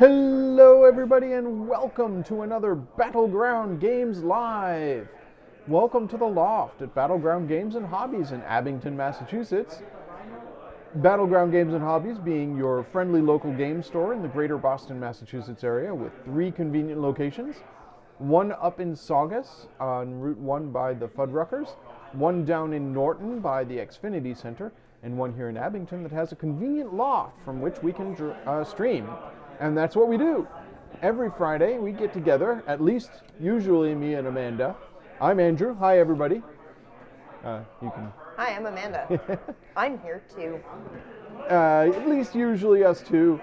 Hello everybody and welcome to another Battleground Games Live. Welcome to the Loft at Battleground Games and Hobbies in Abington, Massachusetts. Battleground Games and Hobbies being your friendly local game store in the greater Boston, Massachusetts area with 3 convenient locations. One up in Saugus on Route 1 by the Fuddruckers, one down in Norton by the Xfinity Center, and one here in Abington that has a convenient loft from which we can stream. And that's what we do. Every Friday we get together, at least usually me and Amanda. I'm Andrew. Hi, everybody. You can. Hi, I'm Amanda. I'm here too. At least usually us two.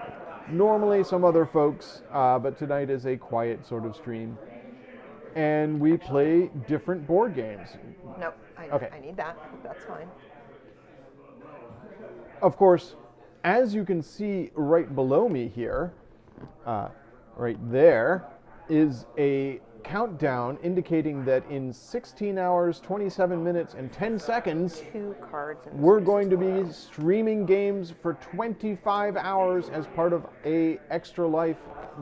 Normally some other folks, but tonight is a quiet sort of stream. And we play different board games. No, I need that. That's fine. Of course, as you can see right below me here, right there, is a countdown indicating that in 16 hours, 27 minutes, and 10 seconds, 2 cards. We're going to be streaming games for 25 hours as part of a Extra Life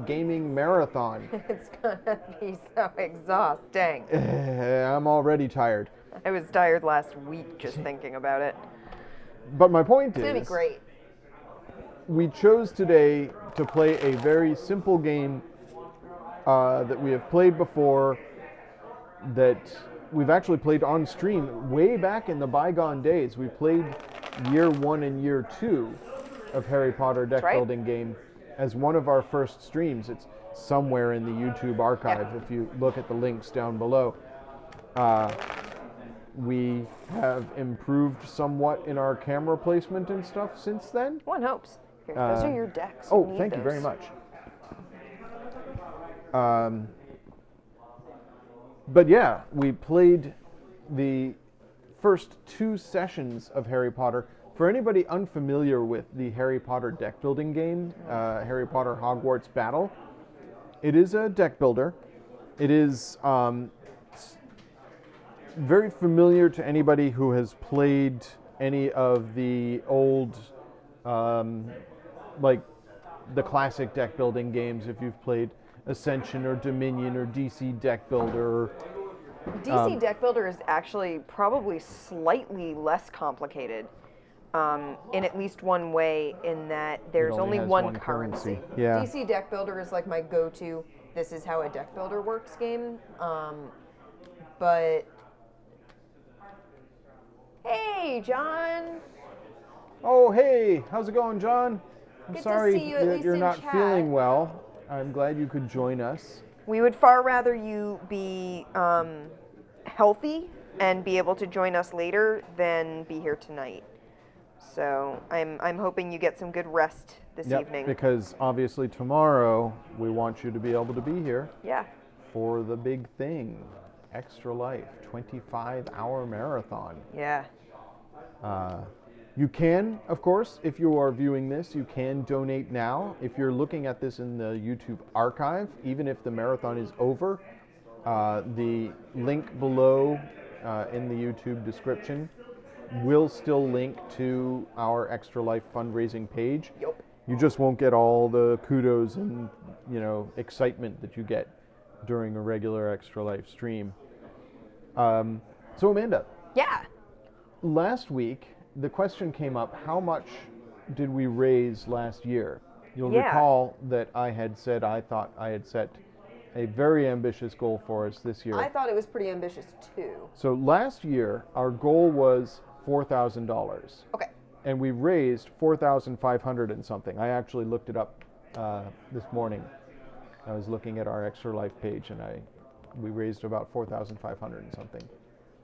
gaming marathon. It's gonna be so exhausting. I'm already tired. I was tired last week just thinking about it. But my point is, It's gonna be great. We chose today to play a very simple game that we have played before, that we've actually played on stream way back in the bygone days. We played year 1 and year 2 of Harry Potter deck building game as one of our first streams. It's somewhere in the YouTube archive if you look at the links down below. We have improved somewhat in our camera placement and stuff since then. One hopes. Here, those are your decks. Oh, thank you very much. But yeah, we played the first 2 sessions of Harry Potter. For anybody unfamiliar with the Harry Potter deck building game, Harry Potter Hogwarts Battle, it is a deck builder. It is very familiar to anybody who has played any of the old, like the classic deck building games. If you've played Ascension or Dominion or DC Deck Builder. DC Deck Builder is actually probably slightly less complicated in at least one way, in that there's only one currency. Yeah. DC Deck Builder is like my go-to, this is how a deck builder works game. But hey, John. Oh, hey, how's it going, John? I'm Good to sorry see you, at that least you're in not chat. feeling well. I'm glad you could join us. We would far rather you be healthy and be able to join us later than be here tonight. So I'm hoping you get some good rest this evening. Because obviously tomorrow we want you to be able to be here. Yeah. For the big thing, Extra Life 25-hour marathon. Yeah. You can, of course, if you are viewing this, you can donate now. If you're looking at this in the YouTube archive, even if the marathon is over, the link below in the YouTube description will still link to our Extra Life fundraising page. Yep. You just won't get all the kudos and, excitement that you get during a regular Extra Life stream. So Amanda. Yeah. Last week, the question came up, how much did we raise last year? You'll recall that I had said I thought I had set a very ambitious goal for us this year. I thought it was pretty ambitious too. So last year, our goal was $4,000. Okay. And we raised $4,500 and something. I actually looked it up this morning. I was looking at our Extra Life page, and we raised about $4,500 and something.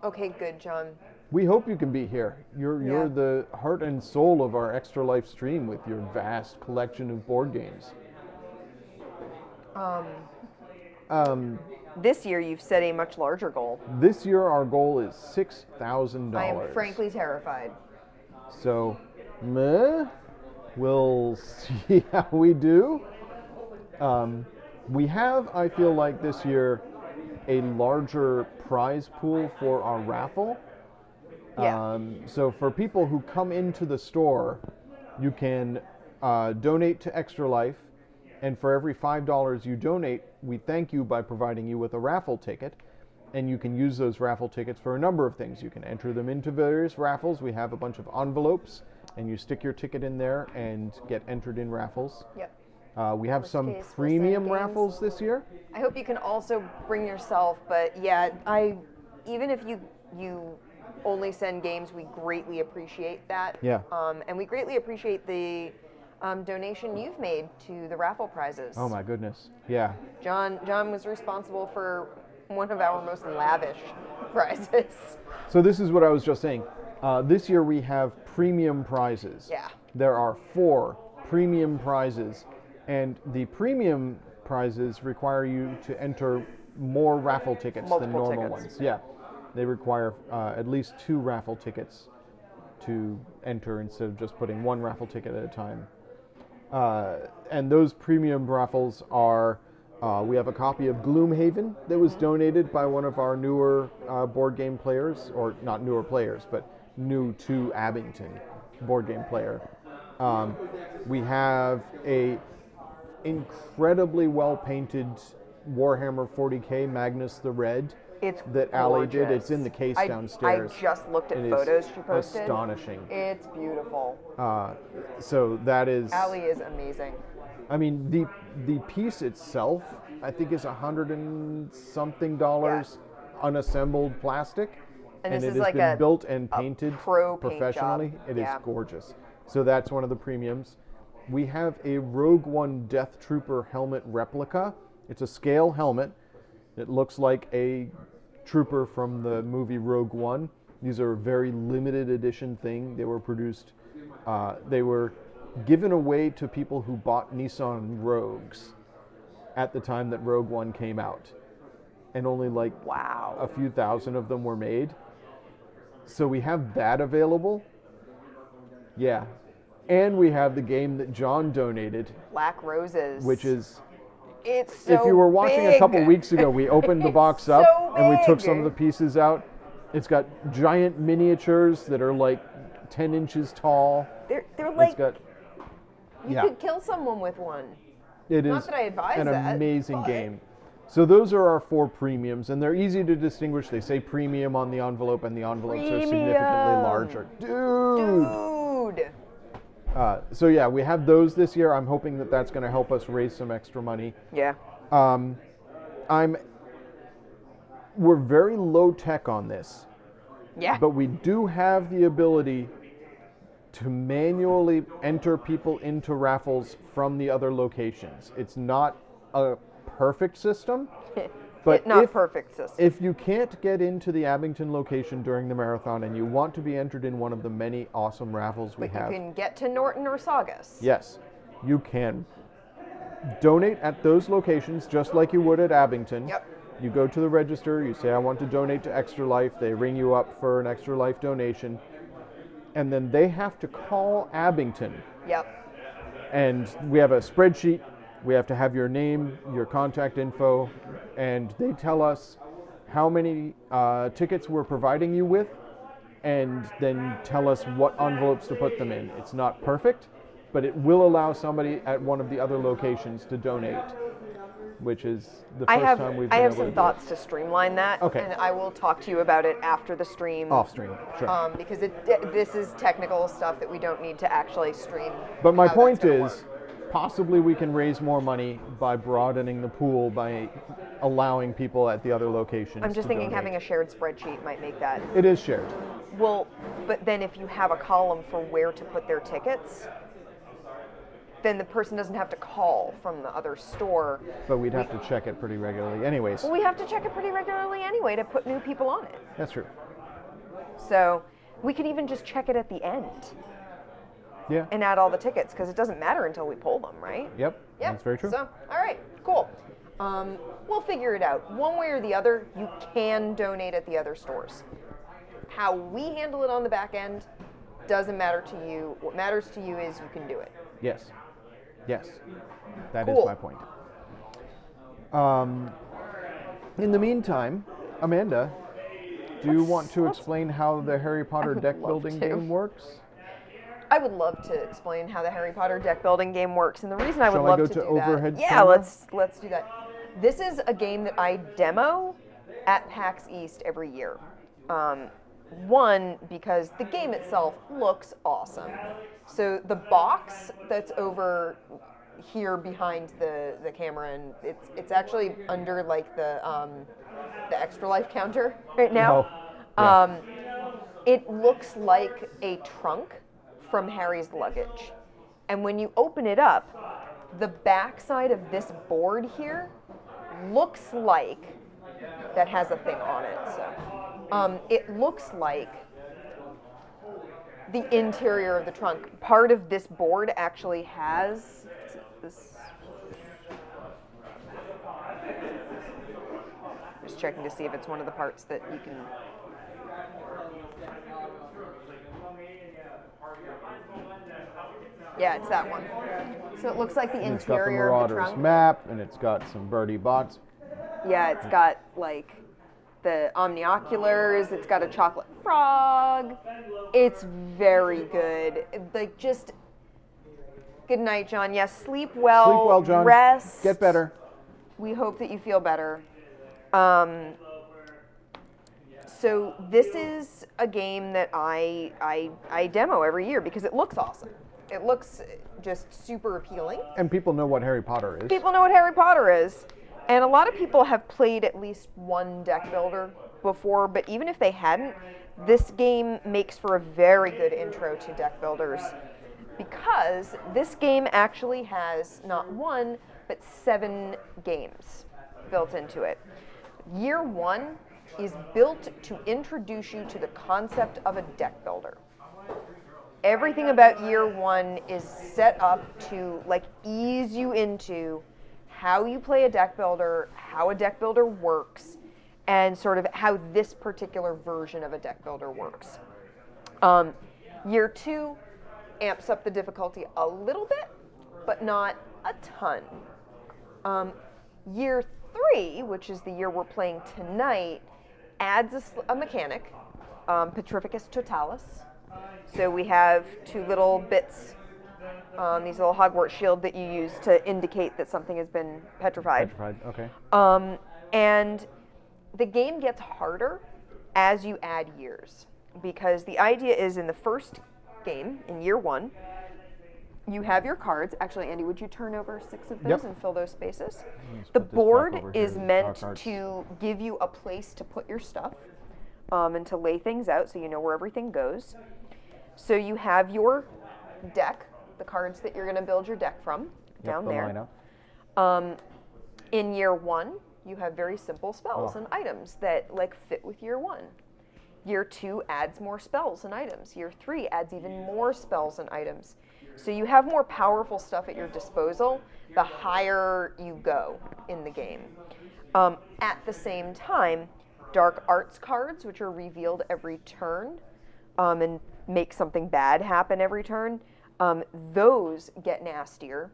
Okay, good, John. We hope you can be here. You're the heart and soul of our Extra Life stream with your vast collection of board games. This year you've set a much larger goal. This year our goal is $6,000. I am frankly terrified. So, we'll see how we do. We have, I feel like this year, a larger prize pool for our raffle. Yeah. So for people who come into the store, you can donate to Extra Life, And for every $5 you donate, we thank you by providing you with a raffle ticket. And you can use those raffle tickets for a number of things. You can enter them into various raffles. We have a bunch of envelopes, and you stick your ticket in there and get entered in raffles. Yep. We have some case, we'll send premium games. raffles this year. I hope you can also bring yourself, but yeah, even if you only send games, we greatly appreciate that. Yeah. And we greatly appreciate the donation you've made to the raffle prizes. Oh my goodness. Yeah. John was responsible for one of our most lavish prizes. So this is what I was just saying. This year we have premium prizes. Yeah. There are 4 premium prizes, and the premium prizes require you to enter more raffle tickets than Multiple normal tickets. ones. Yeah. They require at least 2 raffle tickets to enter instead of just putting 1 raffle ticket at a time. And those premium raffles are, we have a copy of Gloomhaven that was donated by one of our newer board game players, or not newer players, but new to Abington board game player. We have a incredibly well painted Warhammer 40K Magnus the Red. It's that Allie did. gorgeous. It's in the case I downstairs. I just looked at It is photos she posted. astonishing. It's beautiful. So that is. Allie is amazing. I mean, the piece itself, I think, is $100 and something unassembled plastic, And this it is has like been a built and painted pro paint professionally. job. It is Yeah. gorgeous. So that's one of the premiums. We have a Rogue One Death Trooper helmet replica. It's a scale helmet. It looks like a trooper from the movie Rogue One. These are a very limited edition thing. They were produced, they were given away to people who bought Nissan Rogues at the time that Rogue One came out. And only like Wow. a few thousand of them were made. So we have that available. Yeah. And we have the game that John donated, Black Roses. which is, It's so if you were watching big. a couple weeks ago, we opened the box up so and we took big. some of the pieces out. It's got giant miniatures that are like 10 inches tall. They're It's like, got, you could kill someone with one. it Not is that I advise an that, amazing but- game. So those are our 4 premiums, and they're easy to distinguish. They say premium on the envelope, and the envelopes are significantly Premium. larger. Dude! Dude. So yeah, we have those this year. I'm hoping that that's going to help us raise some extra money. Yeah. We're very low tech on this, Yeah. but we do have the ability to manually enter people into raffles from the other locations. It's not a perfect system, but Not if, perfect system. if you can't get into the Abington location during the marathon and you want to be entered in one of the many awesome raffles we But have, you can get to Norton or Saugus. yes, you can donate at those locations just like you would at Abington. Yep. You go to the register, you say, I want to donate to Extra Life. They ring you up for an Extra Life donation. And then they have to call Abington. Yep. And we have a spreadsheet. We have to have your name, your contact info, and they tell us how many tickets we're providing you with, and then tell us what envelopes to put them in. It's not perfect, but it will allow somebody at one of the other locations to donate, which is the first time we've been I have able some to do thoughts to streamline that. Okay. And I will talk to you about it after the stream. it. Off stream, sure. Because this is technical stuff that we don't need to actually stream. But my how point that's gonna is, work. possibly we can raise more money by broadening the pool by allowing people at the other locations. I'm just to thinking donate. having a shared spreadsheet might make that. It is shared. Well, but then if you have a column for where to put their tickets, then the person doesn't have to call from the other store. But we'd have to check it pretty regularly. Anyways, Well, we have to check it pretty regularly anyway to put new people on it. that's true. So we could even just check it at the end Yeah. and add all the tickets because it doesn't matter until we pull them, right? Yep. That's very true. So, all right, cool. We'll figure it out. One way or the other, you can donate at the other stores. How we handle it on the back end doesn't matter to you. What matters to you is you can do it. Yes. Yes. That is Cool. my point. In the meantime, Amanda, do you want to explain how the Harry Potter would deck love building to. game works? I would love to explain how the Harry Potter deck building game works, and the reason I would Shall I love go to to do overhead that. Yeah, camera? let's do that. This is a game that I demo at PAX East every year. One, because the game itself looks awesome. So the box that's over here behind the camera, and it's actually under like the extra life counter right now. Oh, yeah. It looks like a trunk from Harry's luggage. And when you open it up, the backside of this board here looks like that has a thing on it. So it looks like the interior of the trunk. Part of this board actually has this. Just checking to see if it's one of the parts that you can. Yeah, it's that one. So it looks like the And it's got the interior of the Marauders trunk. map, and it's got some birdie bots. Yeah, it's got like the omnioculars. It's got a chocolate frog. It's very good. Like just good night, John. Yes, sleep well. Sleep well, John. Rest. Get better. We hope that you feel better. So this is a game that I demo every year because it looks awesome. It looks just super appealing. And people know what Harry Potter is. People know what Harry Potter is. And a lot of people have played at least one deck builder before, but even if they hadn't, this game makes for a very good intro to deck builders because this game actually has not one, but 7 games built into it. Year 1 is built to introduce you to the concept of a deck builder. Everything about year 1 is set up to like ease you into how you play a deck builder, how a deck builder works, and sort of how this particular version of a deck builder works. Year 2 amps up the difficulty a little bit, but not a ton. Year 3, which is the year we're playing tonight, adds a mechanic, Petrificus Totalis. So we have 2 little bits, these little Hogwarts shield that you use to indicate that something has been petrified. Okay. And the game gets harder as you add years, because the idea is in the first game, in year 1, you have your cards. Actually, Andy, would you turn over 6 of those Yep. and fill those spaces? Let's The put this back board over is here. meant Our cards. to give you a place to put your stuff and to lay things out so you know where everything goes. So you have your deck, the cards that you're going to build your deck from, down the there. lineup. In year 1, you have very simple spells Oh. and items that like fit with year 1. Year 2 adds more spells and items. Year 3 adds even more spells and items. So you have more powerful stuff at your disposal the higher you go in the game. At the same time, dark arts cards, which are revealed every turn and make something bad happen every turn, those get nastier.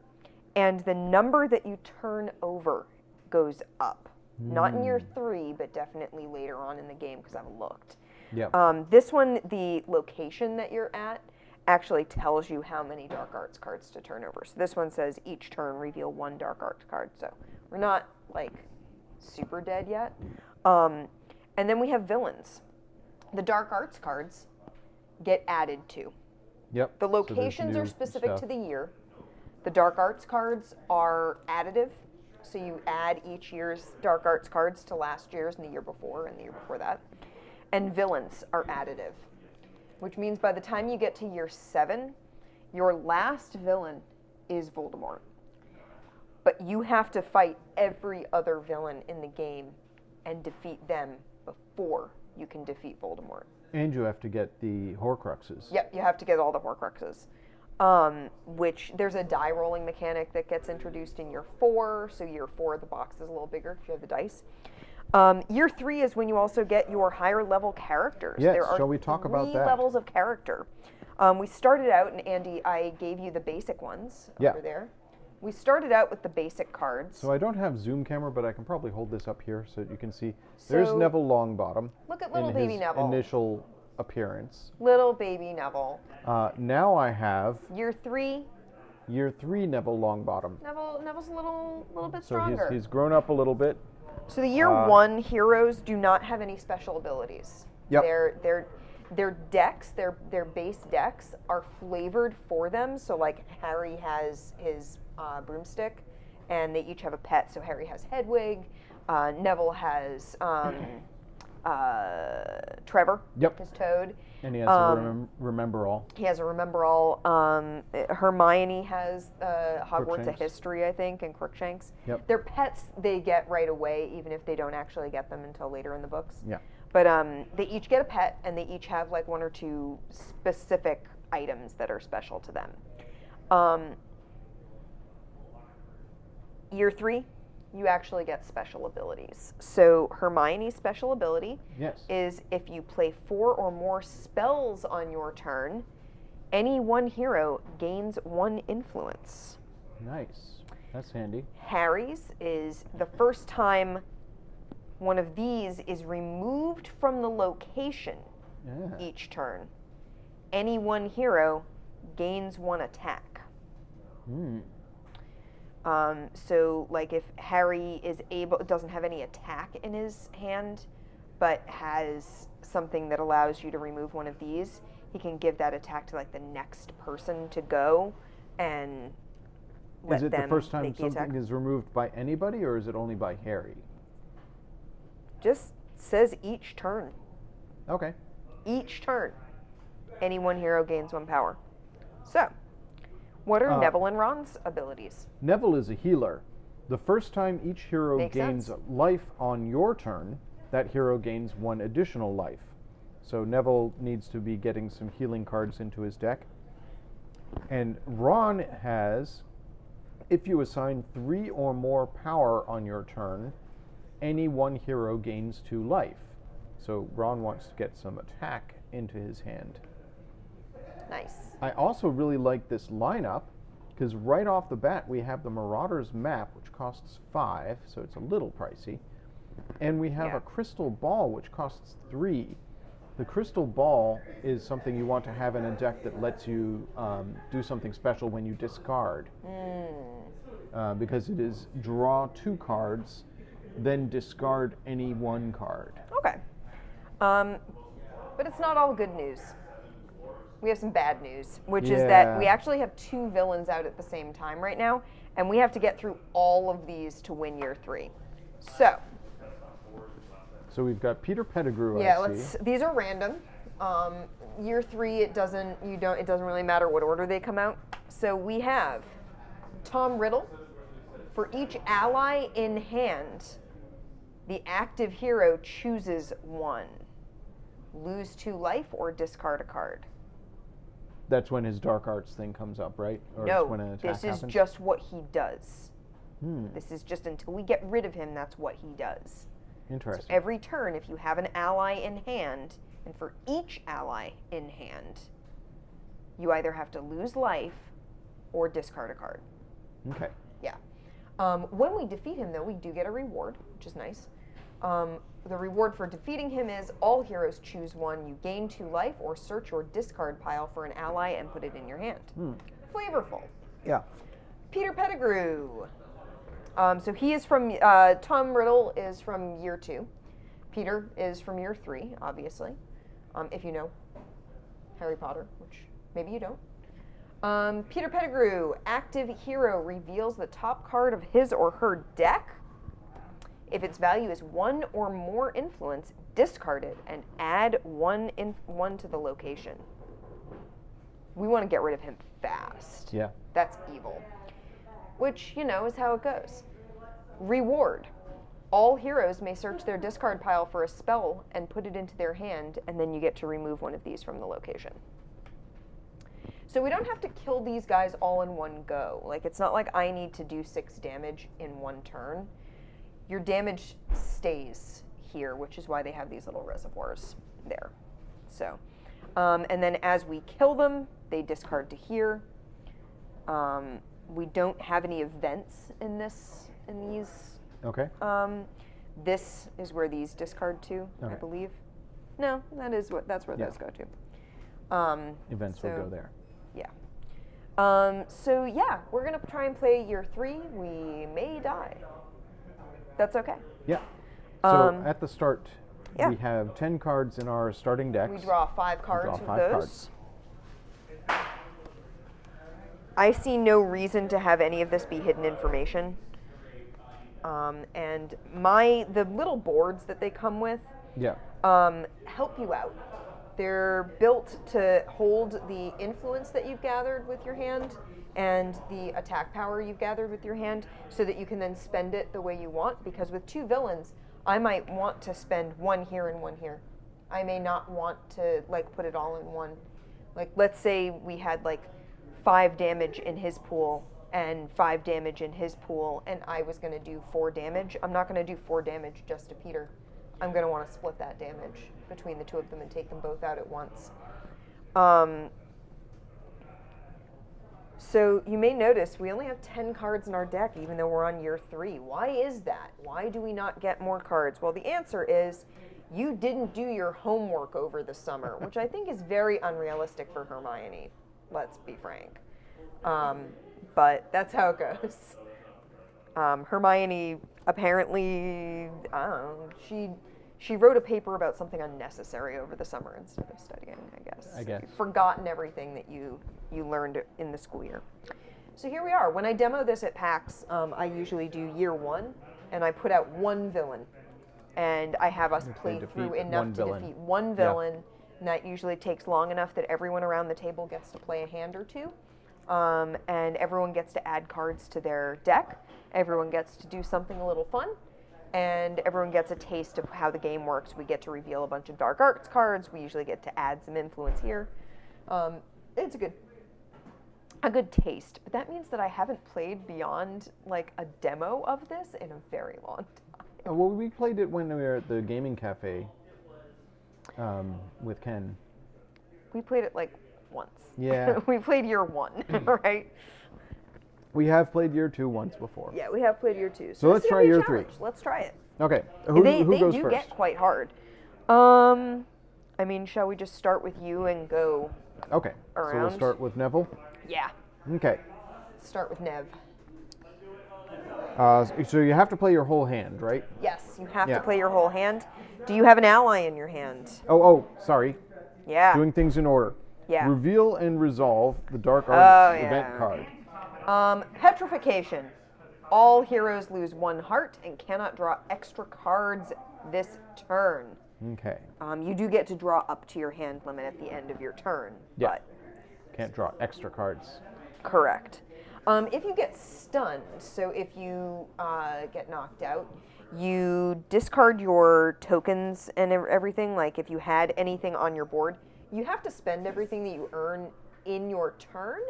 And the number that you turn over goes up. Not in year 3, but definitely later on in the game because I've looked. Yep. This one, the location that you're at actually tells you how many dark arts cards to turn over. So this one says each turn reveal 1 dark arts card. So we're not like super dead yet. And then we have villains. The dark arts cards get added to. Yep. The So there's locations are new specific stuff. to the year. The dark arts cards are additive. So you add each year's dark arts cards to last year's and the year before and the year before that. And villains are additive, which means by the time you get to year 7, your last villain is Voldemort. But you have to fight every other villain in the game and defeat them before you can defeat Voldemort. And you have to get the Horcruxes. Yep, you have to get all the Horcruxes. Which there's a die rolling mechanic that gets introduced in year 4. So year 4, the box is a little bigger if you have the dice. Year 3 is when you also get your higher level characters. Yes, There are shall we talk about 3 that? levels of character. We started out, and Andy, I gave you the basic ones Yeah. over there. We started out with the basic cards. So I don't have zoom camera, but I can probably hold this up here so that you can see. There's So, Neville Longbottom. look at little in baby his Neville. Initial appearance. Little baby Neville. Now I have Year 3. Year 3 Neville Longbottom. Neville's a little bit So stronger. he's grown up a little bit. So the year 1 heroes do not have any special abilities. Yep. Their decks, their base decks are flavored for them. So like Harry has his broomstick, and they each have a pet. So Harry has Hedwig, Neville has Trevor, Yep. his toad. And he has a remember all. He has a remember all. Hermione has Hogwarts a Crookshanks. History, I think, and Crookshanks. Yep. Their pets they get right away, even if they don't actually get them until later in the books. Yeah. But they each get a pet, and they each have like 1 or 2 specific items that are special to them. Year 3, you actually get special abilities. So Hermione's special ability is if you play 4 or more spells on your turn, any one hero gains 1 influence. Nice. That's handy. Harry's is the first time one of these is removed from the location each turn. Any one hero gains 1 attack. So like if Harry doesn't have any attack in his hand, but has something that allows you to remove 1 of these, he can give that attack to like the next person to go and let Is it them the first time make the something attack. is removed by anybody, or is it only by Harry? Just says each turn. Okay. Each turn, any one hero gains 1 power. So, what are Neville and Ron's abilities? Neville is a healer. The first time each hero Makes gains sense. life on your turn, that hero gains 1 additional life. So Neville needs to be getting some healing cards into his deck. And Ron has, if you assign 3 or more power on your turn, any one hero gains 2 life. So Ron wants to get some attack into his hand. Nice. I also really like this lineup because right off the bat we have the Marauders map, which costs 5, so it's a little pricey. And we have a crystal ball, which costs 3. The crystal ball is something you want to have in a deck that lets you do something special when you discard. Because it is draw 2 cards, then discard any 1 card. Okay. But it's not all good news. We have some bad news, which is that we actually have 2 villains out at the same time right now, and we have to get through all of these to win year 3. So we've got Peter Pettigrew. These are random. Year 3, it doesn't really matter what order they come out. So we have Tom Riddle. For each ally in hand, the active hero chooses 1. Lose 2 life or discard a card. That's when his Dark Arts thing comes up, right? Or No, it's when an attack this is happens? just what he does. This is just until we get rid of him, that's what he does. Interesting. So every turn, if you have an ally in hand, and for each ally in hand, you either have to lose life or discard a card. Okay. Yeah. When we defeat him, though, we do get a reward, which is nice. The reward for defeating him is all heroes choose 1. You gain 2 life or search your discard pile for an ally and put it in your hand. Flavorful. Yeah. Peter Pettigrew. So he is from, Tom Riddle is from year 2. Peter is from year 3, obviously. If you know Harry Potter, which maybe you don't. Peter Pettigrew, active hero, reveals the top card of his or her deck. If its value is 1 or more influence, discard it and add 1 to the location. We want to get rid of him fast. Yeah. That's evil. Which, is how it goes. Reward. All heroes may search their discard pile for a spell and put it into their hand, and then you get to remove 1 of these from the location. So we don't have to kill these guys all in one go. Like, it's not like I need to do 6 damage in 1 turn. Your damage stays here, which is why they have these little reservoirs there. So, and then as we kill them, they discard to here. We don't have any events in these. Okay. This is where these discard to, I Okay. believe. No, that's where those go to. Events will go there. Yeah. So yeah, we're gonna try and play year 3. We may die. That's okay. Yeah. So at the start, yeah. we have 10 cards in our starting decks. We draw 5 cards with those. Cards. I see no reason to have any of this be hidden information. And the little boards that they come with help you out. They're built to hold the influence that you've gathered with your hand and the attack power you've gathered with your hand so that you can then spend it the way you want, because with 2 villains, I might want to spend 1 here and 1 here. I may not want to put it all in one. Like, let's say we had 5 damage in his pool and 5 damage in his pool, and I was going to do 4 damage. I'm not going to do 4 damage just to Peter. I'm going to want to split that damage between the 2 of them and take them both out at once. So you may notice we only have 10 cards in our deck, even though we're on year 3. Why is that? Why do we not get more cards? Well, the answer is you didn't do your homework over the summer, which I think is very unrealistic for Hermione. Let's be frank. But that's how it goes. Hermione apparently, I don't know, she wrote a paper about something unnecessary over the summer instead of studying, I guess. You've forgotten everything that you learned in the school year. So here we are. When I demo this at PAX, I usually do year 1, and I put out 1 villain. And I have us play through enough to defeat 1 villain, and that usually takes long enough that everyone around the table gets to play a hand or 2. And everyone gets to add cards to their deck. Everyone gets to do something a little fun. And everyone gets a taste of how the game works. We get to reveal a bunch of dark arts cards. We usually get to add some influence here. It's a good taste. But that means that I haven't played beyond a demo of this in a very long time. Well, we played it when we were at the gaming cafe with Ken. We played it once. Yeah. We played year 1, right? We have played year 2 once before. Yeah, we have played year 2. So let's try year 3. Let's try it. Okay. Who they goes do first? Get quite hard. I mean, shall we just start with you and go Okay. around? So we'll start with Neville? Yeah. Okay. Start with Nev. So you have to play your whole hand, right? Yes, you have to play your whole hand. Do you have an ally in your hand? Oh, sorry. Yeah. Doing things in order. Yeah. Reveal and resolve the Dark Arts event card. Petrification. All heroes lose 1 heart and cannot draw extra cards this turn. Okay. You do get to draw up to your hand limit at the end of your turn. Yeah. But can't draw extra cards. Correct. If you get stunned, so if you get knocked out, you discard your tokens and everything. Like if you had anything on your board, you have to spend everything that you earn in your turn.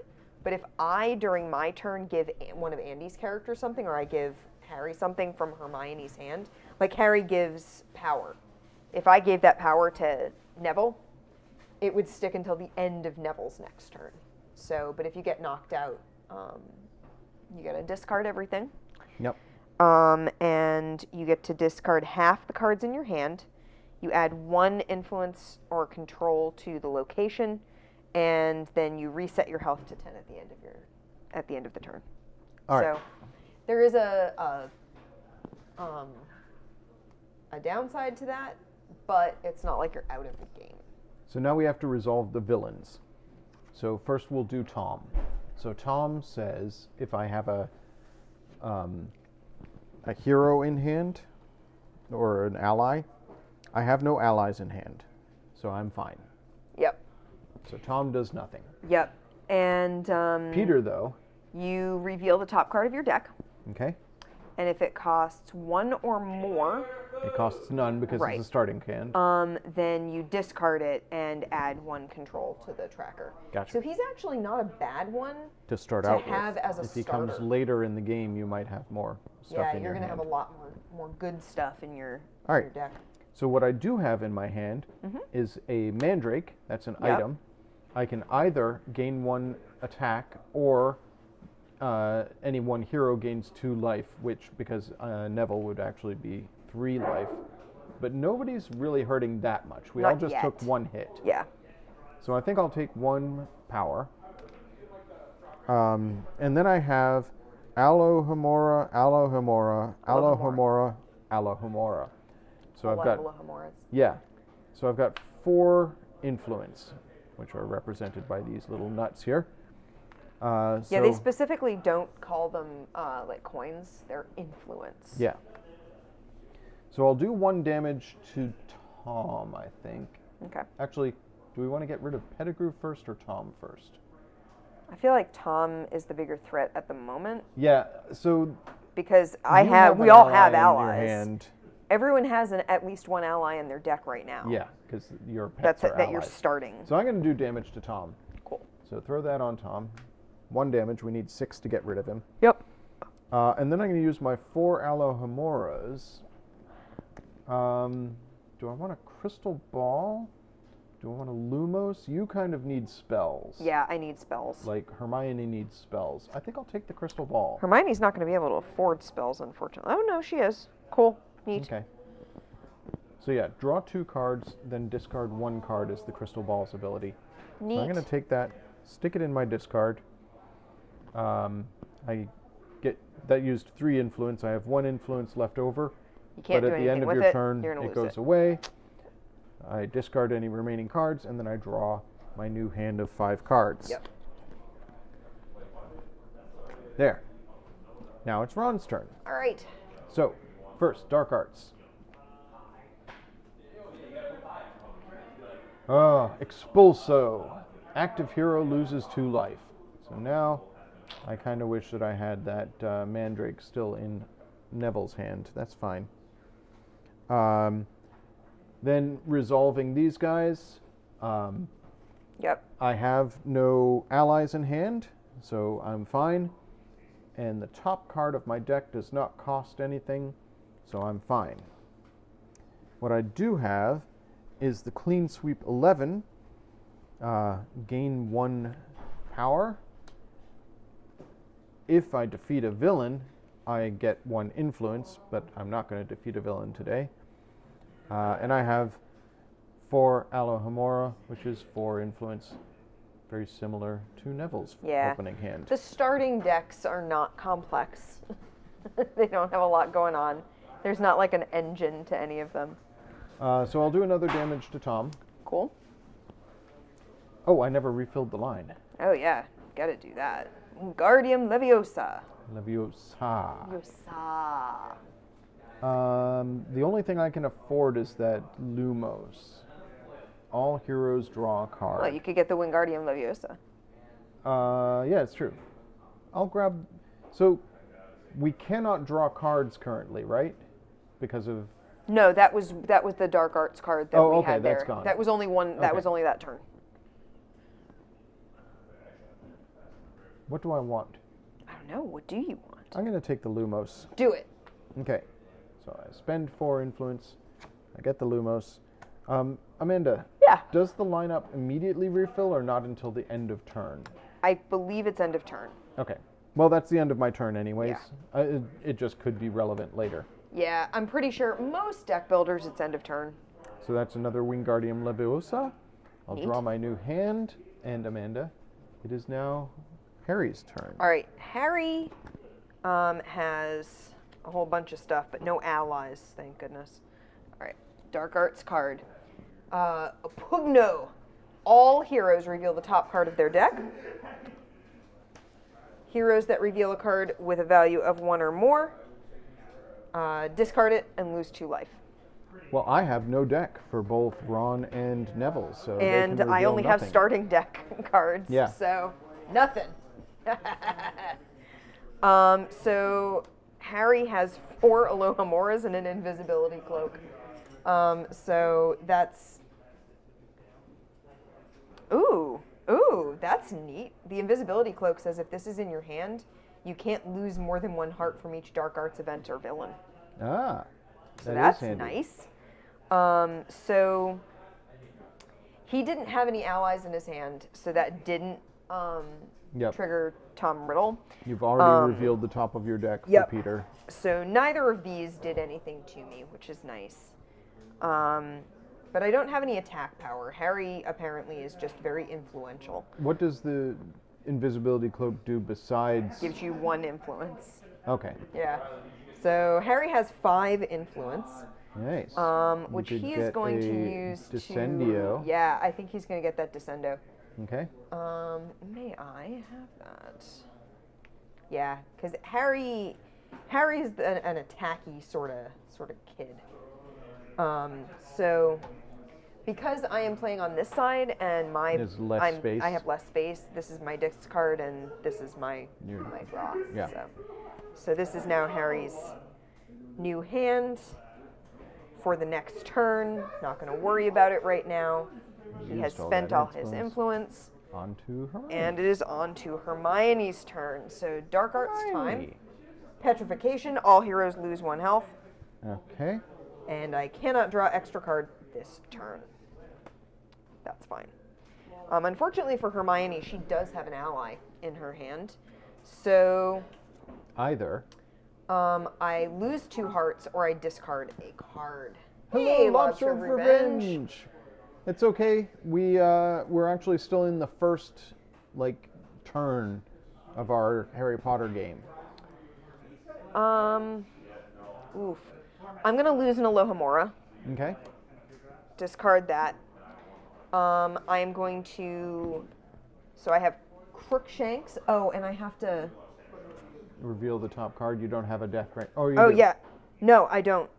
But if I, during my turn, give one of Andy's characters something, or I give Harry something from Hermione's hand, like Harry gives power. If I gave that power to Neville, it would stick until the end of Neville's next turn. So, but if you get knocked out, you get to discard everything. Yep. And you get to discard half the cards in your hand. You add 1 influence or control to the location, and then you reset your health to 10 at the end of the turn. All right. So there is a downside to that, but it's not like you're out of the game. So now we have to resolve the villains. So first we'll do Tom. So Tom says, if I have a hero in hand or an ally, I have no allies in hand, so I'm fine. Yep. So Tom does nothing. Yep. And Peter, though. You reveal the top card of your deck. Okay. And if it costs 1 or more, it costs none because it's a starting hand. then you discard it and add 1 control to the tracker. Gotcha. So he's actually not a bad one to start out have with. as a if he starter. comes later in the game, you might have more stuff in your hand. Yeah, you're going to have a lot more good stuff in your deck. So what I do have in my hand is a Mandrake. That's an item. I can either gain 1 attack or any 1 hero gains 2 life, which, because Neville would actually be 3 life. but nobody's really hurting that much. We all Not just yet. took one hit. Yeah. So I think I'll take 1 power. And then I have Alohomora, Alohomora, Alohomora, Alohomora. So I've got Alohamoras. yeah. So I've got 4 influence, which are represented by these little nuts here. Yeah, they specifically don't call them like coins. They're influence. Yeah. So I'll do 1 damage to Tom, I think. Okay. Actually, do we want to get rid of Pettigrew first or Tom first? I feel like Tom is the bigger threat at the moment Yeah. So because an we all have ally in your allies. hand. Everyone has at least one ally in their deck right now. Yeah, because your pets are that you're allies. starting. So I'm going to do damage to Tom. Cool. So throw that on Tom. 1 damage. We need 6 to get rid of him. Yep. And then I'm going to use my 4 Alohomoras. Do I want a Crystal Ball? Do I want a Lumos? You kind of need spells. Yeah, I need spells. Like Hermione needs spells. I think I'll take the Crystal Ball. Hermione's not going to be able to afford spells, unfortunately. Oh, no, she is. Cool. Neat. Okay. So yeah, draw 2 cards, then discard 1 card as the Crystal Ball's ability. Neat. So I'm going to take that, stick it in my discard. I get that used 3 influence. I have 1 influence left over. You can't but do at the end anything of with your it. turn, You're gonna it lose goes away. I discard any remaining cards, and then I draw my new hand of 5 cards. Yep. There. Now it's Ron's turn. All right. So, first, Dark Arts. Expulso. Active hero loses 2 life. So now, I kind of wish that I had that Mandrake still in Neville's hand. That's fine. Then resolving these guys. Yep. I have no allies in hand, so I'm fine. And the top card of my deck does not cost anything, so I'm fine. What I do have is the Clean Sweep 11. Gain 1 power. If I defeat a villain, I get 1 influence, but I'm not going to defeat a villain today. And I have 4 Alohomora, which is 4 influence. Very similar to Neville's opening hand. The starting decks are not complex. They don't have a lot going on. There's not like an engine to any of them. So I'll do another damage to Tom. Cool. Oh, I never refilled the line. Oh yeah, gotta do that. Wingardium Leviosa. Leviosa. Leviosa. The only thing I can afford is that Lumos. All heroes draw a card. Well, you could get the Wingardium Leviosa. Yeah, it's true. I'll grab... So, we cannot draw cards currently, right? Because of... No, that was the Dark Arts card that we had there. That's gone. That was only one. That was only that turn. What do I want? I don't know. What do you want? I'm going to take the Lumos. Do it. Okay. So I spend 4 influence. I get the Lumos. Amanda. Yeah. Does the lineup immediately refill or not until the end of turn? I believe it's end of turn. Okay. Well, that's the end of my turn anyways. Yeah. It just could be relevant later. Yeah, I'm pretty sure most deck builders it's end of turn. So that's another Wingardium Leviosa. I'll Neat. draw my new hand, and Amanda, it is now Harry's turn. All right, Harry has a whole bunch of stuff, but no allies, thank goodness. All right, Dark Arts card. Pugno. All heroes reveal the top card of their deck. Heroes that reveal a card with a value of 1 or more, discard it and lose 2 life. Well, I have no deck for both Ron and Neville, so And they can I only have nothing. starting deck cards, Yeah. so nothing. So Harry has 4 Alohamoras and an invisibility cloak. So that's... Ooh, that's neat. The invisibility cloak says if this is in your hand, you can't lose more than 1 heart from each Dark Arts event or villain. Ah, So that that's is handy. nice. So he didn't have any allies in his hand, so that didn't trigger Tom Riddle. You've already revealed the top of your deck for Peter. So neither of these did anything to me, which is nice. But I don't have any attack power. Harry apparently is just very influential. What does the invisibility cloak do besides? Gives you 1 influence. Okay. Yeah. So Harry has 5 influence. Nice. Which You could he is get going to a use Descendio. to... Yeah, I think he's going to get that Descendo. Okay. May I have that? Yeah, because Harry's an attacky sort of kid. So because I am playing on this side and There's less space. I have less space. This is my discard and this is my draw. Yeah. So this is now Harry's new hand for the next turn. Not going to worry about it right now. He has spent all his influence. On to Hermione. And it is on to Hermione's turn. So Dark Arts time. Petrification. All heroes lose 1 health. Okay. And I cannot draw extra card this turn. That's fine. Unfortunately for Hermione, she does have an ally in her hand. So Either. I lose 2 hearts or I discard a card. Hello, Hey, Lobster of Revenge. It's okay. We're actually still in the first turn of our Harry Potter game. Oof. I'm gonna lose an Alohomora. Okay. Discard that. I am going to. So I have Crookshanks. Oh, and I have to. Reveal the top card. You don't have a deck, right? Oh, you Oh do. yeah. No, I don't.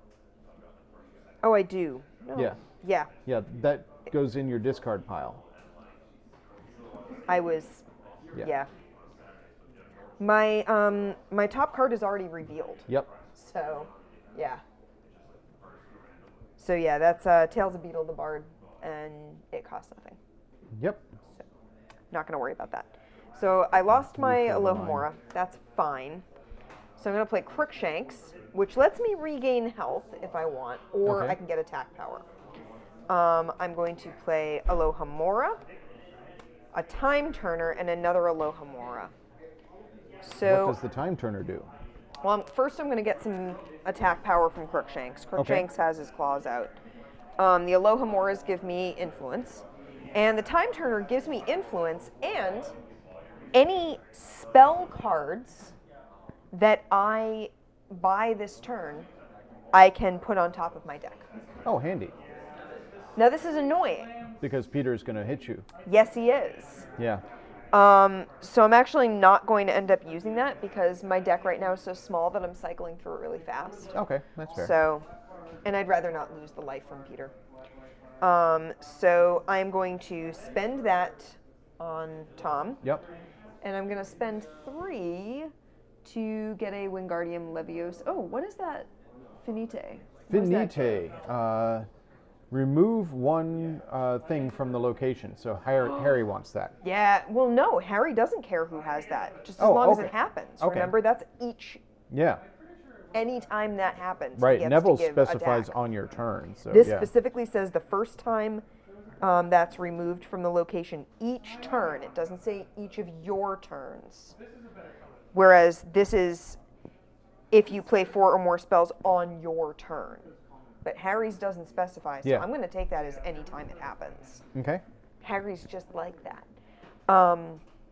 Oh, I do. No. Yeah. Yeah. Yeah, that goes in your discard pile. I was. Yeah. My top card is already revealed. Yep. So, yeah. So yeah, that's Tales of Beetle the Bard, and it costs nothing. Yep. So, not going to worry about that. So I lost my Alohomora. That's fine. So I'm going to play Crookshanks, which lets me regain health if I want, or I can get attack power. I'm going to play Alohomora, a Time Turner, and another Alohomora. So what does the Time Turner do? Well, first I'm going to get some attack power from Crookshanks. Crookshanks has his claws out. The Alohomoras give me influence. And the Time Turner gives me influence and any spell cards that I buy this turn, I can put on top of my deck. Oh, handy. Now this is annoying. Because Peter's going to hit you. Yes, he is. Yeah. So I'm actually not going to end up using that because my deck right now is so small that I'm cycling through it really fast. Okay, that's fair. So, and I'd rather not lose the life from Peter. So I'm going to spend that on Tom. Yep. And I'm going to spend 3 to get a Wingardium Leviosa. Oh, what is that? Finite. Finite. Remove 1 thing from the location. So Harry wants that. Yeah. Well, no, Harry doesn't care who has that. Just as long as it happens. Okay. Remember, that's each. Yeah. Anytime that happens. Right. He gets Neville to give specifies attack. on your turn. So This yeah. specifically says the first time that's removed from the location each turn. It doesn't say each of your turns. Whereas this is if you play 4 or more spells on your turn. But Harry's doesn't specify, so I'm going to take that as any time it happens. Okay. Harry's just like that.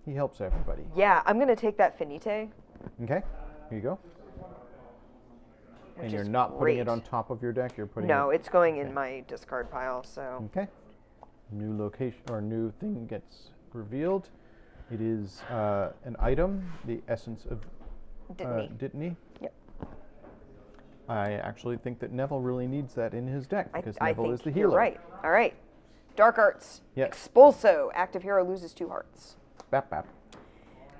He helps everybody. Yeah, I'm going to take that Finite. Okay. Here you go. And you're is not putting it great. on top of your deck. You're putting No, it. it's going in my discard pile. So Okay. New location or new thing gets revealed. It is an item, the essence of Dittany. Yep. I actually think that Neville really needs that in his deck because I Neville think is the you're healer. right. All right. Dark Arts. Yes. Expulso. Active hero loses 2 hearts. Bap bap.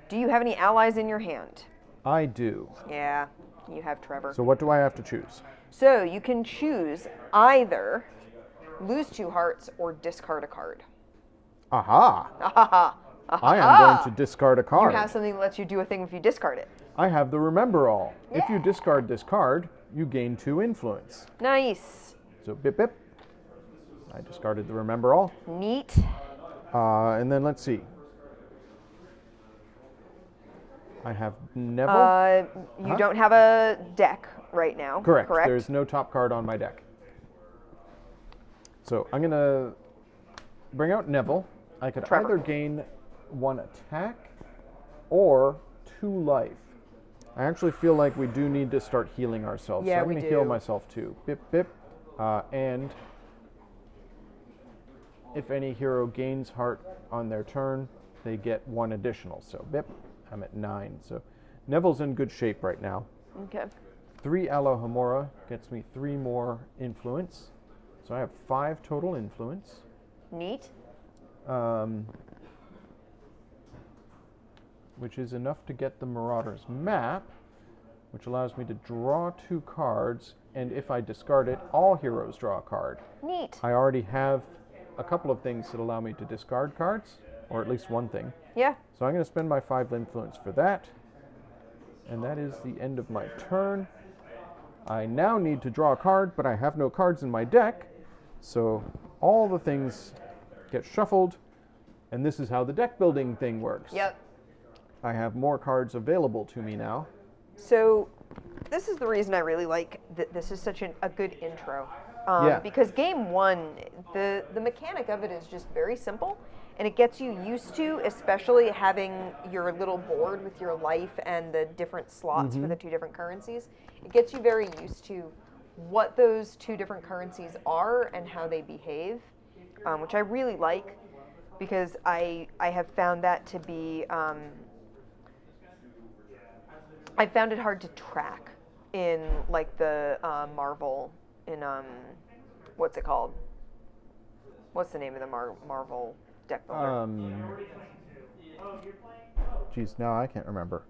Do you have any allies in your hand? I do. Yeah, you have Trevor. So what do I have to choose? So you can choose either lose 2 hearts or discard a card. Aha! I am going to discard a card. You have something that lets you do a thing if you discard it. I have the Remember All. Yeah. If you discard this card, you gain 2 influence. Nice. So bip bip. I discarded the Remember All. Neat. And then let's see. I have Neville. You don't have a deck right now. Correct. Correct. There's no top card on my deck. So I'm going to bring out Neville. I could Trevor. either gain 1 attack or 2 life. I actually feel like we do need to start healing ourselves. Yeah, so I'm we going to heal do. myself too. Bip, bip. And if any hero gains heart on their turn, they get 1 additional. So bip, I'm at 9. So Neville's in good shape right now. Okay. 3 Alohomora gets me 3 more influence. So I have 5 total influence. Neat. Which is enough to get the Marauder's map, which allows me to draw 2 cards, and if I discard it, all heroes draw a card. Neat. I already have a couple of things that allow me to discard cards, or at least one thing. Yeah. So I'm going to spend my 5 influence for that, and that is the end of my turn. I now need to draw a card, but I have no cards in my deck, so all the things get shuffled, and this is how the deck building thing works. Yep. I have more cards available to me now. So this is the reason I really like that this is such a good intro. Yeah. Because game 1, the mechanic of it is just very simple, and it gets you used to, especially having your little board with your life and the different slots for the 2 different currencies. It gets you very used to what those 2 different currencies are and how they behave, which I really like, because I have found that to be... I found it hard to track in like the Marvel in what's it called? What's the name of the Marvel deck builder? Geez, now I can't remember.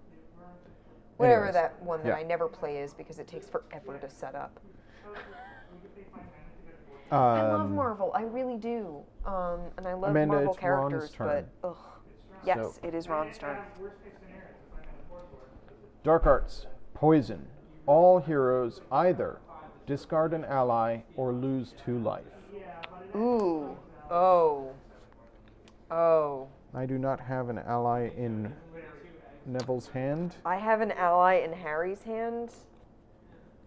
Whatever Anyways, that one that yeah. I never play is because it takes forever to set up. I love Marvel, I really do, and I love Amanda, Marvel it's characters, Ron's turn. but ugh. Yes, So- it is Ron's turn. Dark Arts, Poison. All heroes either discard an ally or lose 2 life. Ooh, oh. I do not have an ally in Neville's hand. I have an ally in Harry's hand.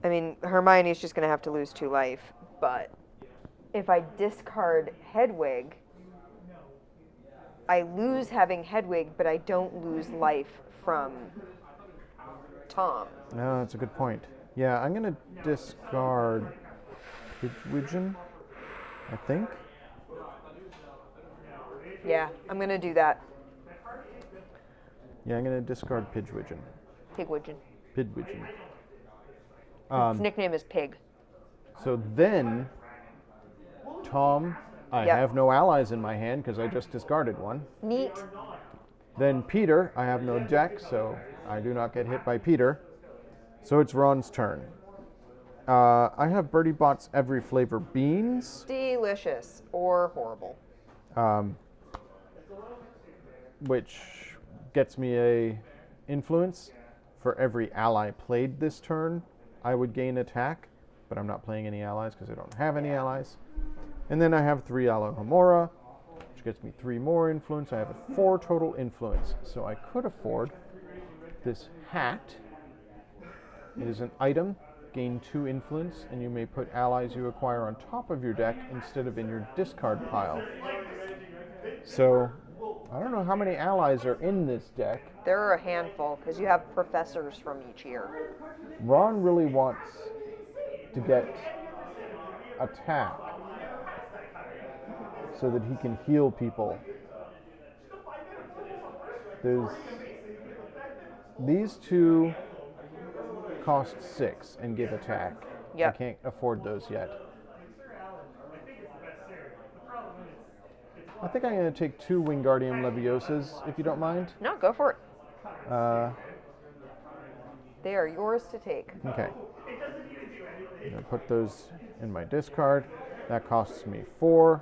I mean, Hermione's just going to have to lose 2 life, but if I discard Hedwig, I lose having Hedwig, but I don't lose life from Tom. No, that's a good point. Yeah, I'm going to discard Pidgewiggin, I think. Yeah, I'm going to do that. Yeah, I'm going to discard Pidgewiggin. Pigwidgeon. Pidgewiggin. Its nickname is Pig. So then, Tom, I Yep. have no allies in my hand because I just discarded one. Neat. Then Peter, I have no deck, so I do not get hit by Peter. So it's Ron's turn. I have Bertie Bott's Every Flavor Beans, Delicious or horrible. which gets me a influence. For every ally played this turn, I would gain attack, but I'm not playing any allies because I don't have any allies. And then I have 3 Alohomora, which gets me 3 more influence. I have a 4 total influence, so I could afford this hat. It is an item, gain 2 influence, and you may put allies you acquire on top of your deck instead of in your discard pile. So, I don't know how many allies are in this deck. There are a handful because you have professors from each year. Ron really wants to get attack so that he can heal people. There's these 2 cost 6 and give attack. Yep. I can't afford those yet. I think I'm going to take 2 Wingardium Leviosas, if you don't mind. No, go for it. Uh, They are yours to take. okay. I'm going to put those in my discard. That costs me 4.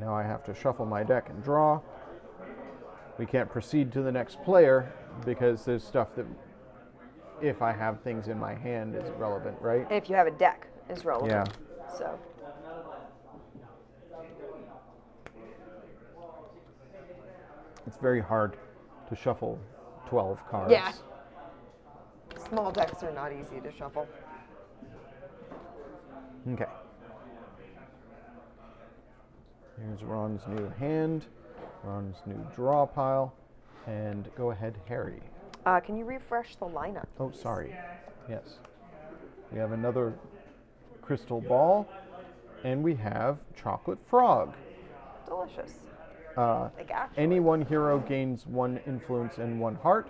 Now I have to shuffle my deck and draw. We can't proceed to the next player because there's stuff that, if I have things in my hand, is relevant, right? If you have a deck, is relevant. Yeah. So. It's very hard to shuffle 12 cards. Yeah. Small decks are not easy to shuffle. Okay. Here's Ron's new hand, Ron's new draw pile, and go ahead, Harry. Can you refresh the lineup? Oh, please? sorry. Yes. We have another crystal ball, and we have chocolate frog. Delicious. Like any one hero gains 1 influence and 1 heart.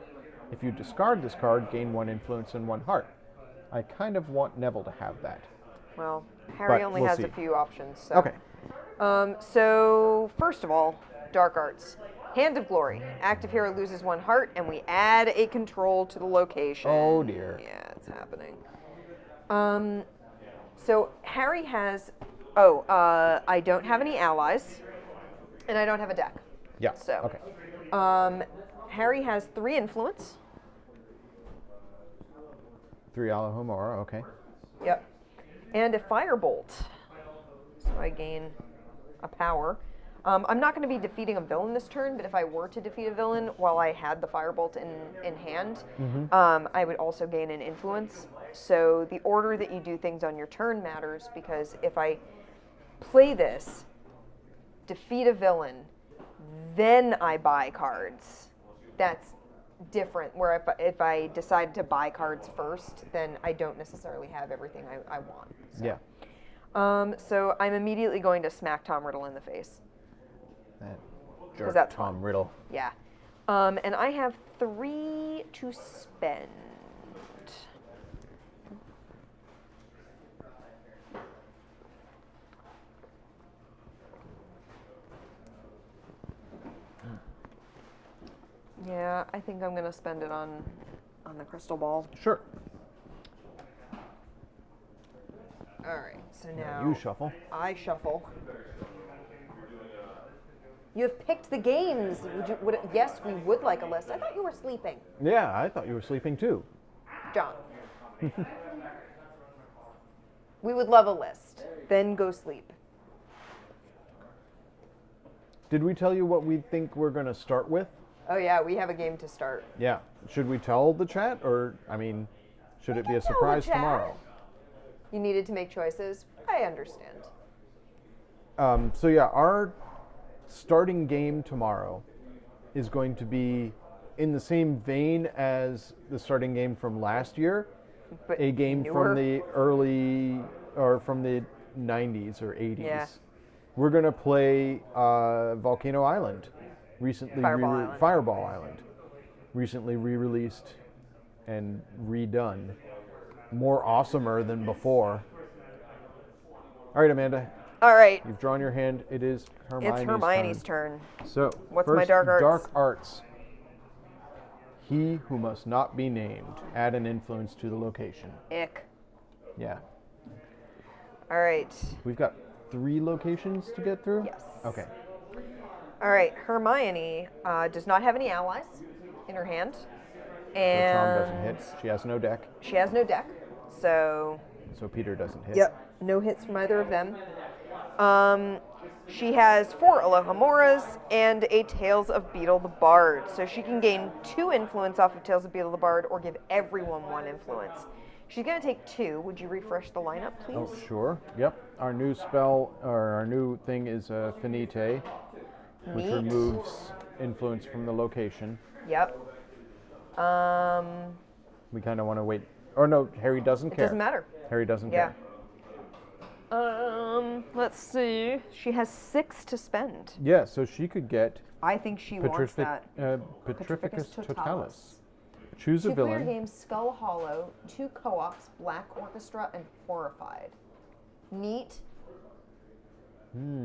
If you discard this card, gain 1 influence and 1 heart. I kind of want Neville to have that. Well, Harry But only we'll has see. a few options. So. Okay. So, first of all, Dark Arts. Hand of Glory. Active hero loses 1 heart, and we add a control to the location. Oh, dear. Yeah, it's happening. So, Harry has... Oh, I don't have any allies, and I don't have a deck. Yeah. So, Okay. Harry has 3 influence. 3 Alohomora, okay. Yep. And a Firebolt. So I gain a power. I'm not going to be defeating a villain this turn, but if I were to defeat a villain while I had the Firebolt in hand, I would also gain an influence. So the order that you do things on your turn matters, because if I play this, defeat a villain, then I buy cards, that's different. Where if I decide to buy cards first, then I don't necessarily have everything I want. So. Yeah. So I'm immediately going to smack Tom Riddle in the face. That jerk that's Tom fun. Riddle. Yeah. And I have 3 to spend. Yeah, I think I'm going to spend it on the crystal ball. Sure. All right, so now You shuffle. I shuffle. You have picked the games. Yes, we would like a list. I thought you were sleeping. Yeah, I thought you were sleeping too. John. We would love a list. Then go sleep. Did we tell you what we think we're going to start with? Oh yeah, we have a game to start. Yeah. Should we tell the chat, or, I mean, should it be a can tell the surprise chat. tomorrow? You needed to make choices. I understand. So yeah, our starting game tomorrow is going to be in the same vein as the starting game from last year, But a game newer. from the early, or from the 90s or 80s. Yeah. We're going to play Volcano Island, recently Fireball Island, recently re-released and redone. More awesomer than before. All right, Amanda. All right. You've drawn your hand. It is Hermione's It's Hermione's turn. So, What's first, my Dark Arts? Dark Arts. He who must not be named. Add an influence to the location. Ick. Yeah. All right. We've got 3 locations to get through? Yes. Okay. All right. Hermione does not have any allies in her hand. And So Tom doesn't hit. She has no deck. she has no deck. So, So Peter doesn't hit. yep, no hits from either of them. She has 4 Alohomoras and a Tales of Beetle the Bard. So she can gain 2 influence off of Tales of Beetle the Bard or give everyone 1 influence. She's going to take 2. Would you refresh the lineup, please? Oh, sure. Yep. Our new spell, or our new thing is Finite, which Neat. removes influence from the location. Yep. We kind of want to wait. Or no, Harry doesn't It care. doesn't matter. Harry doesn't Yeah. care. Let's see. She has 6 to spend. Yeah, so she could get I think she wants that. Petrificus Totalis. Choose a 2 player villain. games, Skull Hollow, 2 co-ops, Black Orchestra, and Horrified. Neat.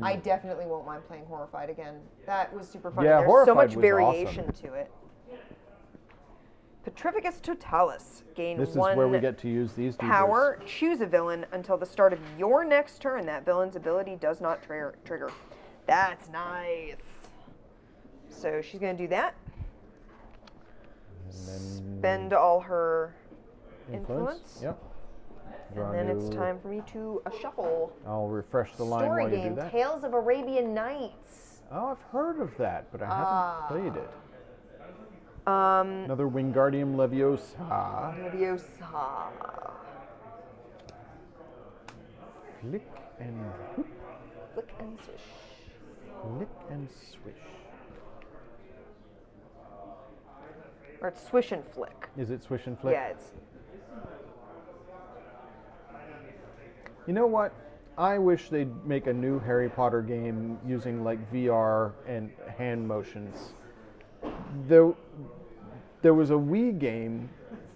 I definitely won't mind playing Horrified again. That was super fun. Yeah, There's so Horrified much was variation awesome. to it. Petrificus Totalis. Gain This is 1 where we get to use these power. Choose a villain until the start of your next turn. That villain's ability does not trigger. That's nice. So she's going to do that. Spend all her influence. Yep. Draw And then new- it's time for me to shuffle. I'll refresh the line Story while you game, do that. Tales of Arabian Nights. Oh, I've heard of that, but I haven't played it. Um, Another Wingardium Leviosa. Leviosa. Flick and whoop. Flick and swish. Flick and swish. Or it's swish and flick. Is it swish and flick? Yeah, it's. You know what? I wish they'd make a new Harry Potter game using like VR and hand motions. There was a Wii game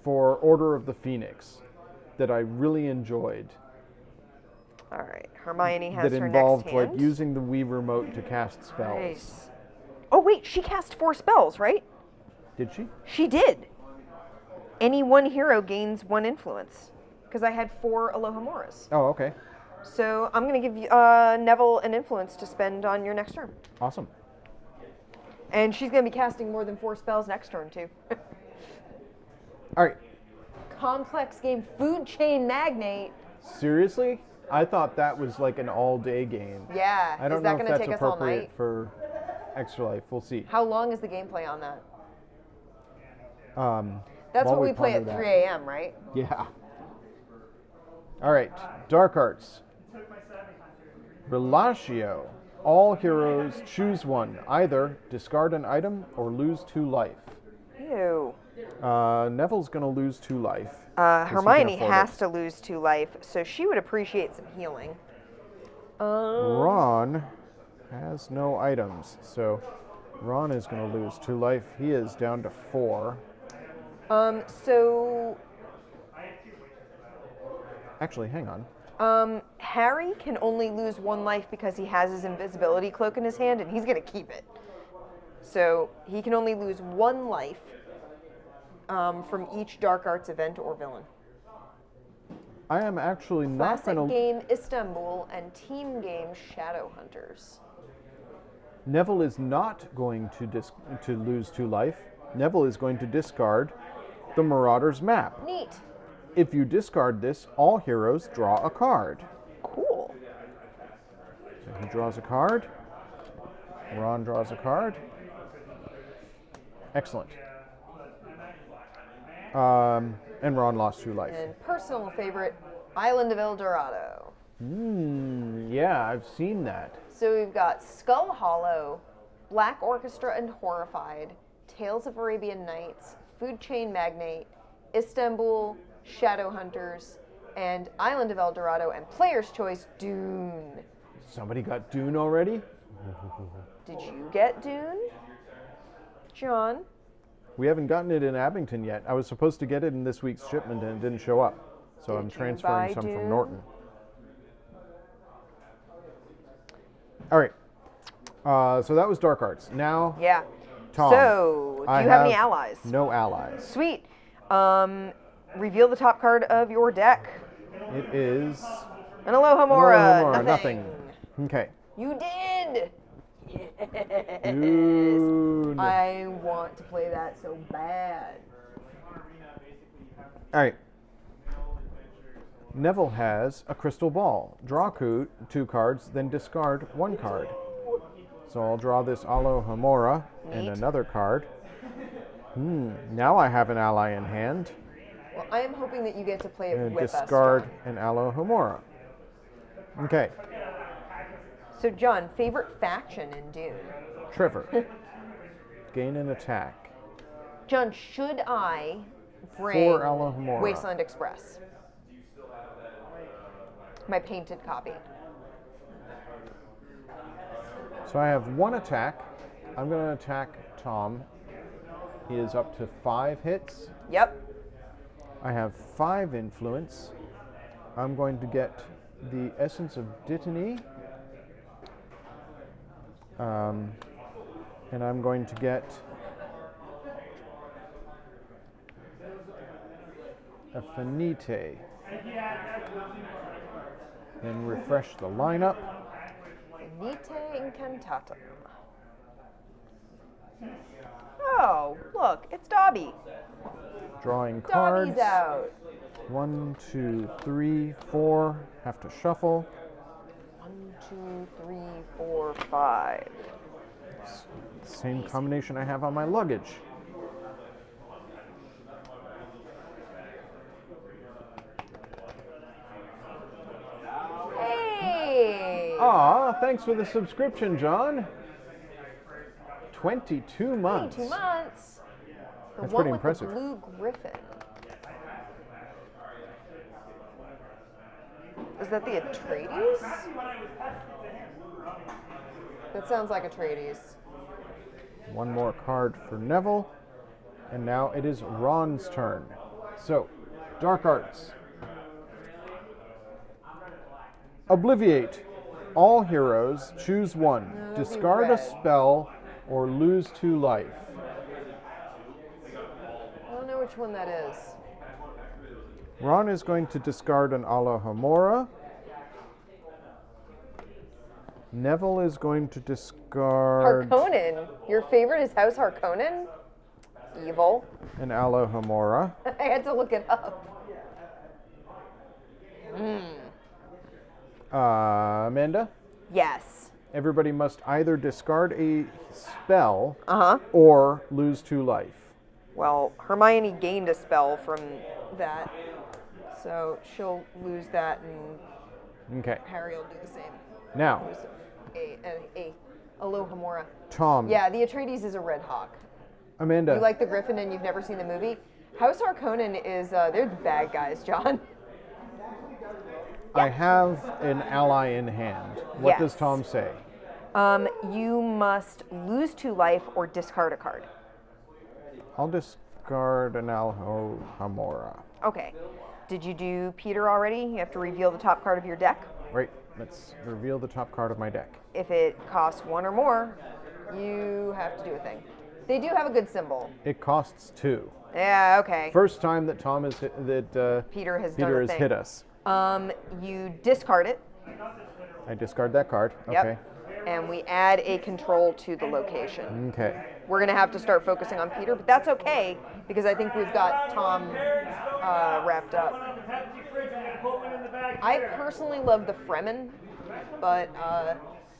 for Order of the Phoenix that I really enjoyed. All right, Hermione has That her involved next hand. like using the Wii remote to cast spells. Nice. Oh wait, she cast 4 spells, right? Did she? She did. Any one hero gains 1 influence. Because I had 4 Alohamoras. Oh, okay. So I'm going to give you, Neville an influence to spend on your next turn. Awesome. And she's going to be casting more than 4 spells next turn, too. All right. Complex game, Food Chain Magnate. Seriously? I thought that was like an all-day game. Yeah. I don't is that know if going to that's take us all appropriate night? for Extra Life. We'll see. How long is the gameplay on that? That's While what we play at ponder 3 that. a.m., right? Yeah. All right. Dark Arts. Relatio. All heroes choose one. Either discard an item or lose 2 life. Ew. Neville's going to lose 2 life. 'cause he can Hermione afford has it. to lose 2 life, so she would appreciate some healing. Ron has no items, so Ron is going to lose 2 life. He is down to 4. So Actually, hang on. Harry can only lose 1 life because he has his invisibility cloak in his hand, and he's going to keep it. So he can only lose 1 life from each Dark Arts event or villain. I am actually not Classic going to... game Istanbul and team game Shadowhunters. Neville is not going to lose 2 life. Neville is going to discard the Marauder's map. Neat. If you discard this, all heroes draw a card. Cool. So he draws a card. Ron draws a card. Excellent. And Ron lost 2 life. And personal favorite, Island of El Dorado. Yeah, I've seen that. So we've got Skull Hollow, Black Orchestra and Horrified, Tales of Arabian Nights, Food Chain Magnate, Istanbul, Shadowhunters, and Island of El Dorado, and Player's Choice, Dune. Somebody got Dune already? Did you get Dune, John? We haven't gotten it in Abington yet. I was supposed to get it in this week's shipment and it didn't show up. So Did I'm you transferring buy some Dune? from Norton. All right. So that was Dark Arts. Now, Yeah. Tom. So, do you have any allies? No allies. Sweet. Reveal the top card of your deck. It is An Alohomora. Alohomora, Nothing. Okay. You did. Dune. I want to play that so bad. All right. Neville has a crystal ball. Draw 2 cards, then discard 1 card. So I'll draw this Alohomora and Neat. another card. Now I have an ally in hand. Well, I am hoping that you get to play it And with discard us, an Alohomora. Okay. John. So, John, favorite faction in Dune? Trevor. Gain an attack. John, should I bring 4 Alohomora. Wasteland Express? My painted copy. So I have 1 attack. I'm going to attack Tom. He is up to 5 hits. Yep. I have 5 influence. I'm going to get the Essence of Dittany. And I'm going to get a Finite. Then refresh the lineup. Finite Incantatum. Oh, look, it's Dobby. Drawing cards. Dobby's out. 1, 2, 3, 4. Have to shuffle. 1, 2, 3, 4, 5. Same combination I have on my luggage. Hey, Aw, thanks for the subscription, John. 22 months. 22 months. The That's one pretty with impressive. The blue griffin. Is that the Atreides? That sounds like Atreides. One more card for Neville. And now it is Ron's turn. So, Dark Arts. Obliviate. All heroes, choose one. that'd be Discard a red. spell or lose 2 life. I don't know which one that is. Ron is going to discard an Alohomora. Neville is going to discard Harkonnen. Your favorite is House Harkonnen? Evil. an Alohomora. I had to look it up. Amanda, Yes. everybody must either discard a spell Uh-huh. or lose 2 life. Well, Hermione gained a spell from that. So she'll lose that and Okay. Harry will do the same. Now, Lose a Alohomora. Tom. Yeah, the Atreides is a Red Hawk. Amanda. You like the Griffin and you've never seen the movie? House Harkonnen is, they're the bad guys, John. I have an ally in hand. What does Yes. Tom say? You must lose 2 life or discard a card. I'll discard an Alohomora. Okay. Did you do Peter already? You have to reveal the top card of your deck. Right, let's reveal the top card of my deck. If it costs 1 or more, you have to do a thing. They do have a good symbol. It costs 2. Yeah, okay. First time that Tom has hit, Peter has Peter done a has thing. hit us. You discard it. I discard that card. Yep. Okay. And we add a control to the location. Okay. We're going to have to start focusing on Peter, but that's okay because I think we've got Tom wrapped up. I personally love the Fremen, but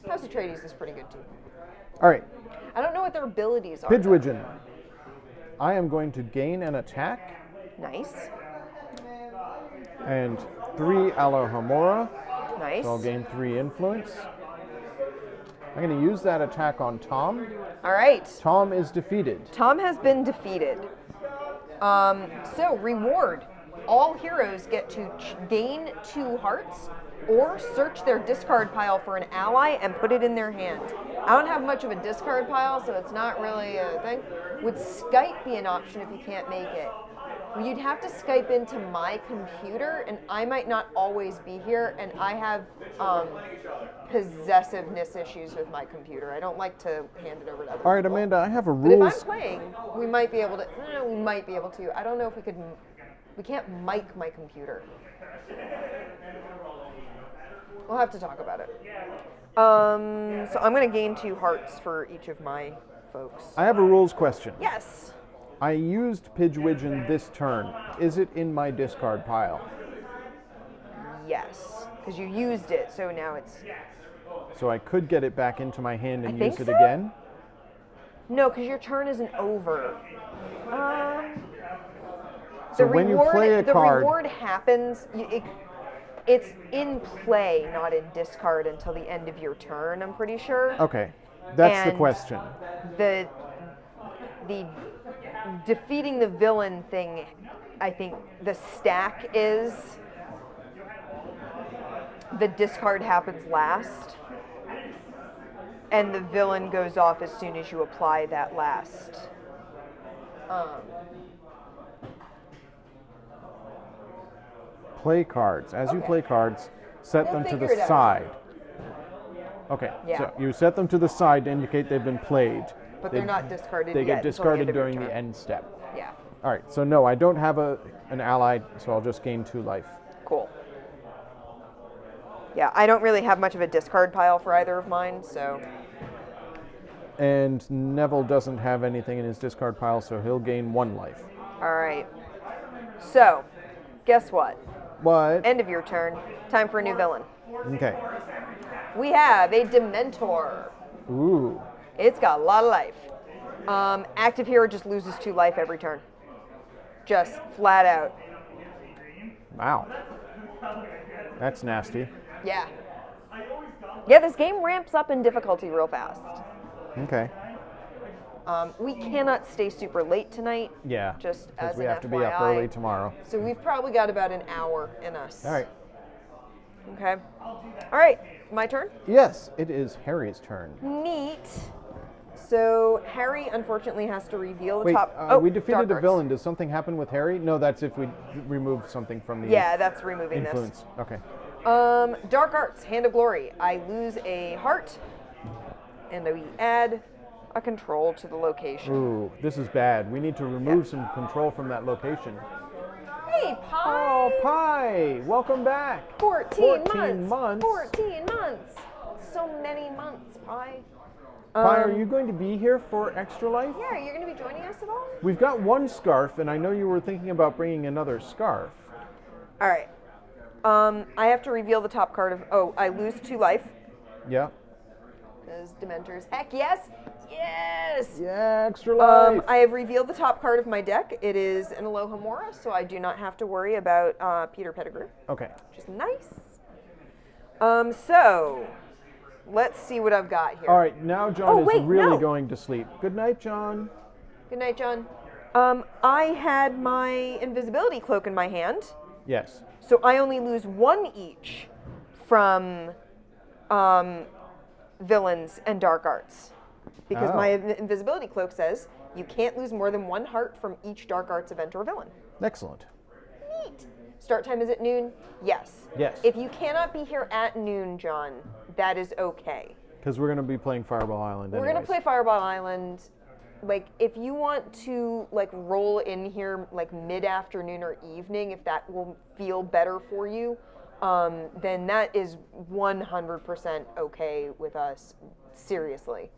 House Atreides is pretty good too. All right. I don't know what their abilities are. though. Pidgewigeon. I am going to gain an attack Nice. and 3 Alohomora. Nice. So I'll gain 3 influence. I'm going to use that attack on Tom. All right. Tom is defeated. Tom has been defeated. So, reward. All heroes get to gain 2 hearts or search their discard pile for an ally and put it in their hand. I don't have much of a discard pile, so it's not really a thing. Would Skype be an option if you can't make it? Well, you'd have to Skype into my computer, and I might not always be here, and I have possessiveness issues with my computer. I don't like to hand it over to other All right, people. Amanda, I have a But if rules. I'm playing, we might be able to. We might be able to. I don't know if we could. We can't mic my computer. We'll have to talk about it. So I'm going to gain 2 hearts for each of my folks. I have a rules question. Yes. I used Pidgewigeon this turn. Is it in my discard pile? Yes. Because you used it, so now it's. So I could get it back into my hand and I use think it so. again? No, because your turn isn't over. So when you play a the card- reward happens. It's in play, not in discard until the end of your turn. I'm pretty sure. Okay, that's the And question. The defeating the villain thing, I think the stack is the discard happens last, and the villain goes off as soon as you apply that last. Play cards. As you Okay. play cards, set We'll them to the figure it out. side. Okay, Yeah. so you set them to the side to indicate they've been played. But they're not discarded They yet get until the discarded end of your during the turn. end step. Yeah, All right, so no, I don't have an ally, so I'll just gain 2 life. cool. Yeah, I don't really have much of a discard pile for either of mine, so And Neville doesn't have anything in his discard pile, so he'll gain 1 life. all right. So, guess what? What? End of your turn. Time for a new villain. Okay. We have a Dementor. Ooh. It's got a lot of life. Active hero just loses 2 life every turn. Just flat out. Wow. That's nasty. Yeah. Yeah, this game ramps up in difficulty real fast. Okay. We cannot stay super late tonight. Yeah. Just because as we an have to be up FYI. early tomorrow. So we've probably got about an hour in us. All right. Okay. All right, my turn? Yes, it is Harry's turn. Neat. So Harry unfortunately has to reveal the Wait, top. we defeated dark a arts. villain. Does something happen with Harry? No, that's if we remove something from the Yeah, that's removing influence. Okay. this. Dark arts, hand of glory. I lose a heart, and we add a control to the location. Ooh, this is bad. We need to remove some control from that location. Hey, Pie. Oh, Pie! Welcome back. 14 months. 14 months. So many months, Pie. Pie, are you going to be here for Extra Life? Yeah, you're going to be joining us at all? We've got one scarf, and I know you were thinking about bringing another scarf. All right. I have to reveal the top card of. Oh, I lose 2 life. Yeah. Because Dementors. Heck yes! Yes! Yeah, Extra Life. I have revealed the top card of my deck. It is an Aloha Mora, so I do not have to worry about Peter Pettigrew. Okay. Which is nice. So, let's see what I've got here. All right, now John is really no. going to sleep. Good night, John. Good night, John. I had my invisibility cloak in my hand, Yes. so I only lose 1 each from villains and dark arts. Because my invisibility cloak says you can't lose more than 1 heart from each dark arts event or villain. Excellent. Neat. Start time is at noon? Yes. Yes. If you cannot be here at noon, John, that is okay. Because we're going to be playing Fireball Island We're going to play Fireball Island. Like, if you want to, like, roll in here, like, mid-afternoon or evening, if that will feel better for you, then that is 100% okay with us. Seriously.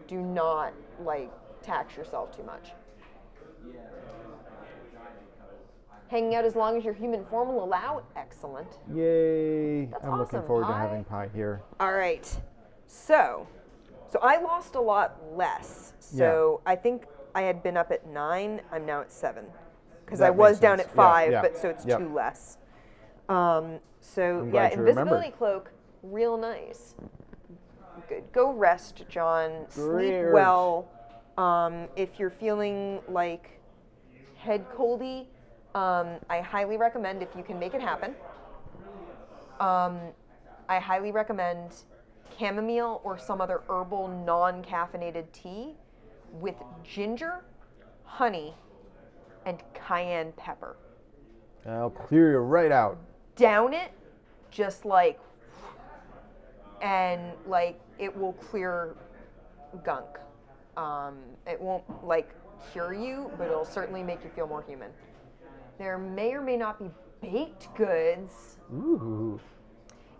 Do not, like, tax yourself too much. Hanging out as long as your human form will allow? Excellent. Yay. That's I'm looking awesome, forward to Pie. having Pie here. All right. So I lost a lot less. So I think I had been up at 9. I'm now at 7. Because I That was makes down sense. at 5, Yeah, but so it's yep. 2 less. So I'm yeah, glad you invisibility remembered. cloak, real nice. Good. Go rest, John. Sleep Great. well. If you're feeling like head coldy, I highly recommend, if you can make it happen, I highly recommend chamomile or some other herbal non-caffeinated tea with ginger, honey, and cayenne pepper. I'll clear you right out. Down it, just like, and like it will clear gunk. It won't like cure you, but it'll certainly make you feel more human. There may or may not be baked goods. Ooh.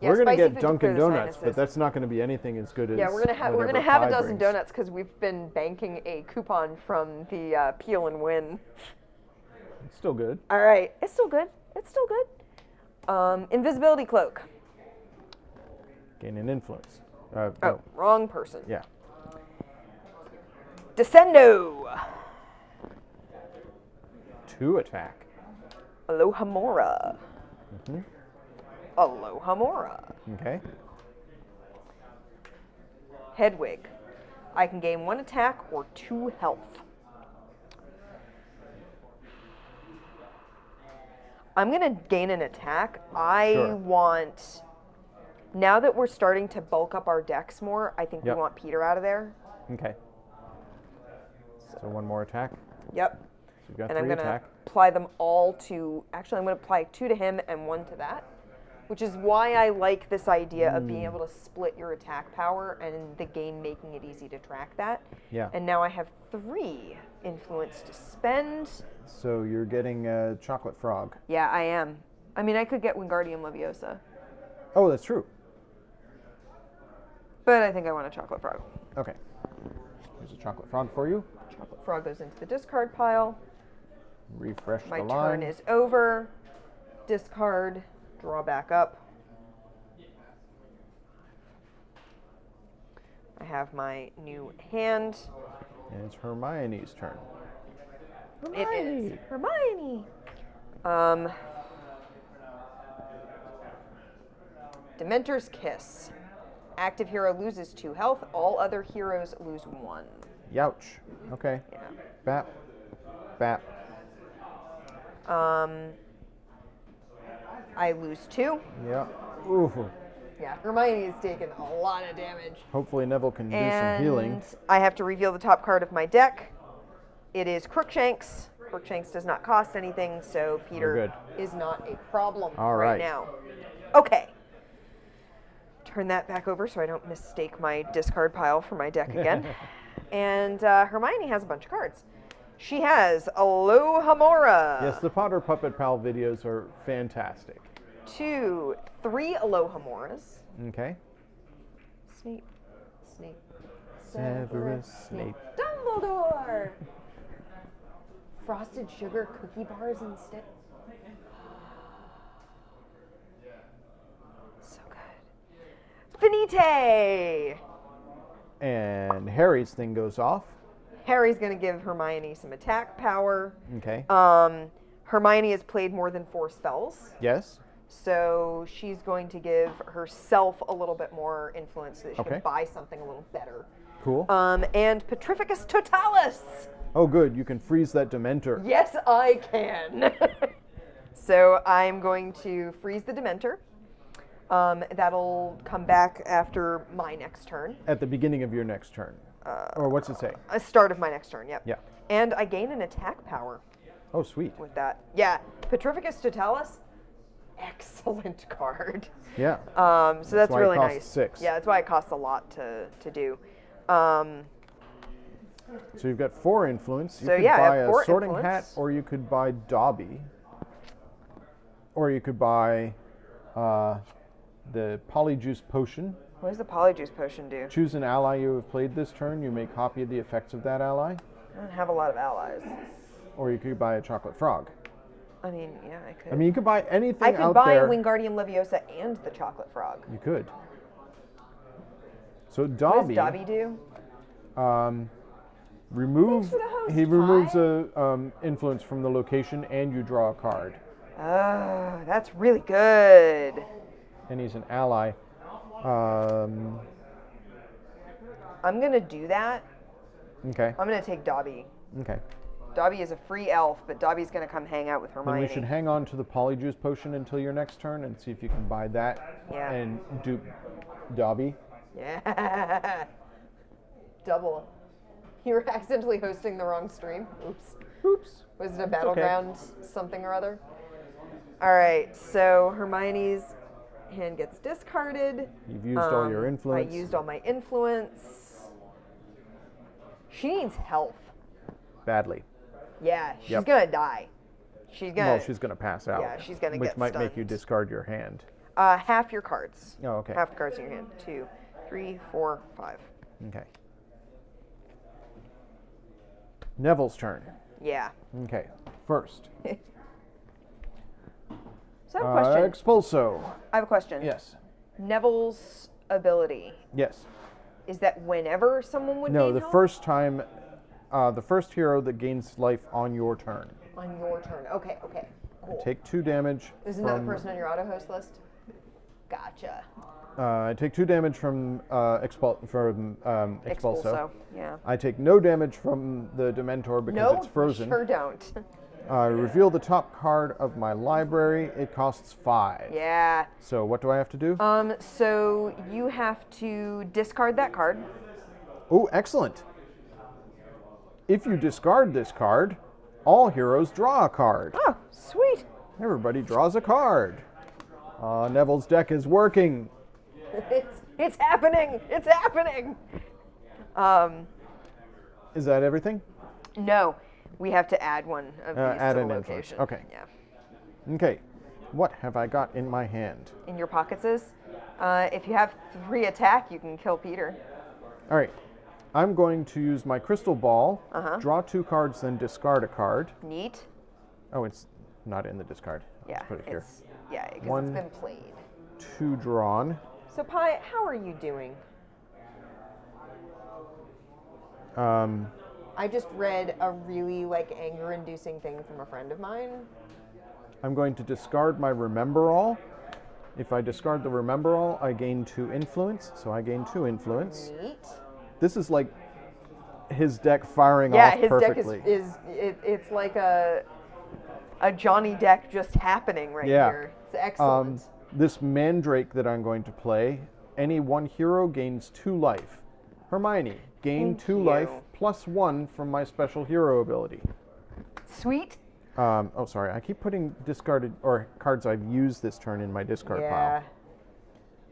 Yeah, we're going to spicy get food Dunkin' clear the Donuts, but sinuses. that's not going to be anything as good as Yeah, we're gonna have whatever a Pie dozen brings. donuts because we've been banking a coupon from the Peel and Win. It's still good. All right, it's still good. It's still good. Invisibility cloak. Gain an influence. Oh, No. wrong person. Yeah. Descendo. 2 attack. Aloha Mora. Mhm. Aloha Mora. Okay. Hedwig. I can gain 1 attack or 2 health. I'm going to gain an attack. I Sure. want... Now that we're starting to bulk up our decks more, I think Yep. we want Peter out of there. Okay. So 1 more attack. Yep. So you've got And I'm 3 going to attack. apply them all to... Actually, I'm going to apply 2 to him and 1 to that. Which is why I like this idea of being able to split your attack power and the game making it easy to track that. Yeah. And now I have 3 influence to spend. So you're getting a chocolate frog. Yeah, I am. I mean, I could get Wingardium Leviosa. Oh, that's true. But I think I want a chocolate frog. Okay. Here's a chocolate frog for you. Chocolate frog goes into the discard pile. Refresh My the line. turn is over. Discard. Draw back up. I have my new hand. And it's Hermione's turn. It is Hermione. Dementor's Kiss. active hero loses 2 health. All other heroes lose 1. Youch. Okay. Yeah. Bap. Bap. I lose 2. Yeah. Ooh. Yeah, Hermione has taken a lot of damage. Hopefully Neville can do some healing. And I have to reveal the top card of my deck. It is Crookshanks. Crookshanks does not cost anything, so Peter is not a problem right now. Okay. Turn that back over so I don't mistake my discard pile for my deck again. And Hermione has a bunch of cards. She has Alohomora. Yes, the Potter Puppet Pal videos are fantastic. 2, 3 Alohomoras. Okay. Snape. Severus Snape. Dumbledore. Frosted sugar cookie bars instead. So good. Finite. And Harry's thing goes off. Harry's going to give Hermione some attack power. Okay. Hermione has played more than 4 spells. Yes. So she's going to give herself a little bit more influence so that she can buy something a little better. Cool. And Petrificus Totalis. Oh, good. You can freeze that Dementor. Yes, I can. So I'm going to freeze the Dementor. That'll come back after my next turn. At the beginning of your next turn. Or what's it say? Start of my next turn, yep. Yeah. And I gain an attack power. Oh, sweet. With that. Yeah. Petrificus Totalis, excellent card. Yeah. So that's why really it costs nice. 6. Yeah, that's why it costs a lot to do. So you've got 4 influence. You So could yeah, I buy have a 4 sorting influence. hat, or you could buy Dobby. Or you could buy the Polyjuice Potion. What does the Polyjuice Potion do? Choose an ally you have played this turn. You may copy the effects of that ally. I don't have a lot of allies. Or you could buy a Chocolate Frog. I mean, yeah, I could. I mean, you could buy anything I could out buy there. Wingardium Leviosa and the Chocolate Frog. You could. So What Dobby, does Dobby do? removes. Thanks for the host He removes pie. a influence from the location, and you draw a card. Oh, that's really good. And he's an ally. I'm going to do that. Okay. I'm going to take Dobby. Okay. Dobby is a free elf, but Dobby's going to come hang out with Hermione. Then we should hang on to the Polyjuice Potion until your next turn and see if you can buy that and dupe Dobby. Yeah. Double. You were accidentally hosting the wrong stream. Oops. Oops. Was it a Battleground something or other? All right, so Hermione's hand gets discarded. You've used all your influence. I used all my influence. She needs health. Badly. Yeah, she's gonna die. She's gonna. Well, she's gonna pass out. Yeah, she's gonna which get might make you stunned. discard your hand. Half your cards. Oh, okay. Half the cards in your hand. 2, 3, 4, 5. Okay. Neville's turn. Yeah. Okay. First. So I have a question. Expulso. I have a question. Yes. Neville's ability, Yes. is that whenever someone would No, gain the health? first time, the first hero that gains life on your turn. On your turn. Okay, cool. Take 2 damage. Is another person on your auto host list? Gotcha. I take 2 damage from Expulso. Yeah. I take no damage from the Dementor because No, it's frozen. sure don't. I reveal the top card of my library. It costs 5. Yeah. So what do I have to do? So you have to discard that card. Oh, excellent. If you discard this card, all heroes draw a card. Oh, sweet. Everybody draws a card. Neville's deck is working. It's happening. It's happening. Is that everything? No, we have to add one of these Add to an the influence. location. Okay. Yeah. Okay. What have I got in my hand? In your pockets is, if you have 3 attack, you can kill Peter. All right. I'm going to use my crystal ball, draw 2 cards, then discard a card. Neat. Oh, it's not in the discard. Yeah. Let's put it here. Yeah, because 1, it's been played. 2 drawn. So, Pi, how are you doing? I just read a really anger-inducing thing from a friend of mine. I'm going to discard my Remember All If I discard the Remember All, I gain 2 influence, so I gain 2 influence. Neat. This is like his deck firing Yeah, off his perfectly. deck it's like a Johnny deck just happening right here. It's excellent. This Mandrake that I'm going to play, any one hero gains 2 life. Hermione, gain Thank 2 you. life plus 1 from my special hero ability. Sweet. Oh, sorry. I keep putting discarded or cards I've used this turn in my discard Yeah.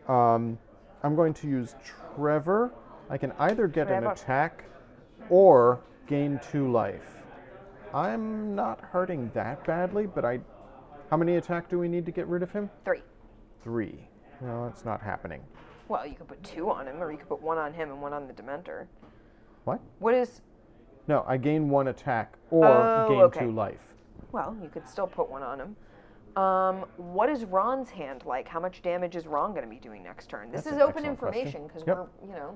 pile. I'm going to use Trevor. I can either get an attack or gain 2 life. I'm not hurting that badly, but how many attack do we need to get rid of him? 3. 3. No, it's not happening. Well, you could put 2 on him, or you could put 1 on him and 1 on the Dementor. What? What is... No, I gain 1 attack or gain 2 life. Well, you could still put 1 on him. What is Ron's hand like? How much damage is Ron going to be doing next turn? This That's is an open excellent information because question. we're,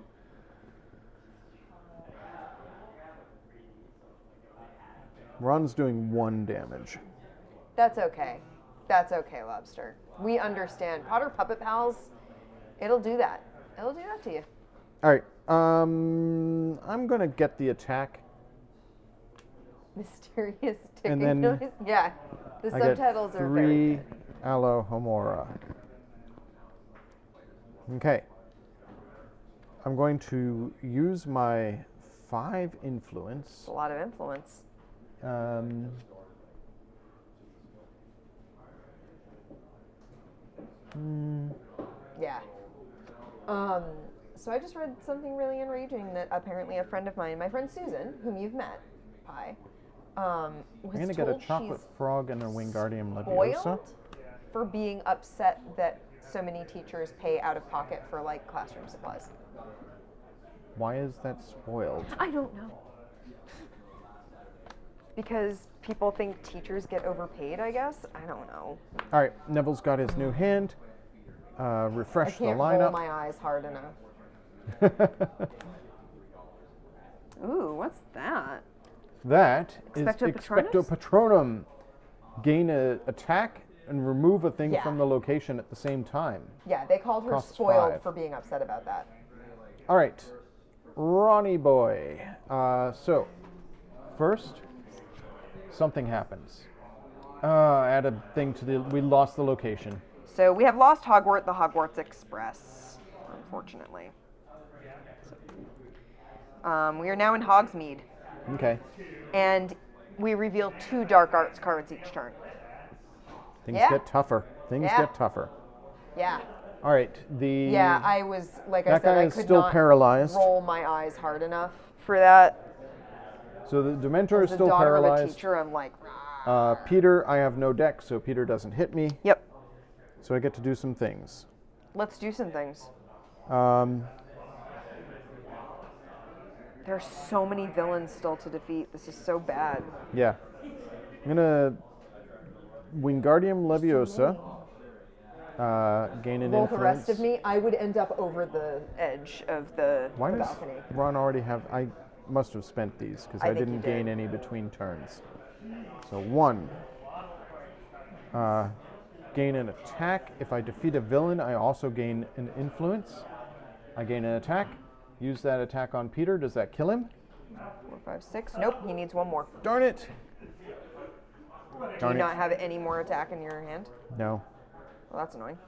Ron's doing 1 damage. That's okay. That's okay, Lobster. We understand. Potter Puppet Pals, it'll do that. It'll do that to you. All right. I'm going to get the attack. Mysterious And ticking then noise. Yeah, the I get subtitles are very 3 good. Alohomora. Okay. I'm going to use my 5 influence. It's a lot of influence. Yeah. So I just read something really enraging that apparently a friend of mine, my friend Susan, whom you've met, Pi, was I'm going to get a told chocolate she's frog and a Wingardium Leviosa. spoiled for being upset that so many teachers pay out of pocket for like classroom supplies. Why is that spoiled? I don't know. Because people think teachers get overpaid, I guess. I don't know. All right, Neville's got his new hand. I Refresh the can't roll lineup. my eyes hard enough. Ooh, what's that? That is Expecto Expecto Patronus? Patronum. Gain an attack and remove a thing Yeah. from the location at the same time. Yeah, they called her Costs spoiled 5. for being upset about that. All right, Ronnie boy. So, first, something happens. Add a thing to we lost the location. So we have lost the Hogwarts Express, unfortunately. We are now in Hogsmeade, Okay. and we reveal 2 Dark Arts cards each turn. Things Yeah. get tougher. Things Yeah. get tougher. Yeah. All right, Yeah, I was, like I that said, guy I is could still not paralyzed. roll my eyes hard enough for that. So the Dementor is As the still daughter of a paralyzed. teacher, I'm like, Peter, I have no deck, so Peter doesn't hit me. yep, So I get to do some things. let's do some things. Um, There's so many villains still to defeat. This is so bad. yeah. I'm going to Wingardium Leviosa. Gain an Roll influence. the rest of me, I would end up over the edge of the Why does balcony. Ron already have... I must have spent these because I think you didn't did. gain any between turns. So 1. Gain an attack. If I defeat a villain, I also gain an influence. I gain an attack. Use that attack on Peter. Does that kill him? 4, 5, 6. Nope, he needs 1 more. Darn it. Do you Darn it. not have any more attack in your hand? No. Well, that's annoying.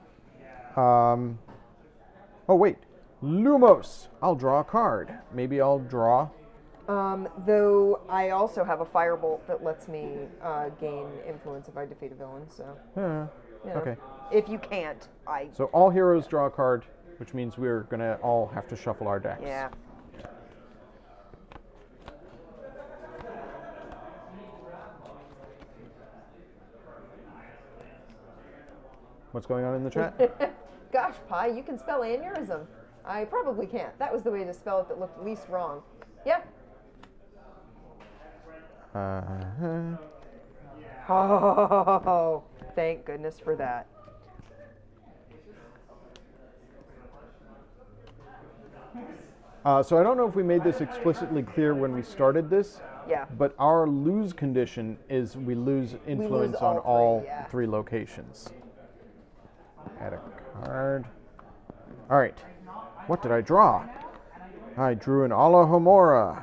Oh, wait. Lumos. I'll draw a card. Maybe I'll draw... Though I also have a firebolt that lets me gain influence if I defeat a villain, so. You know, Okay. If you can't, So all heroes draw a card, which means we're going to all have to shuffle our decks. Yeah. What's going on in the chat? Gosh, Pi, you can spell aneurysm. I probably can't. That was the way to spell it that looked least wrong. Yeah. Oh, thank goodness for that. So I don't know if we made this explicitly clear when we started this, Yeah. but our lose condition is we lose influence on all all three, yeah. 3 locations. Add a card. All right. What did I draw? I drew an Alohomora.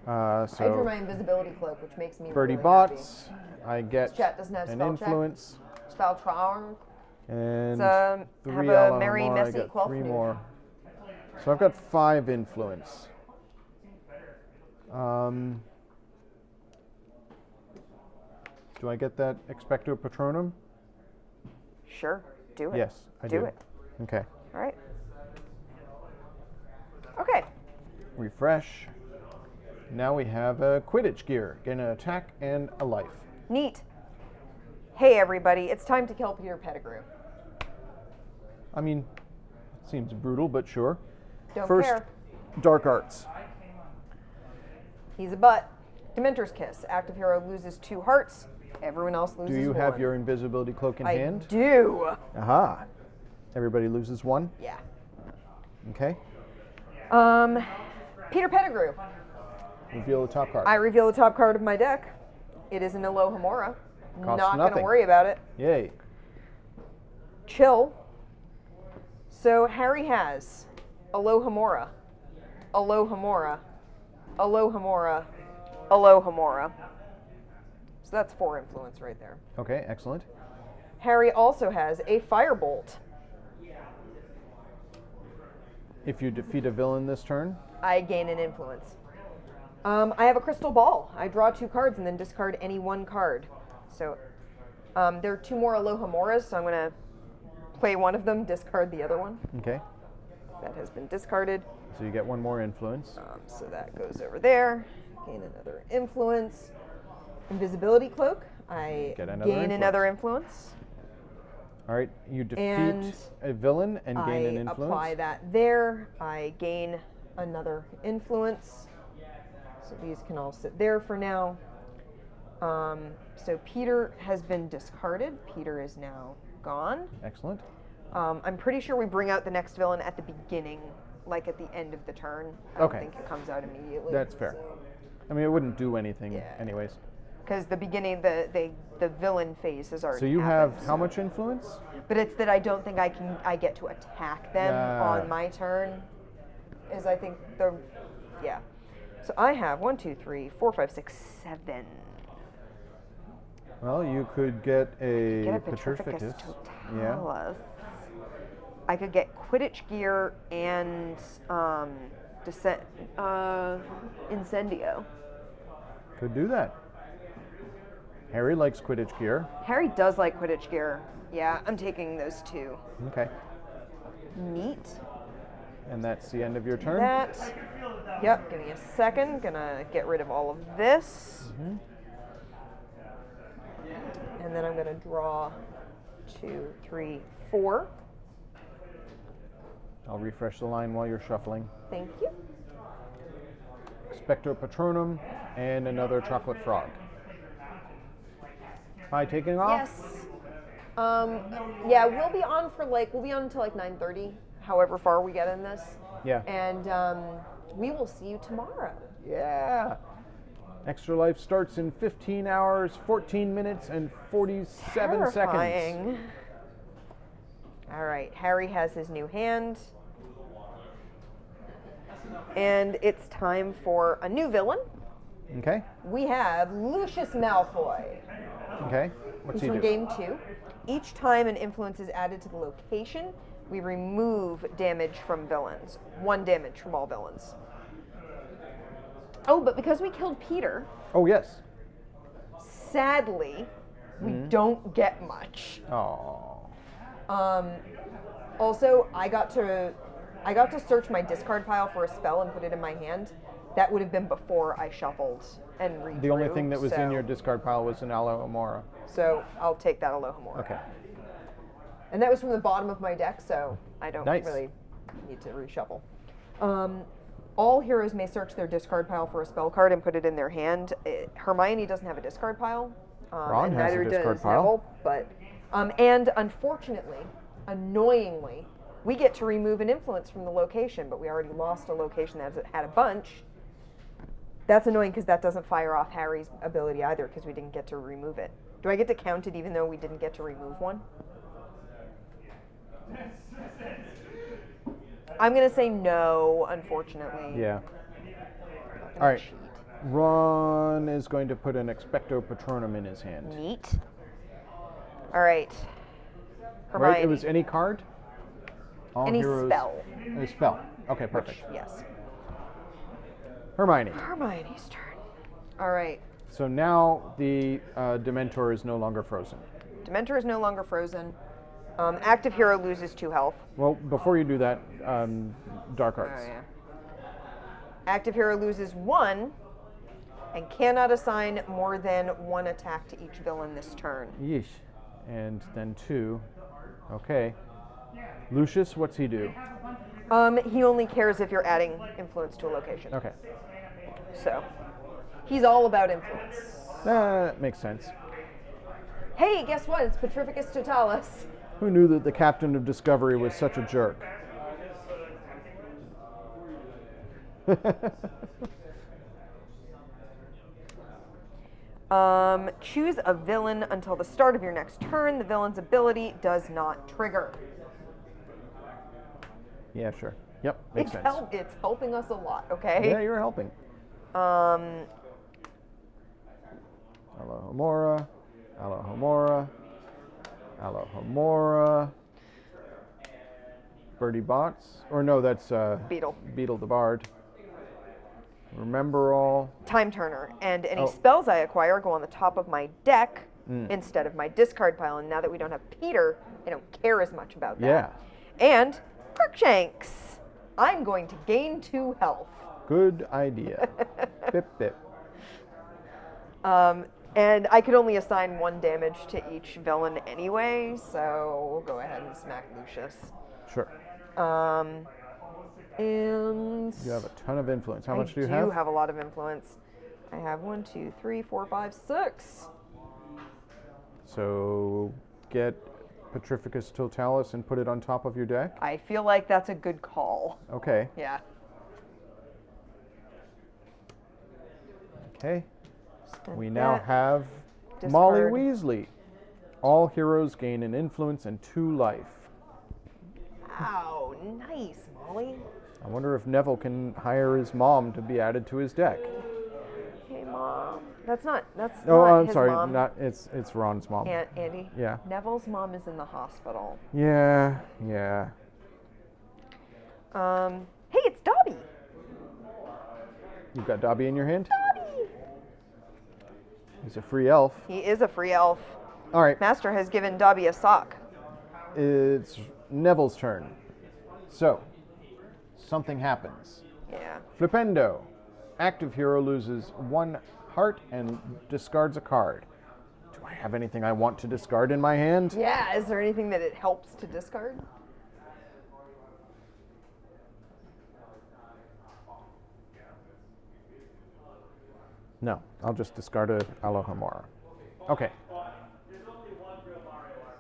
I drew my invisibility cloak, which makes me Birdie really Bots. happy. I get Chat doesn't have an spell check. influence. Spell charm. And So, three have a merry, Alohomora. messy I got Quelfnir. 3 more. So I've got 5 influence. Do I get that Expecto Patronum? Sure, do it. Yes, I do. Do it. Okay. All right. Okay. Refresh. Now we have a Quidditch gear. Get an attack and a life. Neat. Hey, everybody, it's time to kill Peter Pettigrew. I mean, seems brutal, but sure. Don't First, care. Dark Arts. He's a butt. Dementor's Kiss. Active hero loses 2 hearts. Everyone else loses 1. Do you have your invisibility cloak in hand? I do. Aha. Everybody loses 1? Yeah. Okay. Peter Pettigrew. Reveal the top card. I reveal the top card of my deck. It is an Alohomora. Costs Not going to nothing. worry about it. Yay. Chill. So Harry has Alohomora, Alohomora, Alohomora, Alohomora. So that's 4 influence right there. Okay, excellent. Harry also has a Firebolt. If you defeat a villain this turn, I gain an influence. I have a Crystal Ball. I draw 2 cards and then discard any 1 card. So there are 2 more Alohomoras, so I'm going to play one of them, discard the other one. okay. That has been discarded. So you get 1 more influence. So that goes over there. Gain another influence. Invisibility Cloak. I Get another gain influence. another influence. All right, you defeat And a villain and gain an I influence. apply that there. I gain another influence. So these can all sit there for now. So Peter has been discarded. Peter is now gone. Excellent. I'm pretty sure we bring out the next villain at the beginning, like at the end of the turn. I Okay. don't think it comes out immediately. That's fair. I mean, it wouldn't do anything Yeah. anyways. Because the beginning, the villain phase has already So you happened, have how much influence? But it's that I don't think I get to attack them Yeah. on my turn. Is I think yeah. So I have 1, 2, 3, 4, 5, 6, 7. Well, you could get a Get a Petrificus Yeah. Totalis. I could get Quidditch gear and Incendio. Could do that. Harry likes Quidditch gear. Harry does like Quidditch gear. Yeah, I'm taking those 2. Okay. Neat. And that's the end of your turn. That. Yep, give me a second. Gonna get rid of all of this. And then I'm gonna draw 2, 3, 4. I'll refresh the line while you're shuffling. Thank you. Expecto Patronum and another chocolate frog. Am I taking off? Yes. Yeah, we'll be on until like 9:30, however far we get in this. Yeah. And we will see you tomorrow. Yeah. Extra Life starts in 15 hours, 14 minutes, and 47 seconds. Terrifying. All right, Harry has his new hand. And it's time for a new villain. Okay. We have Lucius Malfoy. Okay. What's He's he from do? game 2. Each time an influence is added to the location, we remove damage from villains. 1 damage from all villains. Oh, but because we killed Peter, Oh, yes. sadly, we don't get much. Oh. Also, I got to search my discard pile for a spell and put it in my hand. That would have been before I shuffled and redrew. The only thing that was in so- your discard pile was an Alohomora. So I'll take that Alohomora. Okay. And that was from the bottom of my deck, so I don't Nice. really need to reshuffle. All heroes may search their discard pile for a spell card and put it in their hand. Hermione doesn't have a discard pile. Ron and has a neither discard does pile. Neville, but and unfortunately, annoyingly, we get to remove an influence from the location, but we already lost a location that had a bunch. That's annoying because that doesn't fire off Harry's ability either because we didn't get to remove it. Do I get to count it even though we didn't get to remove one? I'm going to say no, unfortunately. Yeah. Not gonna All right. cheat. Ron is going to put an Expecto Patronum in his hand. Neat. All right. Hermione. Right? It was any card? All Any heroes. spell. Any spell. Okay, perfect. Yes. Hermione. Hermione's turn. All right. So now the Dementor is no longer frozen. Dementor is no longer frozen. Active hero loses 2 health. Well, before you do that, Dark Arts. Oh, yeah. Active hero loses 1 and cannot assign more than 1 attack to each villain this turn. Yeesh. And then 2. Okay. Lucius, what's he do? He only cares if you're adding influence to a location. Okay. So, he's all about influence. That makes sense. Hey, guess what? It's Petrificus Totalis. Who knew that the captain of Discovery was such a jerk? Choose a villain until the start of your next turn. The villain's ability does not trigger. Yeah, sure. Yep, makes sense. It's helping us a lot, okay? Yeah, you're helping. Alohomora, Alohomora, Alohomora. Birdie Bots? Or no, that's Beetle. Beetle the Bard. Remember all. Time Turner. And any Oh. spells I acquire go on the top of my deck instead of my discard pile. And now that we don't have Peter, I don't care as much about that. Yeah. And Crookshanks. I'm going to gain 2 health. Good idea. Bip bip. And I could only assign 1 damage to each villain anyway, so we'll go ahead and smack Lucius. Sure. And You have a ton of influence. How much do you I have? do have a lot of influence. I have 1, 2, 3, 4, 5, 6. So get Petrificus Totalis and put it on top of your deck? I feel like that's a good call. Okay. Yeah. Okay. Spend We now that. have Discard. Molly Weasley. All heroes gain an influence and 2 life. Wow, nice, Molly. I wonder if Neville can hire his mom to be added to his deck. Hey, Mom. That's not Oh, I'm his sorry. mom. Not it's Ron's mom. Aunt Andy. Yeah. Neville's mom is in the hospital. Yeah. Hey, it's Dobby. You've got Dobby in your hand? Dobby. He's a free elf. He is a free elf. All right. Master has given Dobby a sock. It's Neville's turn. So, something happens. Yeah. Flipendo. Active hero loses 1 heart and discards a card. Do I have anything I want to discard in my hand? Yeah, is there anything that it helps to discard? No, I'll just discard a Alohomora. Okay.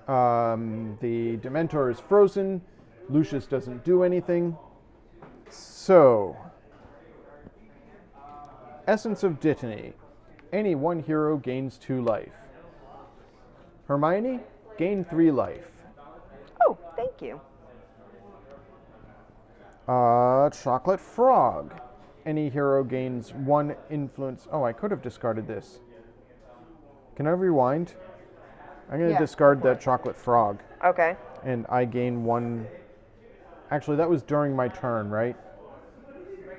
The Dementor is frozen. Lucius doesn't do anything. So, Essence of Dittany. Any 1 hero gains 2 life. Hermione, gain 3 life. Oh, thank you. Chocolate Frog. Any hero gains 1 influence. Oh, I could have discarded this. Can I rewind? I'm going to Yeah, discard go for that it. Chocolate Frog. Okay. And I gain 1. Actually, that was during my turn, right?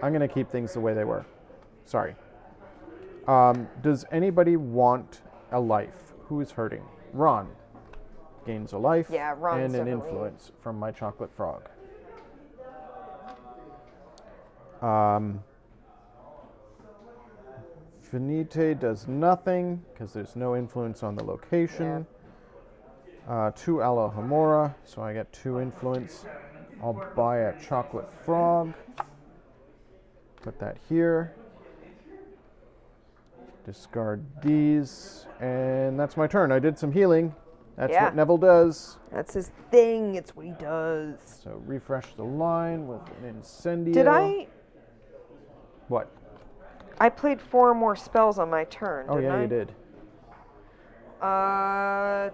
I'm going to keep things the way they were. Sorry. Does anybody want a life? Who is hurting? Ron gains a life Yeah, Ron's and an definitely- influence from my Chocolate Frog. Finite does nothing because there's no influence on the location. 2 Alohomora, so I get 2 influence. I'll buy a Chocolate Frog. Put that here. Discard these. And that's my turn. I did some healing. That's Yeah. what Neville does. That's his thing. It's what he does. So refresh the line with an Incendio. Did I? What? I played 4 more spells on my turn. Oh, didn't yeah, I? you did.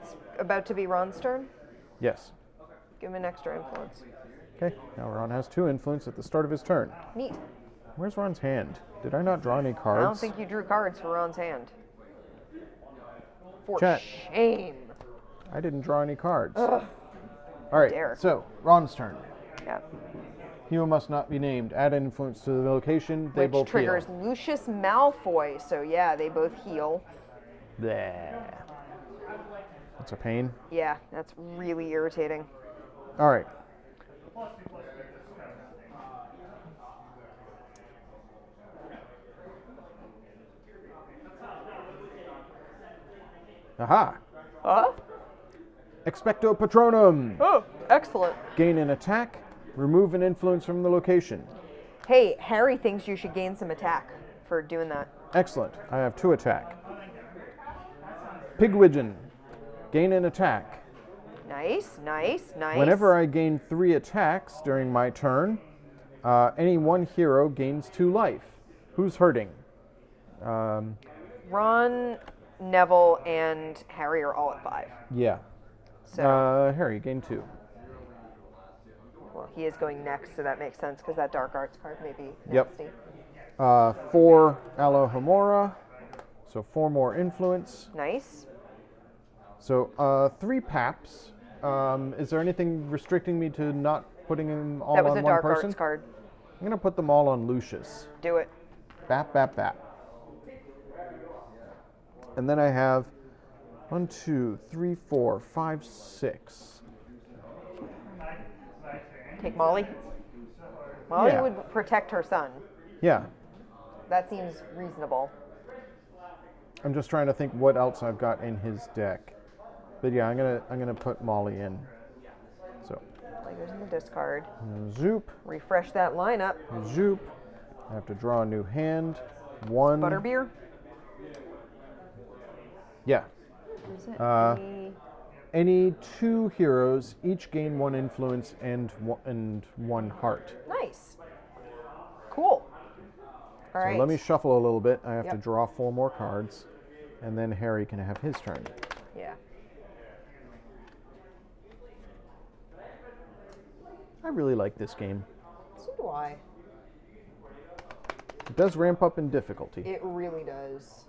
It's about to be Ron's turn. Yes. Give him an extra influence. Okay, now Ron has 2 influence at the start of his turn. Neat. Where's Ron's hand? Did I not draw any cards? I don't think you drew cards for Ron's hand. For Chat. shame. I didn't draw any cards. Ugh. All right, Dare. so Ron's turn. Yeah. He who must not be named. Add an influence to the location. They Which both triggers heal. Lucius Malfoy. So yeah, they both heal. Bleh. That's a pain. Yeah, that's really irritating. All right. Aha! Huh? Expecto Patronum. Oh, excellent. Gain an attack. Remove an influence from the location. Hey, Harry thinks you should gain some attack for doing that. Excellent. I have 2 attack. Pigwidgeon. Gain an attack. Nice, nice, nice. Whenever I gain 3 attacks during my turn, any one hero gains 2 life. Who's hurting? Ron, Neville, and Harry are all at 5. Yeah. So, Harry, gain 2. well, he is going next, so that makes sense because that Dark Arts card may be Yep. nasty. 4 Alohomora, so 4 more influence. Nice. So 3 Paps. Is there anything restricting me to not putting them all That was on a one Dark person? Arts card. I'm going to put them all on Lucius. Do it. Bap, bap, bap. And then I have 1, 2, 3, 4, 5, 6. Take Molly. Molly Yeah. would protect her son. Yeah. That seems reasonable. I'm just trying to think what else I've got in his deck. But yeah, I'm gonna put Molly in. So Molly goes in the discard. zoop, Refresh that lineup. zoop. I have to draw a new hand. 1. Butterbeer. Yeah. Is it Any 2 heroes each gain 1 influence and 1 heart. Nice. Cool. All right. So let me shuffle a little bit. I have to Yep. draw 4 more cards, and then Harry can have his turn. Yeah. I really like this game. So do I. It does ramp up in difficulty. It really does.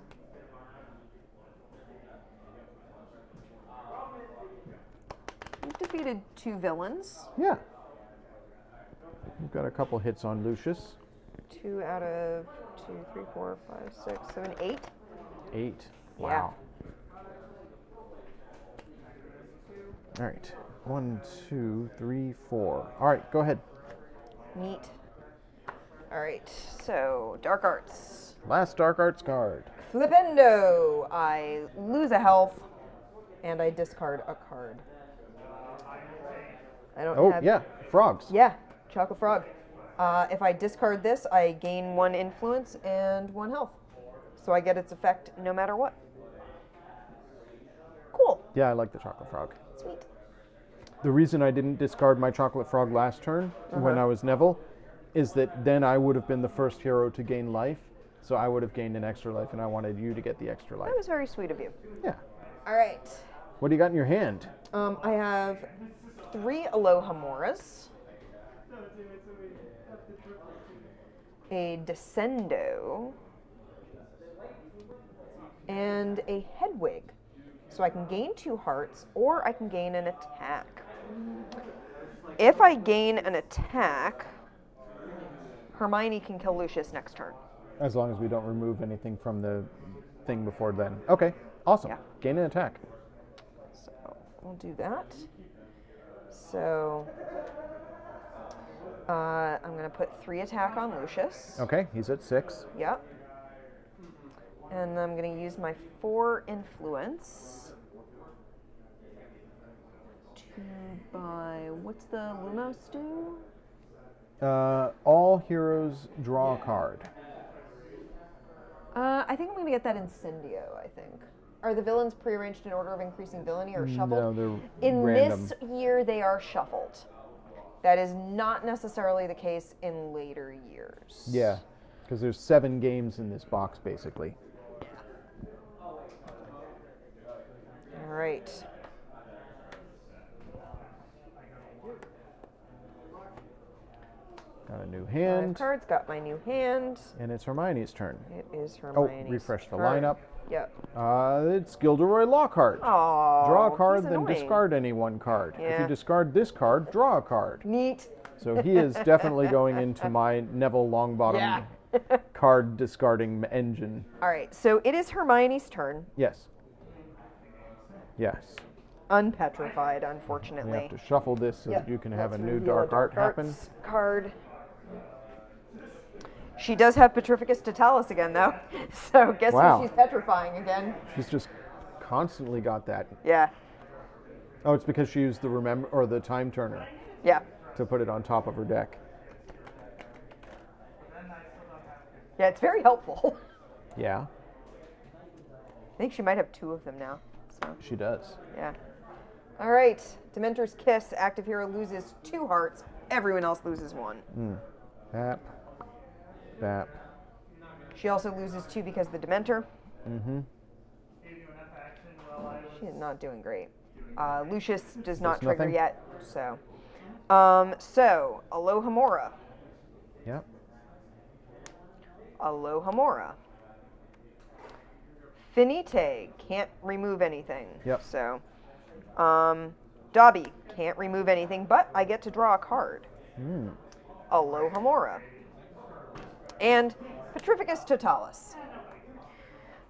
We've defeated 2 villains. Yeah. We've got a couple hits on Lucius. 2 out of 2, 3, 4, 5, 6, 7, 8. 8. Yeah. Wow. All right. 1, 2, 3, 4. All right, go ahead. Neat. All right. So Dark Arts. Last Dark Arts card. Flipendo. I lose a health, and I discard a card. I don't Oh, have. yeah. Frogs. Yeah, Chocolate Frog. If I discard this, I gain 1 influence and 1 health. So I get its effect no matter what. Cool. Yeah, I like the Chocolate Frog. Sweet. The reason I didn't discard my Chocolate Frog last turn when I was Neville is that then I would have been the first hero to gain life. So I would have gained an extra life, and I wanted you to get the extra life. That was very sweet of you. Yeah. All right. What do you got in your hand? I have 3 Alohamoras, a Descendo, and a Hedwig. So I can gain 2 hearts, or I can gain an attack. If I gain an attack, Hermione can kill Lucius next turn. As long as we don't remove anything from the thing before then. Okay, awesome. Yeah. Gain an attack. So we'll do that. So I'm going to put 3 attack on Lucius. Okay, he's at 6. Yep. And I'm going to use my 4 influence to buy. What's the Lumos do? All heroes draw a card. I think I'm going to get that Incendio, I think. Are the villains prearranged in order of increasing villainy or shuffled? No, they're In random. this year, they are shuffled. That is not necessarily the case in later years. Yeah, because there's 7 games in this box, basically. All right. a new 5 hand. cards, got my new hand. And it's Hermione's turn. It is Hermione's refresh the turn. lineup. Yep. It's Gilderoy Lockhart. Oh, Draw a card, he's then annoying. discard any one card. If Yeah. you discard this card, draw a card. Neat. So he is definitely going into my Neville Longbottom Yeah. card discarding engine. All right, so it is Hermione's turn. Yes. Yes. Unpetrified, You unfortunately. have to shuffle this so that you can have a Let's new reveal Dark Art happen. Arts card. She does have Petrificus Totalis again, though. So guess Wow. who she's petrifying again? She's just constantly got that. Yeah. Oh, it's because she used the Time Turner Yeah. to put it on top of her deck. Yeah, it's very helpful. Yeah, I think she might have 2 of them now. So, she does. yeah. All right. Dementor's Kiss. Active hero loses 2 hearts. Everyone else loses 1. Bap. Bap. She also loses 2 because of the Dementor. Mm-hmm. She is not doing great. Lucius does not trigger nothing? yet. So, Alohomora. Yep. Alohomora. Finite can't remove anything. Yep. So, Dobby can't remove anything, but I get to draw a card. Alohomora. And Petrificus Totalis.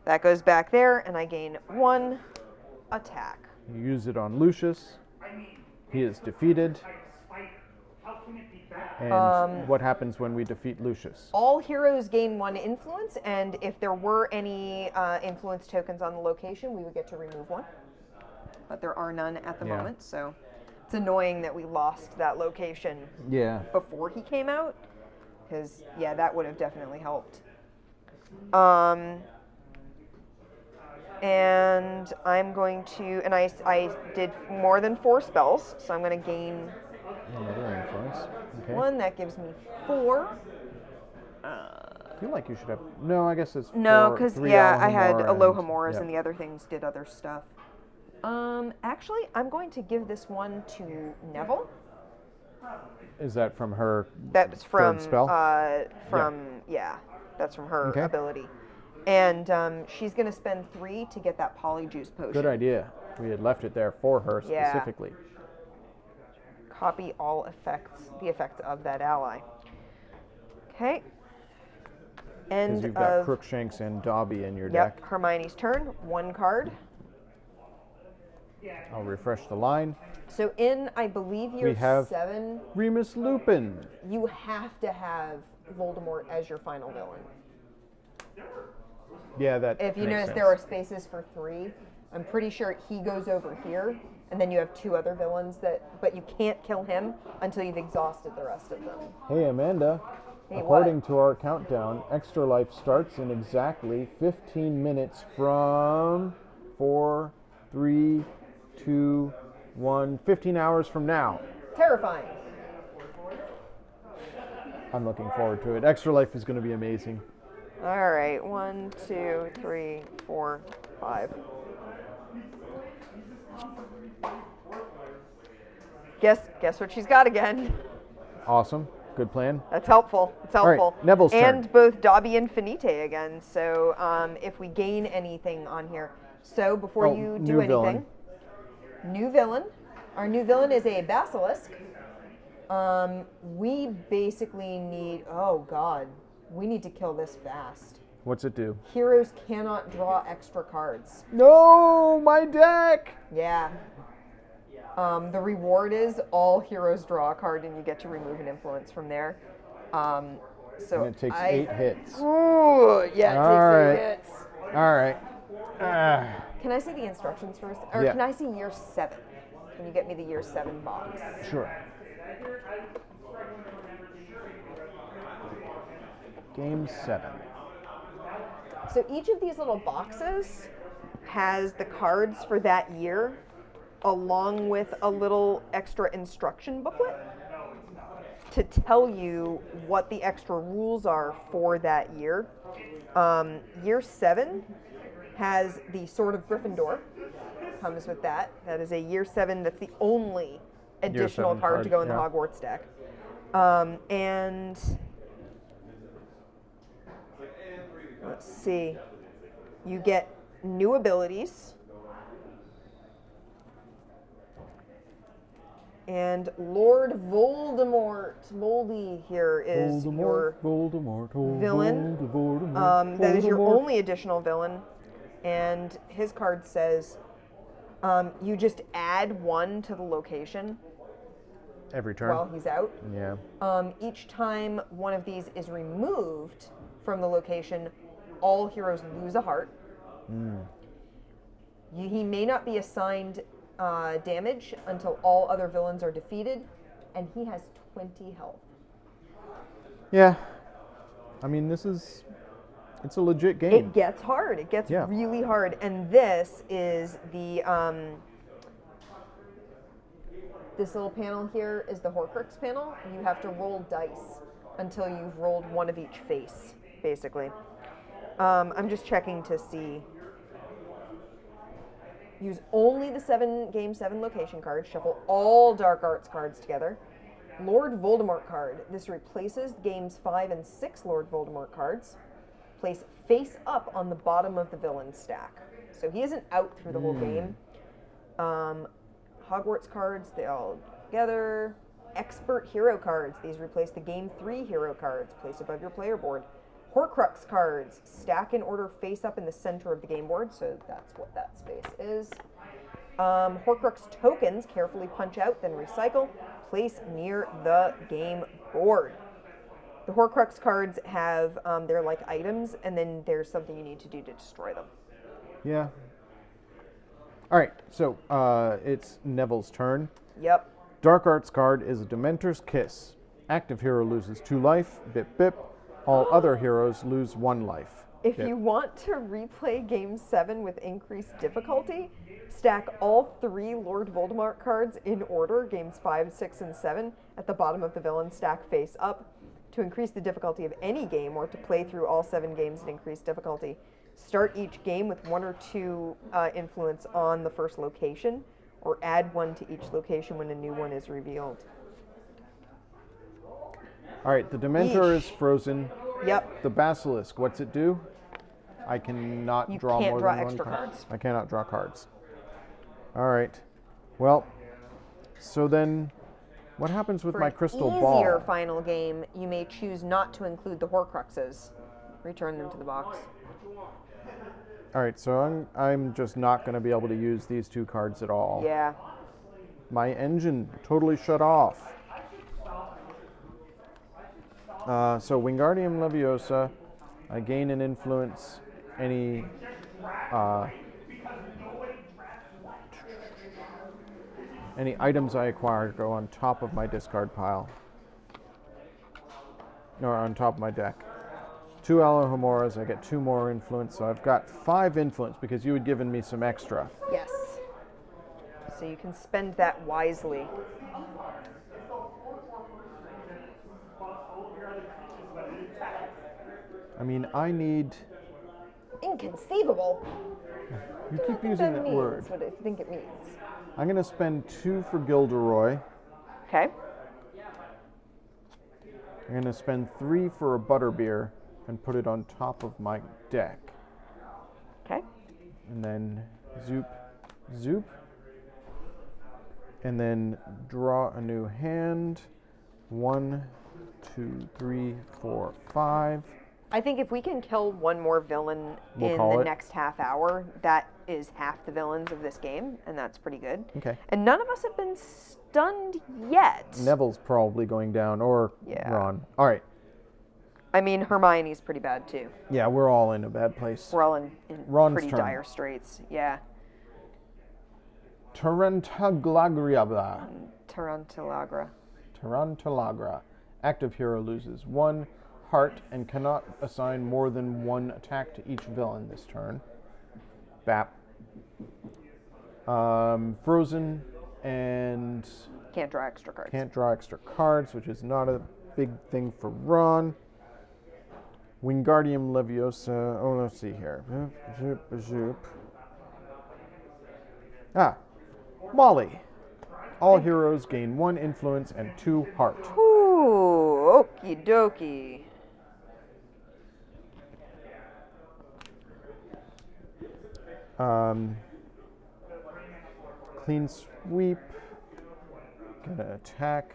That goes back there, and I gain 1 attack. You use it on Lucius. He is defeated. And what happens when we defeat Lucius? All heroes gain 1 influence, and if there were any influence tokens on the location, we would get to remove 1. But there are none at the moment, so it's annoying that we lost that location Yeah. before he came out, because, yeah, that would have definitely helped. And I'm going to, and I did more than 4 spells, so I'm going to gain Another influence. Okay. 1. That gives me 4. I feel like you should have. No, I guess it's. No, 4, because 3 I had Alohomoras Alohomoras yep. and the other things did other stuff. Actually, I'm going to give this one to Neville. Is that from her? That's from third spell? That's from her Okay. ability, and she's going to spend 3 to get that Polyjuice potion. Good idea. We had left it there for her Yeah. specifically. Copy all the effects of that ally. Okay. Because End you've got of Crookshanks and Dobby in your yep. deck. Hermione's turn. 1 card. I'll refresh the line. So in, I believe We you're have 7. Remus Lupin. You have to have Voldemort as your final villain. Yeah, that. If you makes notice, sense. there are spaces for 3. I'm pretty sure he goes over here, and then you have 2 other villains but you can't kill him until you've exhausted the rest of them. Hey, Amanda. Hey, According what? to our countdown, Extra Life starts in exactly 15 minutes from 4, 3, 2, 1, 15 hours from now. Terrifying. I'm looking forward to it. Extra Life is going to be amazing. All right, 1, 2, 3, 4, 5. Guess what she's got again. Awesome. Good plan. That's helpful. It's All right, helpful. Neville's and turn. both Dobby and Finite again. So if we gain anything on here. So before you do new anything. villain. New villain. Our new villain is a basilisk. We basically need, oh God, we need to kill this fast. What's it do? Heroes cannot draw extra cards. No, my deck! Yeah. The reward is all heroes draw a card and you get to remove an influence from there. So And it takes 8 hits. Ooh, yeah, it All right. takes 8 hits. All right. Can I see the instructions first? Or Yeah. can I see year 7? Can you get me the year 7 box? Sure. Game 7. So each of these little boxes has the cards for that year along with a little extra instruction booklet to tell you what the extra rules are for that year. Year 7 has the Sword of Gryffindor. Comes with that. That is a year 7. That's the only additional 7 card to card, go in the yeah. Hogwarts deck. And let's see. You get new abilities. And Lord Voldemort, Moldy here is your villain. That is your only additional villain. And his card says you just add 1 to the location. Every turn? While he's out. Yeah. Each time one of these is removed from the location, all heroes lose a heart. He may not be assigned damage until all other villains are defeated, and he has 20 health. Yeah. I mean, it's a legit game. It gets hard. It gets really hard. And this is the, this little panel here is the Horcrux panel. You have to roll dice until you've rolled 1 of each face, basically. I'm just checking to see. Use only the Game 7 location cards. Shuffle all Dark Arts cards together. Lord Voldemort card. This replaces Games 5 and 6 Lord Voldemort cards. Place face up on the bottom of the villain stack. So he isn't out through the whole game. Hogwarts cards, they all together. Expert hero cards. These replace the Game 3 hero cards. Place above your player board. Horcrux cards, stack in order face up in the center of the game board, so that's what that space is. Horcrux tokens, carefully punch out, then recycle, place near the game board. The Horcrux cards have, they're like items, and then there's something you need to do to destroy them. Yeah. All right, so it's Neville's turn. Yep. Dark Arts card is a Dementor's Kiss. Active hero loses 2 life, bip bip. All other heroes lose 1 life. If you want to replay Game 7 with increased difficulty, stack all 3 Lord Voldemort cards in order, Games 5, 6, and 7, at the bottom of the villain stack face up. To increase the difficulty of any game or to play through all 7 games at increased difficulty, start each game with 1 or 2 influence on the first location, or add 1 to each location when a new one is revealed. All right, the Dementor is frozen. Yep. The Basilisk, what's it do? I cannot draw more than 1 extra card. cards. I cannot draw cards. All right. Well, so then what happens with my crystal ball? For an easier final game, you may choose not to include the Horcruxes. Return them to the box. All right, so I'm just not going to be able to use these 2 cards at all. Yeah. My engine totally shut off. So Wingardium Leviosa, I gain an influence. Any items I acquire go on top of my discard pile, or on top of my deck. 2 Alohomoras, I get 2 more influence, so I've got 5 influence because you had given me some extra. Yes. So you can spend that wisely. I mean, I need... Inconceivable. You keep using that word. That's what I think it means. I'm going to spend 2 for Gilderoy. Okay. I'm going to spend 3 for a Butterbeer and put it on top of my deck. Okay. And then zoop, zoop. And then draw a new hand. 1, 2, 3, 4, 5. I think if we can kill 1 more villain in the next half hour, that is half the villains of this game, and that's pretty good. Okay. And none of us have been stunned yet. Neville's probably going down, or Ron. All right. I mean, Hermione's pretty bad, too. Yeah, we're all in a bad place. We're all in pretty dire straits. Yeah. Tarantaglagra. Tarantalagra. Active hero loses 1 heart and cannot assign more than 1 attack to each villain this turn. Bap. Frozen and... Can't draw extra cards. Can't draw extra cards, which is not a big thing for Ron. Wingardium Leviosa. Oh, let's see here. Zoop, zoop. Molly. All heroes gain 1 influence and 2 heart. Ooh. Okie dokie. Clean sweep. Gonna attack.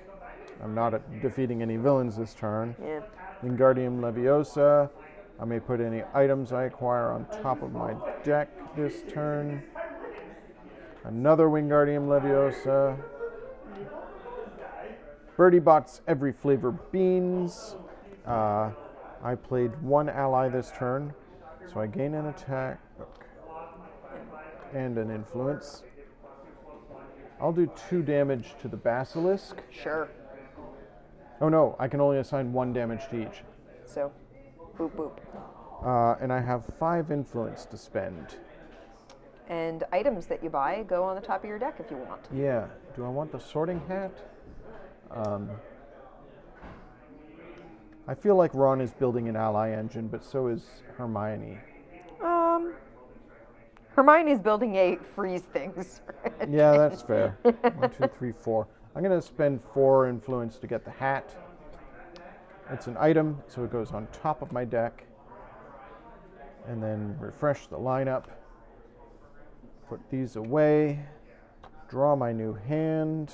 I'm not defeating any villains this turn. Yeah. Wingardium Leviosa. I may put any items I acquire on top of my deck this turn. Another Wingardium Leviosa. Birdie bots every flavor beans. I played one ally this turn, so I gain an attack and an influence. I'll do 2 damage to the basilisk. Sure. Oh no, I can only assign 1 damage to each. So, boop boop. And I have 5 influence to spend. And items that you buy go on the top of your deck if you want. Yeah. Do I want the sorting hat? I feel like Ron is building an ally engine, but so is Hermione. Hermione's building a freeze things. Yeah, that's fair. 1, 2, 3, 4. I'm going to spend 4 influence to get the hat. It's an item, so it goes on top of my deck. And then refresh the lineup. Put these away. Draw my new hand.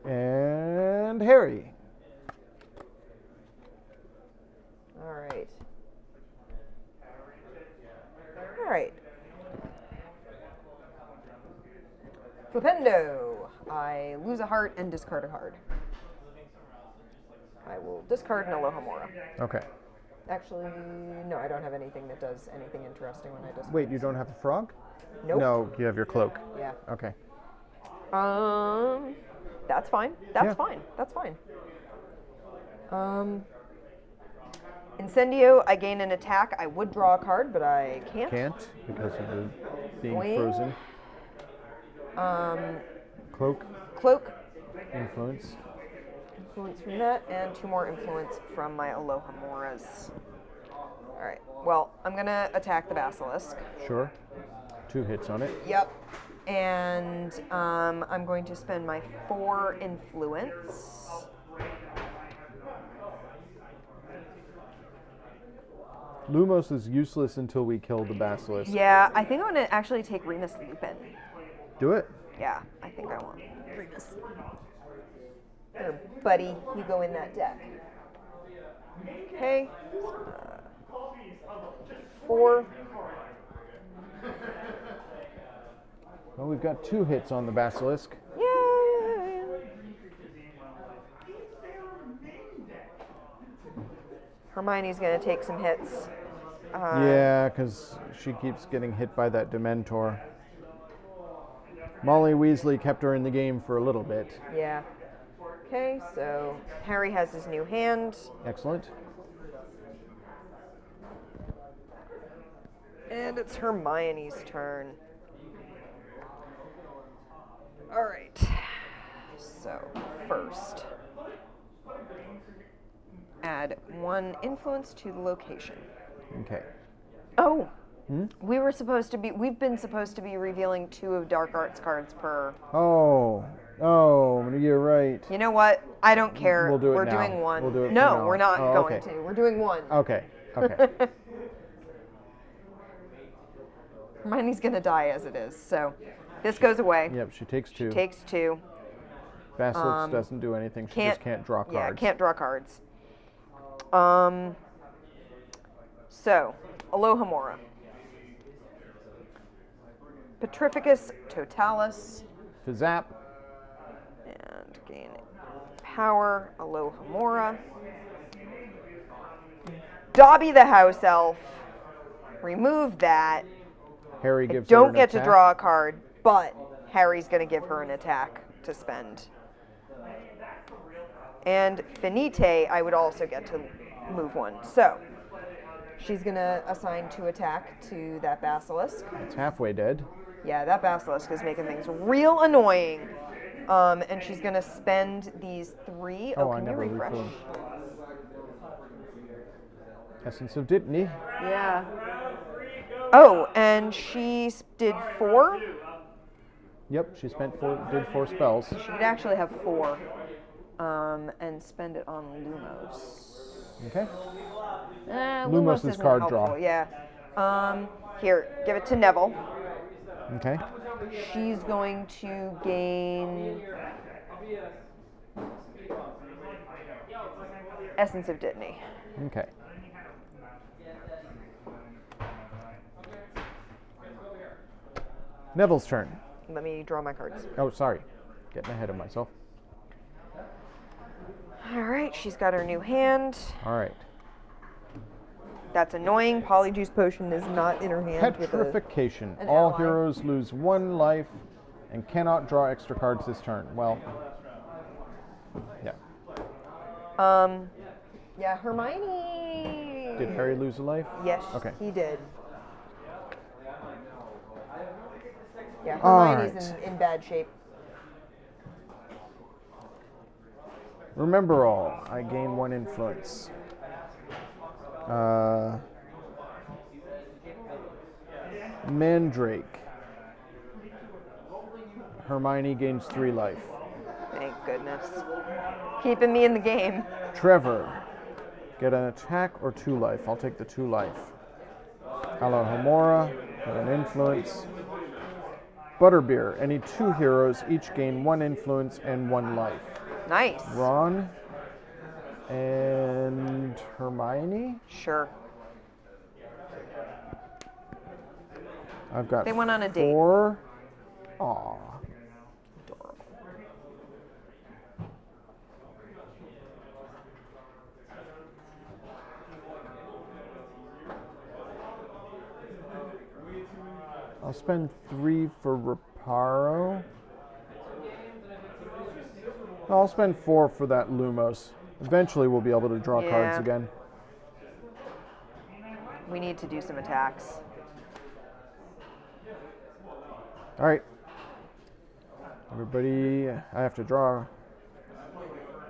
And Harry. All right. All right. Flipendo. I lose a heart and discard a card. I will discard an Alohomora. Okay. Actually, no, I don't have anything that does anything interesting when I discard. Wait, you don't have a frog? Nope. No, you have your cloak. Yeah. Okay. That's fine. That's Yeah. fine. That's fine. Incendio, I gain an attack. I would draw a card, but I can't. Can't because of the being Boing. frozen. Cloak, Cloak, influence. influence from that, and 2 more influence from my Alohomoras. All right. Well, I'm gonna attack the basilisk. Sure. 2 hits on it. Yep. And I'm going to spend my 4 influence. Lumos is useless until we kill the basilisk. Yeah, I think I'm gonna actually take Remus Lupin. Do it. Yeah, I think I want Remus. Here, buddy, you go in that deck. Okay. 4. Well, we've got 2 hits on the basilisk. Yay! Hermione's gonna take some hits. Yeah, because she keeps getting hit by that Dementor. Molly Weasley kept her in the game for a little bit. Yeah. Okay, so Harry has his new hand. Excellent. And it's Hermione's turn. All right. So, first, add 1 influence to the location. Okay. Oh, we've been supposed to be revealing 2 of Dark Arts cards per. Oh, you're right. You know what? I don't care. We'll do it We're now. doing 1. We'll do it for no, now. we're not Oh, going okay. to. We're doing 1. Okay. Hermione's gonna die as it is, so this goes away. Yep, she takes 2. Takes 2. Basilisk doesn't do anything. She just can't draw cards. Yeah, can't draw cards. So, Alohomora. Petrificus Totalis. Fizap. And gain power. Alohomora. Dobby the House Elf. Remove that. Harry I gives her don't an get to attack. draw a card, but Harry's going to give her an attack to spend. And Finite, I would also get to move 1. So, she's going to assign 2 attack to that basilisk. It's halfway dead. Yeah, that basilisk is making things real annoying. And she's going to spend these 3. Oh, I can you never refresh? refilled. Essence of Dittany. Yeah. Oh, and she did 4? Yep, she did 4 spells. She could actually have 4, and spend it on Lumos. Okay. Lumos is isn't card helpful. draw. Yeah. Here, give it to Neville. Okay. She's going to gain Essence of Dittany. Okay. Neville's turn. Let me draw my cards. Oh, sorry. Getting ahead of myself. All right, she's got her new hand. All right. That's annoying. Polyjuice Potion is not in her hand. Petrification. an All ally. heroes lose 1 life and cannot draw extra cards this turn. Well, yeah. Yeah, Hermione. Did Harry lose a life? Yes, Okay. he did. Yeah, All Hermione's right. in bad shape. Remember all. I gain 1 influence. Mandrake. Hermione gains 3 life. Thank goodness. Keeping me in the game. Trevor. Get an attack or 2 life. I'll take the 2 life. Alohomora. Get an influence. Butterbeer. Any 2 heroes each gain 1 influence and 1 life. Nice. Ron and Hermione. Sure. I've got They went on a date. 4. Aw. Adorable. I'll spend 3 for Reparo. I'll spend 4 for that Lumos. Eventually we'll be able to draw cards Yeah. again. We need to do some attacks. All right. Everybody, I have to draw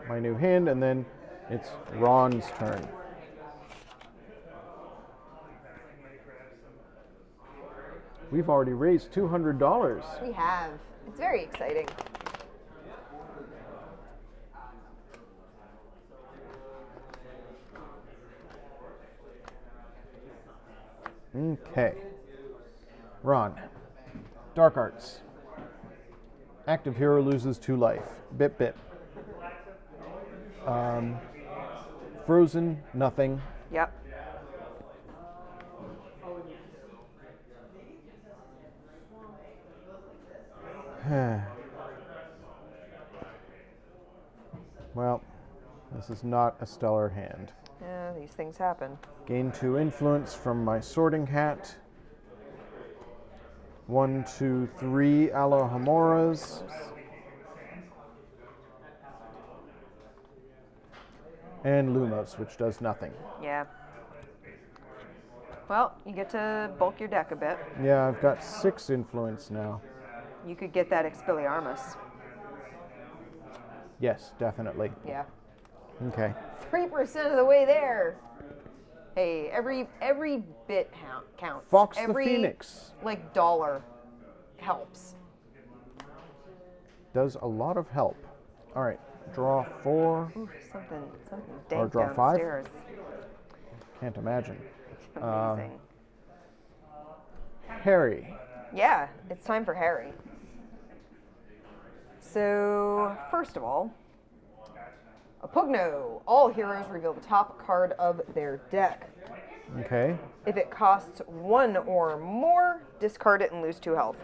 my new hand, and then it's Ron's turn. We've already raised $200. We have. It's very exciting. Okay. Ron. Dark Arts. Active hero loses 2 life. Bip bip. Frozen, nothing. Yep. Well, this is not a stellar hand. Yeah, these things happen. Gain 2 influence from my sorting hat. 1, 2, 3 Alohomoras. And Lumos, which does nothing. Yeah. Well, you get to bulk your deck a bit. Yeah, I've got 6 influence now. You could get that Expelliarmus. Yes, definitely. Yeah. Okay. 3% of the way there. Hey, every bit counts. Fox every, the Phoenix like, dollar helps. does a lot of help. All right, draw 4. Ooh, something dank draw 5? downstairs. Can't imagine. Amazing. Harry. Yeah, it's time for Harry. So, first of all, a Pugno. All heroes reveal the top card of their deck. Okay. If it costs 1 or more, discard it and lose 2 health.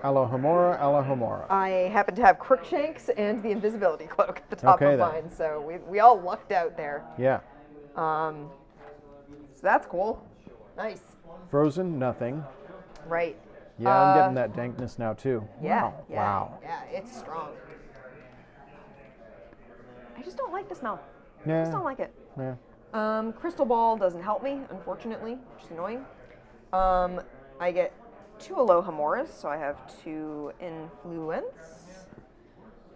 Alohomora, Alohomora. I happen to have Crookshanks and the invisibility cloak at the top Okay, of then. mine, so we all lucked out there. Yeah. So that's cool. Nice. Frozen, nothing. Right. Yeah, I'm getting that dankness now too. Yeah. Wow. Yeah. Wow. Yeah, it's strong. I just don't like the smell. I Yeah. just don't like it. Yeah. Crystal Ball doesn't help me, unfortunately, which is annoying. I get 2 Alohomoras, so I have 2 influence.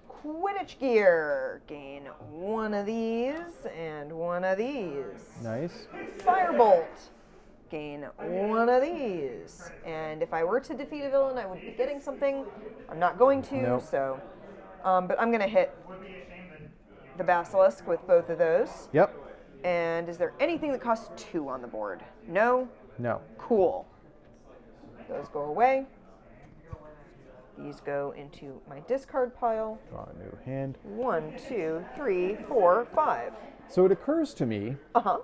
Quidditch gear. Gain 1 of these and 1 of these. Nice. Firebolt. gain one of these. And if I were to defeat a villain, I would be getting something. I'm not going to, Nope. so. But I'm going to hit the basilisk with both of those. Yep. And is there anything that costs 2 on the board? No? No. Cool. Those go away. These go into my discard pile. Draw a new hand. 1, 2, 3, 4, 5. So it occurs to me, Uh-huh.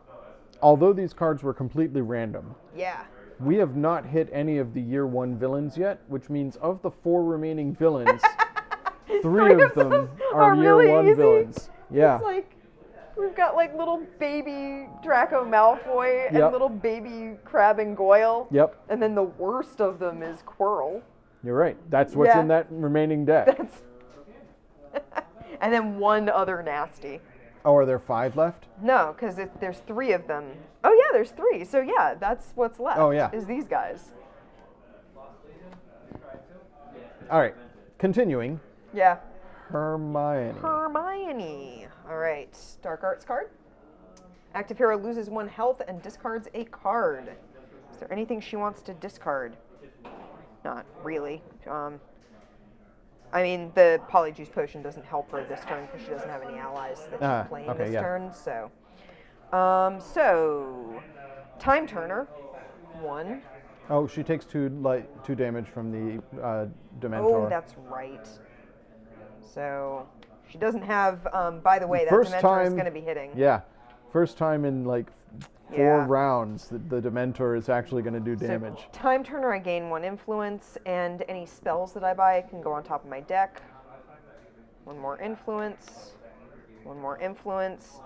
although these cards were completely random, Yeah. we have not hit any of the year 1 villains yet, which means of the 4 remaining villains, 3 of them are year really 1 easy. villains. Yeah. It's like, we've got like little baby Draco Malfoy and Yep. little baby Crabbe and Goyle. Yep. And then the worst of them is Quirrell. You're right. That's what's Yeah. in that remaining deck. That's and then one other nasty. Oh, are there 5 left? No, because there's 3 of them. Oh yeah, there's 3. So yeah, that's what's left. Oh, yeah. Is these guys. All right. Continuing. Yeah. Hermione. Hermione. All right. Dark Arts card. Active hero loses 1 health and discards a card. Is there anything she wants to discard? Not really. I mean, the Polyjuice Potion doesn't help her this turn because she doesn't have any allies that she's playing okay, this yeah. turn. So, Time Turner. 1. Oh, she takes 2 damage from the Dementor. Oh, that's right. So, she doesn't have, by the way, that First Dementor is time- going to be hitting. Yeah. First time in like 4 Yeah. rounds that the Dementor is actually going to do damage. So, Time Turner, I gain 1 influence, and any spells that I buy can go on top of my deck. 1 more influence. 1 more influence.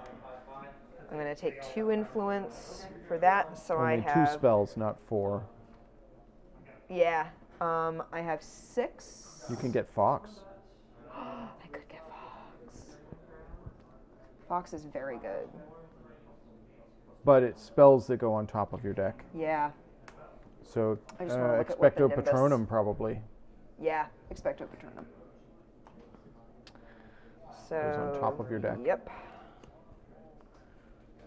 I'm going to take 2 influence for that, so Only I have 2 spells, not 4. Yeah, I have 6. You can get Fox. I could get Fox. Fox is very good. But it's spells that go on top of your deck. Yeah, So I just wanna look at what the Expecto Nimbus- Patronum probably yeah, Expecto Patronum. So goes on top of your deck. Yep.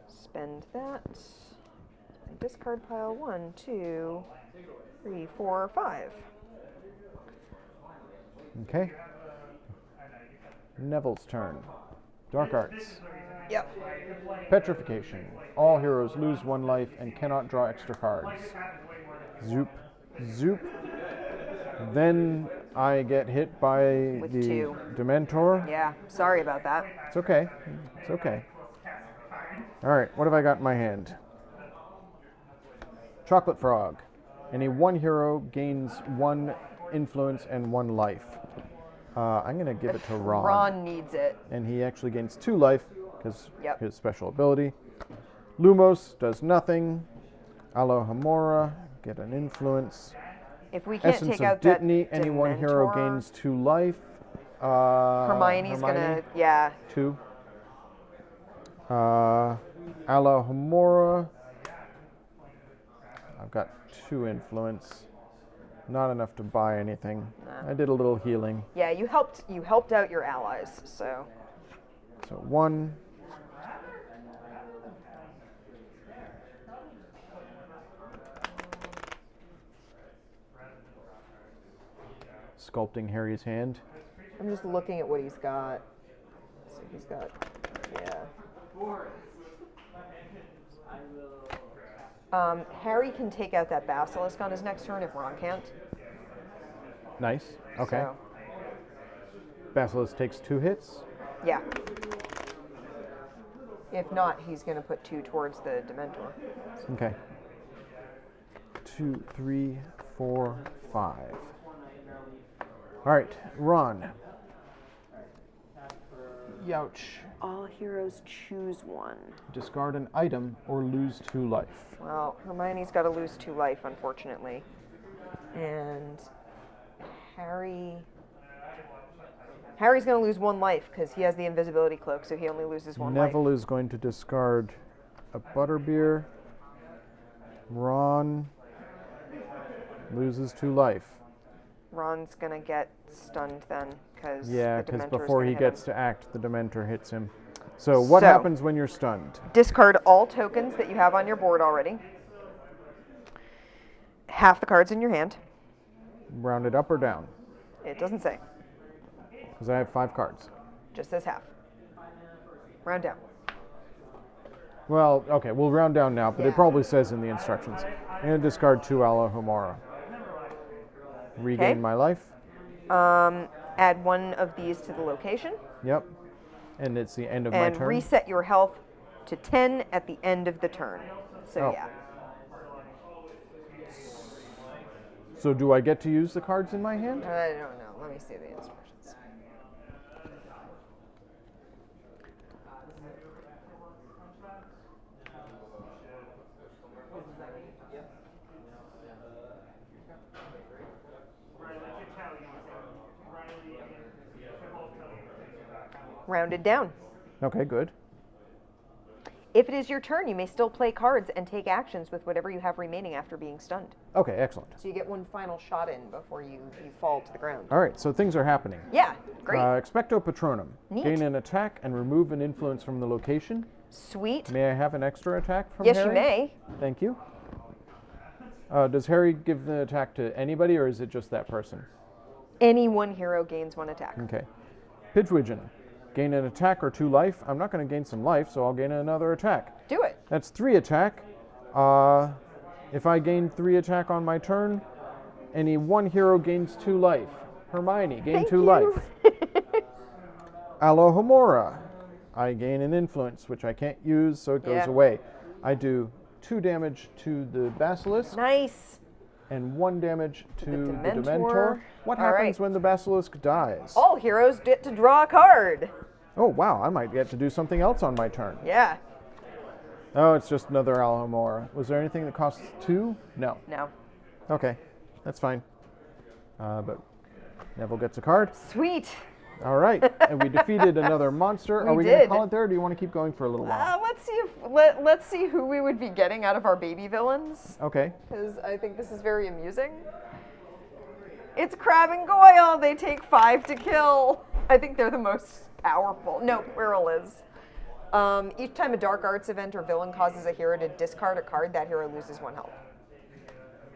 Spend that. My discard pile. 1, 2, 3, 4, 5. Okay. Neville's turn. Dark Arts. Yep. Petrification. All heroes lose 1 life and cannot draw extra cards. Zoop. Zoop. Then I get hit by With the 2. Dementor. Yeah, sorry about that. It's okay. It's okay. All right, what have I got in my hand? Chocolate Frog. Any 1 hero gains 1 influence and 1 life. I'm going to give it to Ron. Ron needs it. And he actually gains 2 life because Yep. his special ability. Lumos does nothing. Alohomora, get an influence. If we can't Essence take of out that Dittany, any 1 hero Dementor, gains 2 life. Hermione's gonna, yeah. 2. Alohomora. I've got 2 influence. Not enough to buy anything. Nah. I did a little healing. Yeah, you helped out your allies, so. So 1. Sculpting Harry's hand. I'm just looking at what he's got. So he's got, yeah. Harry can take out that basilisk on his next turn if Ron can't. Nice. Okay. So, Basilisk takes 2 hits. yeah. If not, he's going to put 2 towards the Dementor. Okay. 2, 3, 4, 5. All right, Ron. Youch. All heroes choose 1. Discard an item or lose 2 life. Well, Hermione's got to lose 2 life, unfortunately. And Harry's going to lose 1 life because he has the invisibility cloak, so he only loses 1 life. Neville is going to discard a butterbeer. Ron loses 2 life. Ron's going to get stunned then because Yeah, the because Dementor's before gonna he hit gets him. to act, the Dementor hits him. So what So- happens when you're stunned? Discard all tokens that you have on your board already. half the cards in your hand. Rounded up or down? It doesn't say. Because I have 5 cards. Just says half. Round down. Well, okay, we'll round down now, but Yeah. it probably says in the instructions. I'm going to discard 2 Alohomora. Regain Okay. my life. Add one of these to the location. Yep. And it's the end of my And turn. reset your health to 10 at the end of the turn. So Oh. yeah. So do I get to use the cards in my hand? I don't know. Let me see the instructions. Rounded down. Okay, good. If it is your turn, you may still play cards and take actions with whatever you have remaining after being stunned. Okay, excellent. So you get one final shot in before you fall to the ground. All right, so things are happening. Yeah, great. Expecto Patronum. Neat. Gain an attack and remove an influence from the location. Sweet. May I have an extra attack from Yes, Harry? you may. Thank you. Does Harry give the attack to anybody, or is it just that person? Any one hero gains one attack. Okay. Pidgewigeon. Gain an attack or 2 life. I'm not going to gain some life, so I'll gain another attack. Do it. That's 3 attack. If I gain 3 attack on my turn, any one hero gains 2 life. Hermione, gain Thank 2 you. life. Alohomora. I gain an influence, which I can't use, so it goes Yeah. away. I do 2 damage to the Basilisk Nice. and 1 damage to the Dementor. Dementor. What All happens right. when the Basilisk dies? All heroes get to draw a card. Oh, wow, I might get to do something else on my turn. Yeah. Oh, it's just another Alohomora. Was there anything that costs 2? No. No. Okay, that's fine. But Neville gets a card. Sweet. All right, and we defeated another monster. We Are we going to did. call it there, or do you want to keep going for a little while? Let's see who we would be getting out of our baby villains, Okay. because I think this is very amusing. It's Crab and Goyle. They take 5 to kill. I think they're the most powerful. No, Quirrell is. Each time a Dark Arts event or villain causes a hero to discard a card, that hero loses 1 health.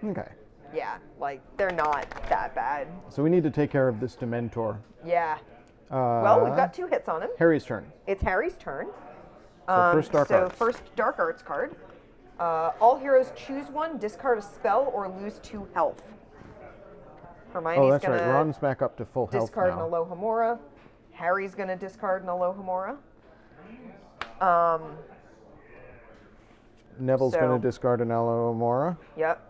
Okay. Yeah, like, they're not that bad. So we need to take care of this Dementor. Yeah. Well, we've Uh, got 2 hits on him. Harry's turn. It's Harry's turn. So first Dark Arts. First Dark Arts card. All heroes choose 1, discard a spell, or lose 2 health. Hermione's Oh, that's gonna right. Ron's back up to full health discard now. an Alohomora. Harry's gonna discard an Alohomora. Neville's so- going to discard an Alohomora. Yep.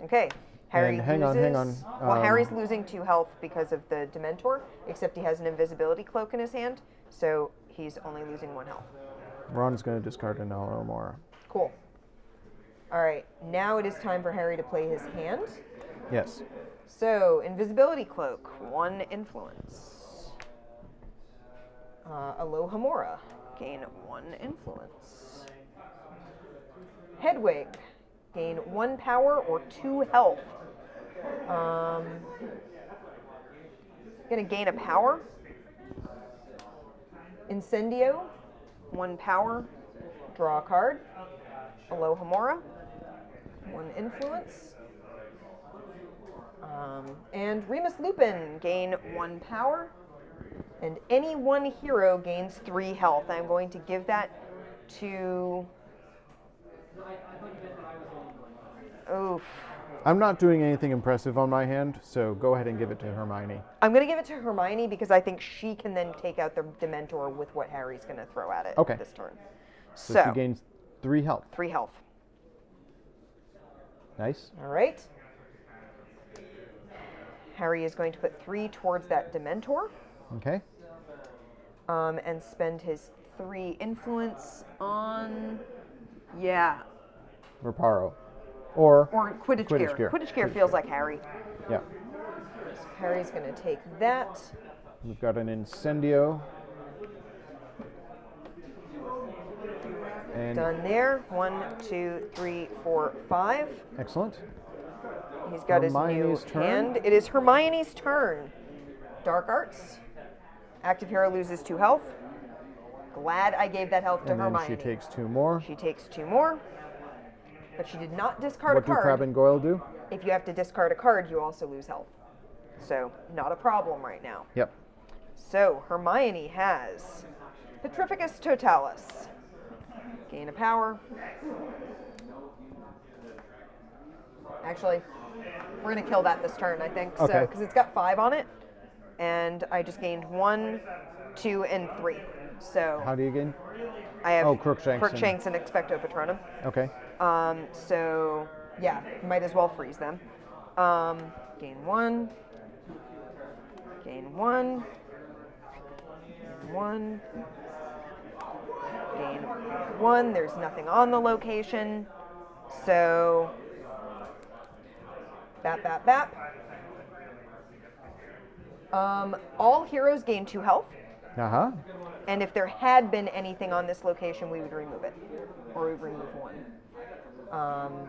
Okay. Harry And hang on, loses. Well, um, Harry's losing 2 health because of the Dementor, except he has an invisibility cloak in his hand, so he's only losing 1 health. Ron's going to discard an Alohomora. Cool. All right, now it is time for Harry to play his hand. Yes. So, invisibility cloak, 1 influence. Alohomora, gain 1 influence. Hedwig, gain 1 power or 2 health. Gonna gain a power. Incendio, 1 power, draw a card. Alohomora, 1 influence. And Remus Lupin, gain 1 power. And any one hero gains 3 health. I'm going to give that to... Oof. I'm not doing anything impressive on my hand, so go ahead and give it to Hermione. I'm going to give it to Hermione because I think she can then take out the Dementor with what Harry's going to throw at it Okay. this turn. So she gains 3 health. 3 health. Nice. All right. Harry is going to put 3 towards that Dementor Okay. and spend his 3 influence on, yeah, Reparo. Or Quidditch Quidditch Gear. Gear. Quidditch Gear feels like Harry. yeah. So Harry's going to take that. We've got an Incendio. And Done there. 1, 2, 3, 4, 5. excellent. He's got Hermione's his new turn. hand. It is Hermione's turn. Dark Arts. Active hero loses 2 health. Glad I gave that health to And then Hermione. she takes 2 more. She takes 2 more. but she did not discard What a do card. Crab and Goyle do? If you have to discard a card, you also lose health. So, not a problem right now. Yep. So, Hermione has Petrificus Totalis. Gain a power. Actually, we're going to kill that this turn, I think. Okay. So, because it's got 5 on it. And I just gained 1, 2, and 3. So, How do you gain? I have Crookshanks and Expecto Patronum. Okay. So, yeah, might as well freeze them. Gain 1. Gain 1. 1. Gain 1. There's nothing on the location. So, bap. All heroes gain 2 health. Uh-huh. And if there had been anything on this location, we would remove it. Or we would remove 1.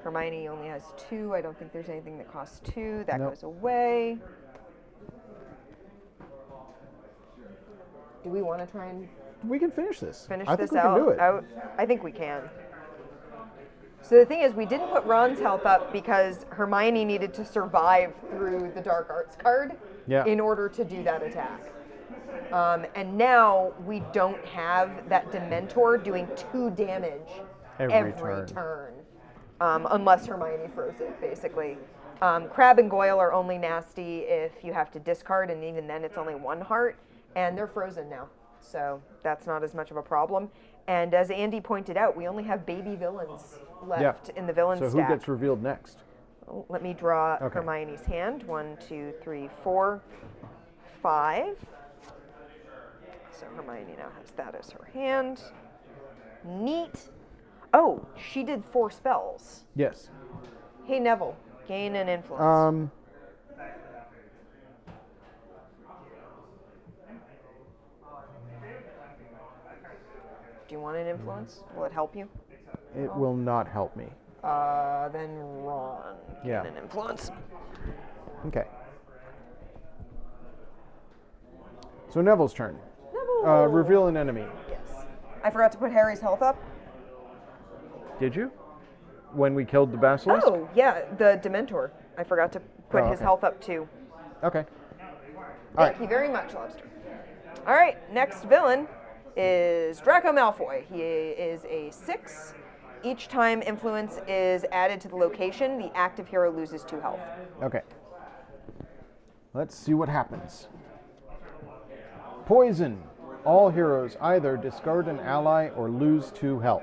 Hermione only has 2. I don't think there's anything that costs 2. That Nope. goes away. Do we want to try and We can finish this. finish I this think we can do it. out? I think we can. So the thing is, we didn't put Ron's health up because Hermione needed to survive through the Dark Arts card in order to do that attack. And now we don't have that Dementor doing 2 damage every turn. Unless Hermione froze it, basically. Crab and Goyle are only nasty if you have to discard, and even then it's only 1 heart, and they're frozen now. So that's not as much of a problem. And as Andy pointed out, we only have baby villains left in the villain stack. So who gets revealed next? Oh, let me draw Hermione's hand. 1, 2, 3, 4, 5. So Hermione now has that as her hand. Neat. Oh, she did 4 spells. Yes. Hey, Neville, gain an influence. Do you want an influence? Will it help you? It will not help me. Then Ron, gain an influence. Okay. So Neville's turn. Neville. Reveal an enemy. Yes. I forgot to put Harry's health up. Did you? When we killed the basilisk? Oh, yeah, the Dementor. I forgot to put his health up too. Okay. Thank you very much, Lobster. All right, next villain is Draco Malfoy. He is a 6. Each time influence is added to the location, the active hero loses 2 health. Okay. Let's see what happens. Poison. All heroes either discard an ally or lose 2 health.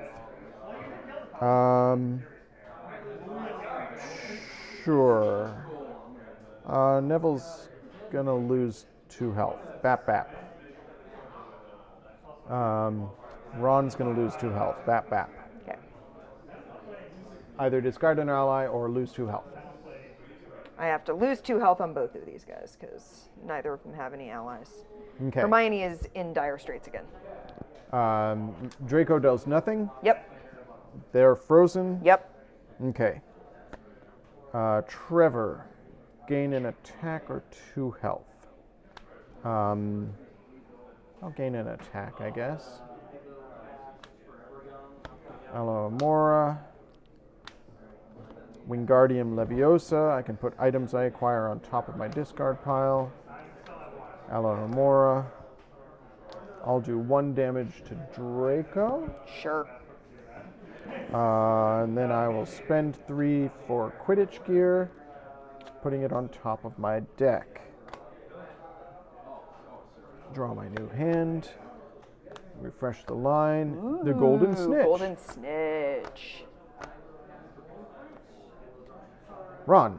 Sure. Neville's gonna lose 2 health. Bap. Ron's gonna lose 2 health. Bap. Okay. Either discard an ally or lose 2 health. I have to lose 2 health on both of these guys because neither of them have any allies. Okay. Hermione is in dire straits again. Draco does nothing. Yep. They're frozen. Yep. Okay. Trevor, gain an attack or 2 health. I'll gain an attack, I guess. Alohomora. Wingardium Leviosa. I can put items I acquire on top of my discard pile. Alohomora. I'll do 1 damage to Draco. Sure. And then I will spend 3 for Quidditch gear, putting it on top of my deck. Draw my new hand. Refresh the line. Ooh, the Golden Snitch. Golden Snitch. Ron.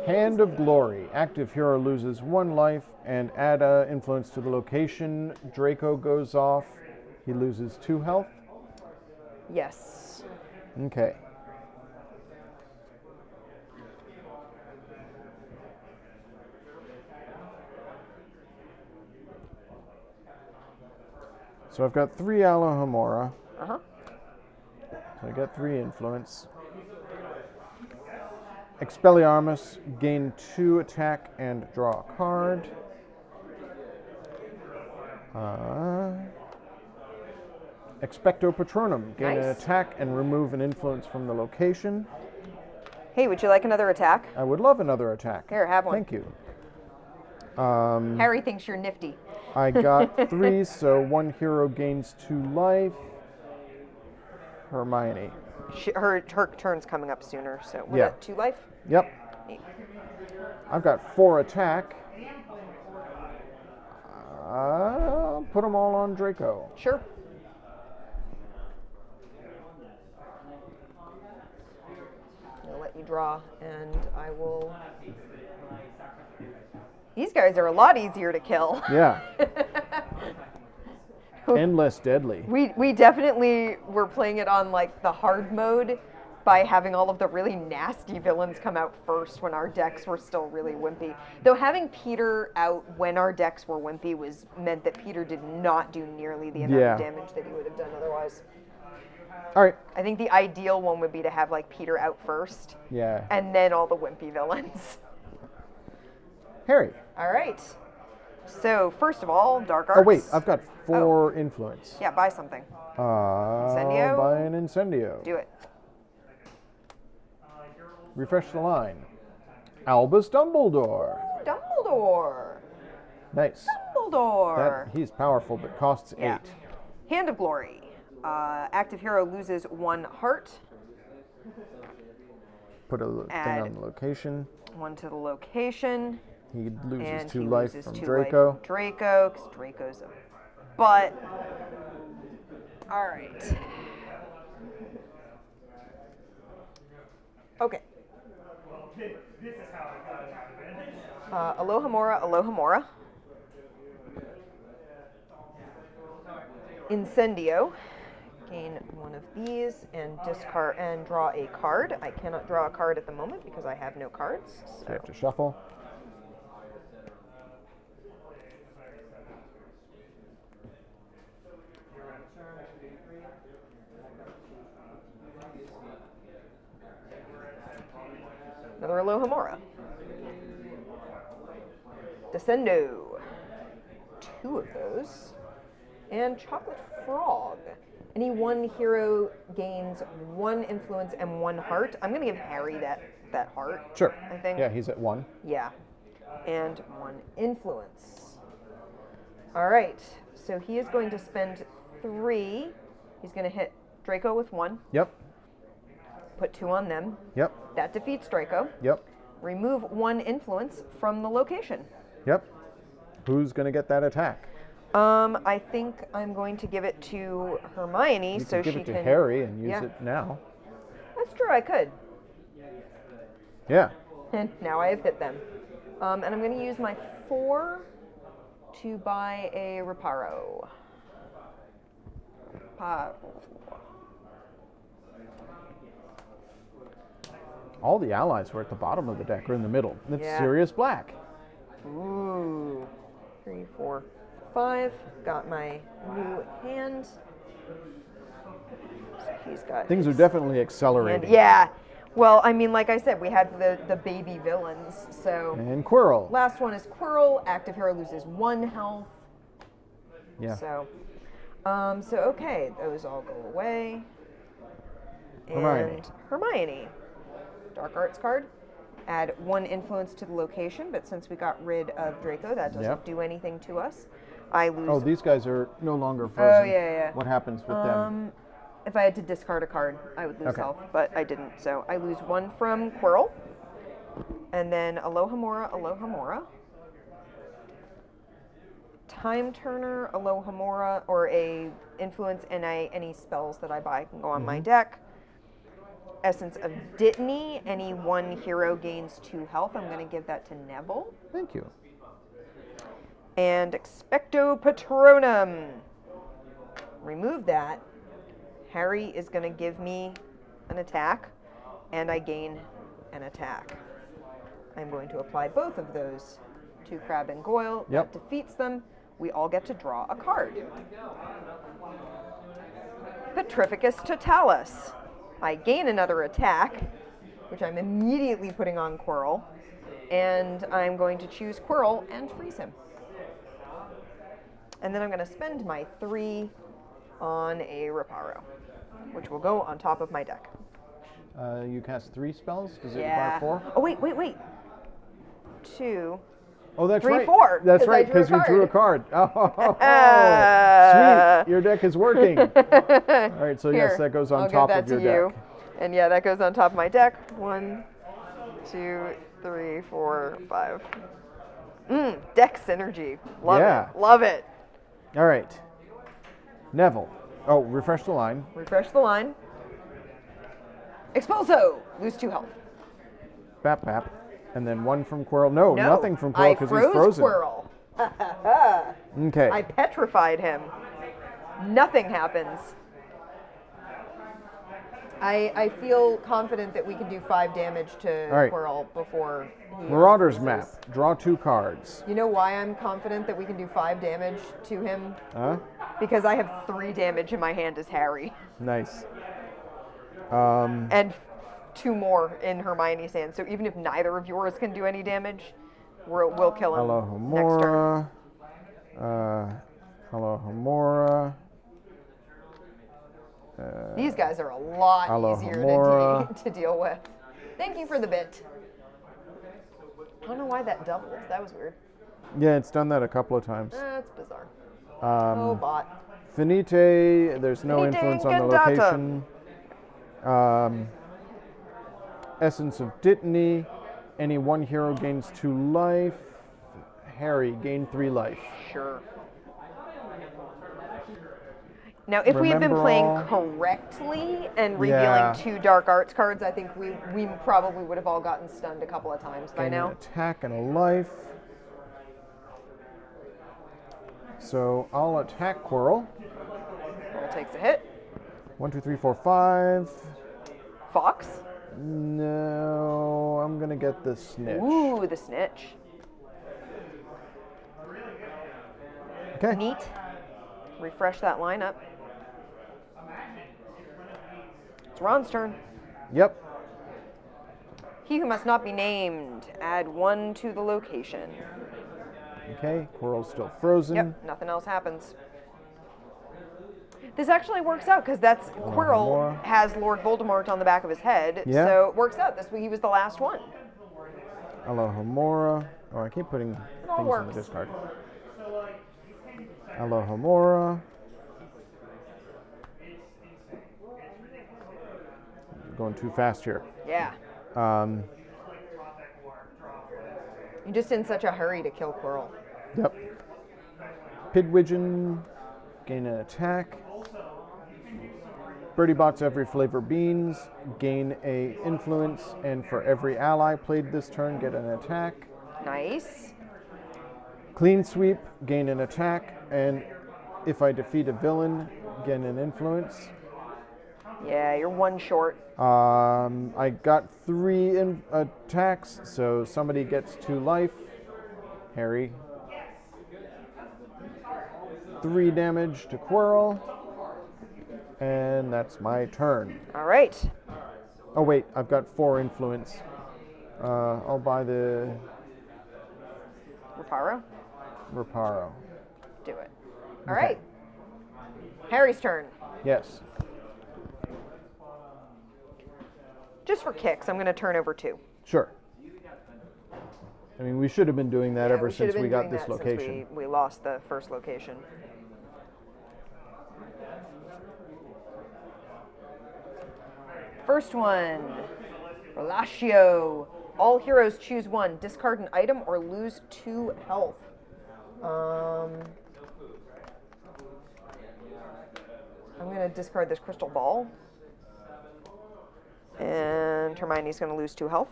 Hand of Glory. Active hero loses 1 life and add a influence to the location. Draco goes off. He loses 2 health. Yes. Okay. So I've got 3 Alohomora. Uh-huh. So I got 3 influence. Expelliarmus, gain 2 attack and draw a card. Expecto Patronum. Gain an Nice. attack and remove an influence from the location. Hey, would you like another attack? I would love another attack. Here, have one. Thank you. Harry thinks you're nifty. I got 3, so 1 hero gains 2 life. Hermione. Her turn's coming up sooner, so what, Yeah. 2 life? Yep. Neat. I've got 4 attack. Put them all on Draco. Sure. I'll let you draw, and I will. These guys are a lot easier to kill. Yeah. And less deadly. We definitely were playing it on like the hard mode by having all of the really nasty villains come out first when our decks were still really wimpy. Though having Peter out when our decks were wimpy meant that Peter did not do nearly the amount of damage that he would have done otherwise. All right. I think the ideal one would be to have like Peter out first. Yeah. And then all the wimpy villains. Harry. All right. So first of all, Dark Arts. Oh wait, I've got 4 influence. Yeah, buy something. Incendio? Buy an Incendio. Do it. Refresh the line. Albus Dumbledore. Dumbledore. Nice. Dumbledore. He's powerful, but costs 8. Yeah. Hand of Glory. Active hero loses 1 heart. Put a thing Add on the location. 1 to the location. He loses And 2 he life loses from 2 Draco. life from Draco, because Draco's a butt. All right. Okay. Alohomora, Alohomora. Incendio. Gain 1 of these and discard and draw a card. I cannot draw a card at the moment because I have no cards. So you have to shuffle. Another Alohomora. Descendo. 2 of those. And Chocolate Frog. Any one hero gains 1 influence and 1 heart. I'm going to give Harry that heart. Sure. I think. Yeah, he's at 1. Yeah. And 1 influence. All right. So he is going to spend 3. He's going to hit Draco with 1. Yep. Put 2 on them. Yep. That defeats Draco. Yep. Remove 1 influence from the location. Yep. Who's going to get that attack? I think I'm going to give it to Hermione You so could give she it to can. Harry and use Yeah. it now. That's true. I could. Yeah. And now I have hit them. And I'm going to use my 4 to buy a Reparo. All the allies were at the bottom of the deck or in the middle. That's Yeah. Sirius Black. Ooh. 3, 4, 5. Got my new hand. So he's got. Things are his definitely hand. accelerating. Yeah. Well, I mean, like I said, we had the baby villains. So And Quirrell. last one is Quirrell. Active hero loses 1 health. Yeah. So okay, those all go away. Hermione. And Hermione. Dark Arts card. Add 1 influence to the location, but since we got rid of Draco, that doesn't Yep. do anything to us. I lose. Oh, these guys are no longer frozen. Oh, yeah. What happens with them? If I had to discard a card, I would lose Okay. health, but I didn't. So I lose 1 from Quirrell. And then Alohomora, Alohomora. Time Turner, Alohomora, or a influence and any spells that I buy can go on my deck. Essence of Dittany, any 1 hero gains 2 health. I'm going to give that to Neville. Thank you. And Expecto Patronum. Remove that. Harry is going to give me an attack, and I gain an attack. I'm going to apply both of those to Crab and Goyle. Yep. That defeats them. We all get to draw a card. Petrificus Totalis. I gain another attack, which I'm immediately putting on Quirrell, and I'm going to choose Quirrell and freeze him. And then I'm going to spend my 3 on a Reparo, which will go on top of my deck. You cast 3 spells. Does it Yeah. require 4? Oh, wait. 2. Oh, that's 3, right. 4, That's 'cause I right, drew a because you drew a card. Sweet. Your deck is working. All right, so yes, Here, that goes on I'll top give of that your to deck. you. And yeah, that goes on top of my deck. 1, 2, 3, 4, 5. Deck synergy. Love Yeah. it. Love it. All right. Neville. Oh, refresh the line. Refresh the line. Expulso. Lose 2 health. Bap, bap. And then 1 from Quirrell. No, No, nothing from Quirrell because he's frozen. Quirrell. Okay. I petrified him. Nothing happens. I feel confident that we can do 5 damage to All right. Quirrell before he Marauder's unfreezes. map. Draw 2 cards. You know why I'm confident that we can do 5 damage to him? Huh? Because I have 3 damage in my hand as Harry. Nice. And 2 more in Hermione's hand. So even if neither of yours can do any damage, we'll kill him next turn. Alohomora. These guys are a lot easier Alohomora. to deal with. Thank you for the bit. I don't know why that doubled. That was weird. Yeah, it's done that a couple of times. That's bizarre. Um, Oh, bot. Finite, there's no Finite influence on the Incantata. location. Essence of Dittany, any 1 hero gains 2 life. Harry, gain 3 life. Sure. Now, if we had been Remember playing all. correctly and revealing Yeah. 2 dark arts cards, I think we probably would have all gotten stunned a couple of times by Gain now. an attack and a life. So I'll attack Quirrell. Quirrell takes a hit. 1, 2, 3, 4, 5. Fox. No, I'm gonna get the snitch. Ooh, the snitch. Okay. Neat. Refresh that lineup. It's Ron's turn. Yep. He who must not be named. Add 1 to the location. Okay. Quirrell's still frozen. Yep, nothing else happens. This actually works out because that's Quirrell Alohomora. has Lord Voldemort on the back of his head, Yeah. so it works out. He was the last one. Alohomora. Oh, I keep putting all things on the works. discard. Alohomora. Going too fast here. Yeah. You're just in such a hurry to kill Quirrell. Yep. Pidwidgeon. Gain an attack. Birdie bots every flavor beans. Gain a influence, and for every ally played this turn, get an attack. Nice. Clean sweep, gain an attack, and if I defeat a villain, gain an influence. Yeah, you're 1 short. I got 3 attacks, so somebody gets 2 life. Harry. 3 damage to Quirrell. And that's my turn. All right. Oh wait, I've got 4 influence. I'll buy the Reparo. Reparo. Do it. All Okay. right. Harry's turn. Yes. Just for kicks, I'm going to turn over 2. Sure. I mean, we should have been doing that Yeah, ever we should have since we been got doing this that since location. we lost the first location. First one, Relatio. All heroes choose 1. Discard an item or lose 2 health. I'm going to discard this crystal ball. And Hermione's going to lose 2 health.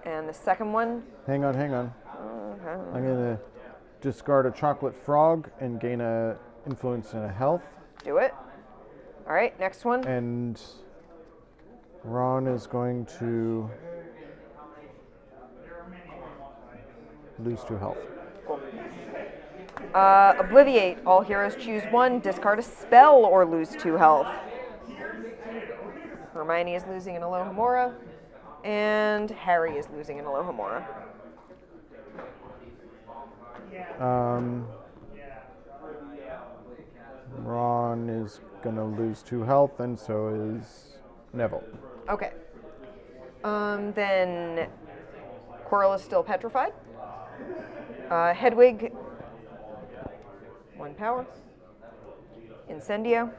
And the second one. Hang on. Okay. I'm going to discard a chocolate frog and gain a influence and a health. Do it. All right, next one. And Ron is going to lose 2 health. Cool. Obliviate. All heroes choose 1. Discard a spell or lose 2 health. Hermione is losing an Alohomora. And Harry is losing an Alohomora. gonna lose 2 health, and so is Neville. Okay. Then Quirrell is still petrified. Hedwig, 1 power. Incendio,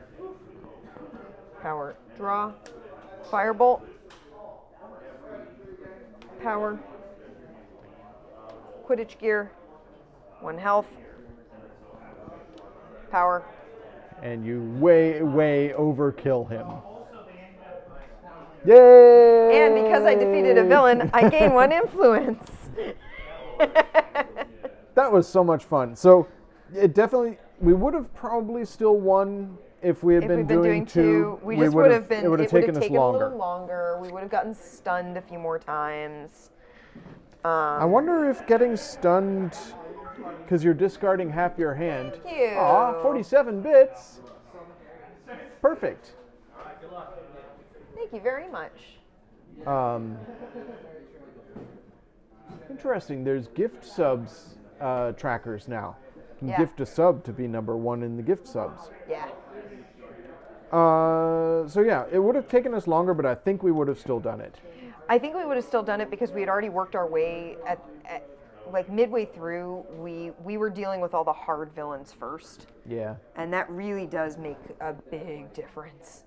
power draw. Firebolt, power. Quidditch gear, 1 health. Power. And you way overkill him. Yay! And because I defeated a villain, I gain 1 influence. That was so much fun. So it definitely, we would have probably still won if we had been doing 2. We just would have been. It would have taken us a longer. little longer. We would have gotten stunned a few more times. I wonder if getting stunned because you're discarding half your hand. Thank you. Aw, 47 bits. Perfect. Thank you very much. Interesting. There's gift subs trackers now. You can Yeah. gift a sub to be number 1 in the gift subs. Yeah. So yeah, it would have taken us longer, but I think we would have still done it. I think we would have still done it because we had already worked our way at like midway through. We were dealing with all the hard villains first. Yeah. And that really does make a big difference.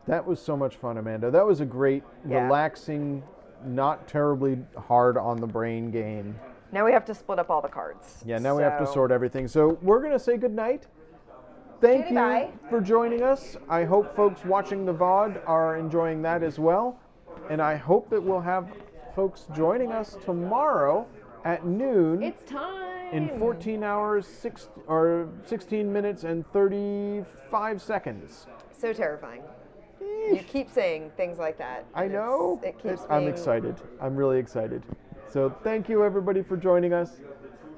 That was so much fun, Amanda. That was a great, relaxing, not terribly hard on the brain game. Now we have to split up all the cards. Yeah, now we have to sort everything. So we're going to say goodnight. Thank you for joining us. I hope folks watching the VOD are enjoying that as well. And I hope that we'll have folks joining us tomorrow at noon. It's time. In 14 hours, 16 minutes and 35 seconds. So terrifying. You keep saying things like that. I know. It keeps I'm being... excited. I'm really excited. So thank you everybody for joining us.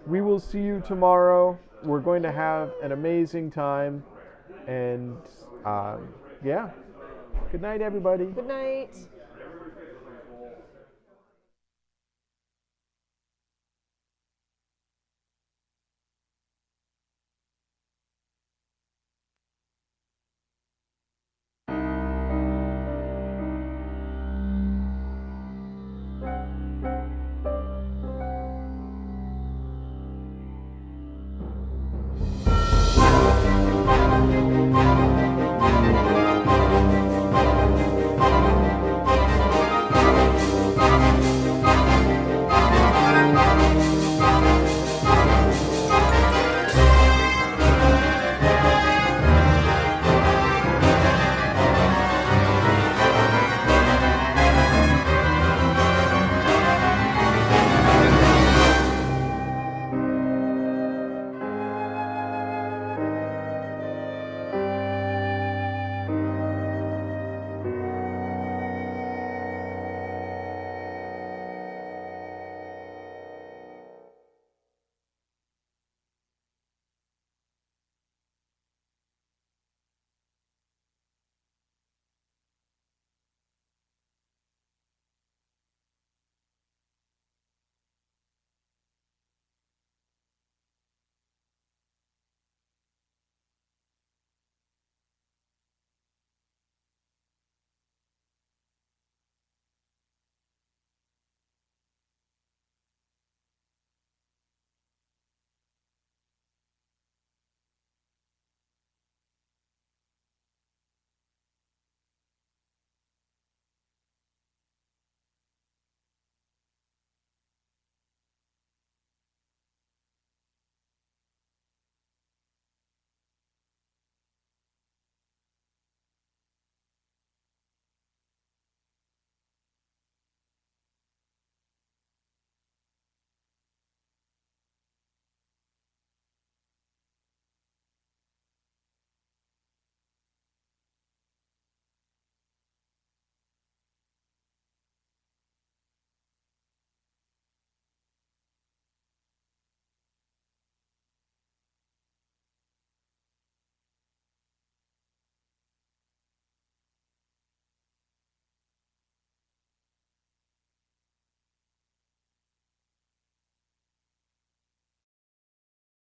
We will see you tomorrow. We're going to have an amazing time. And yeah. Good night, everybody. Good night.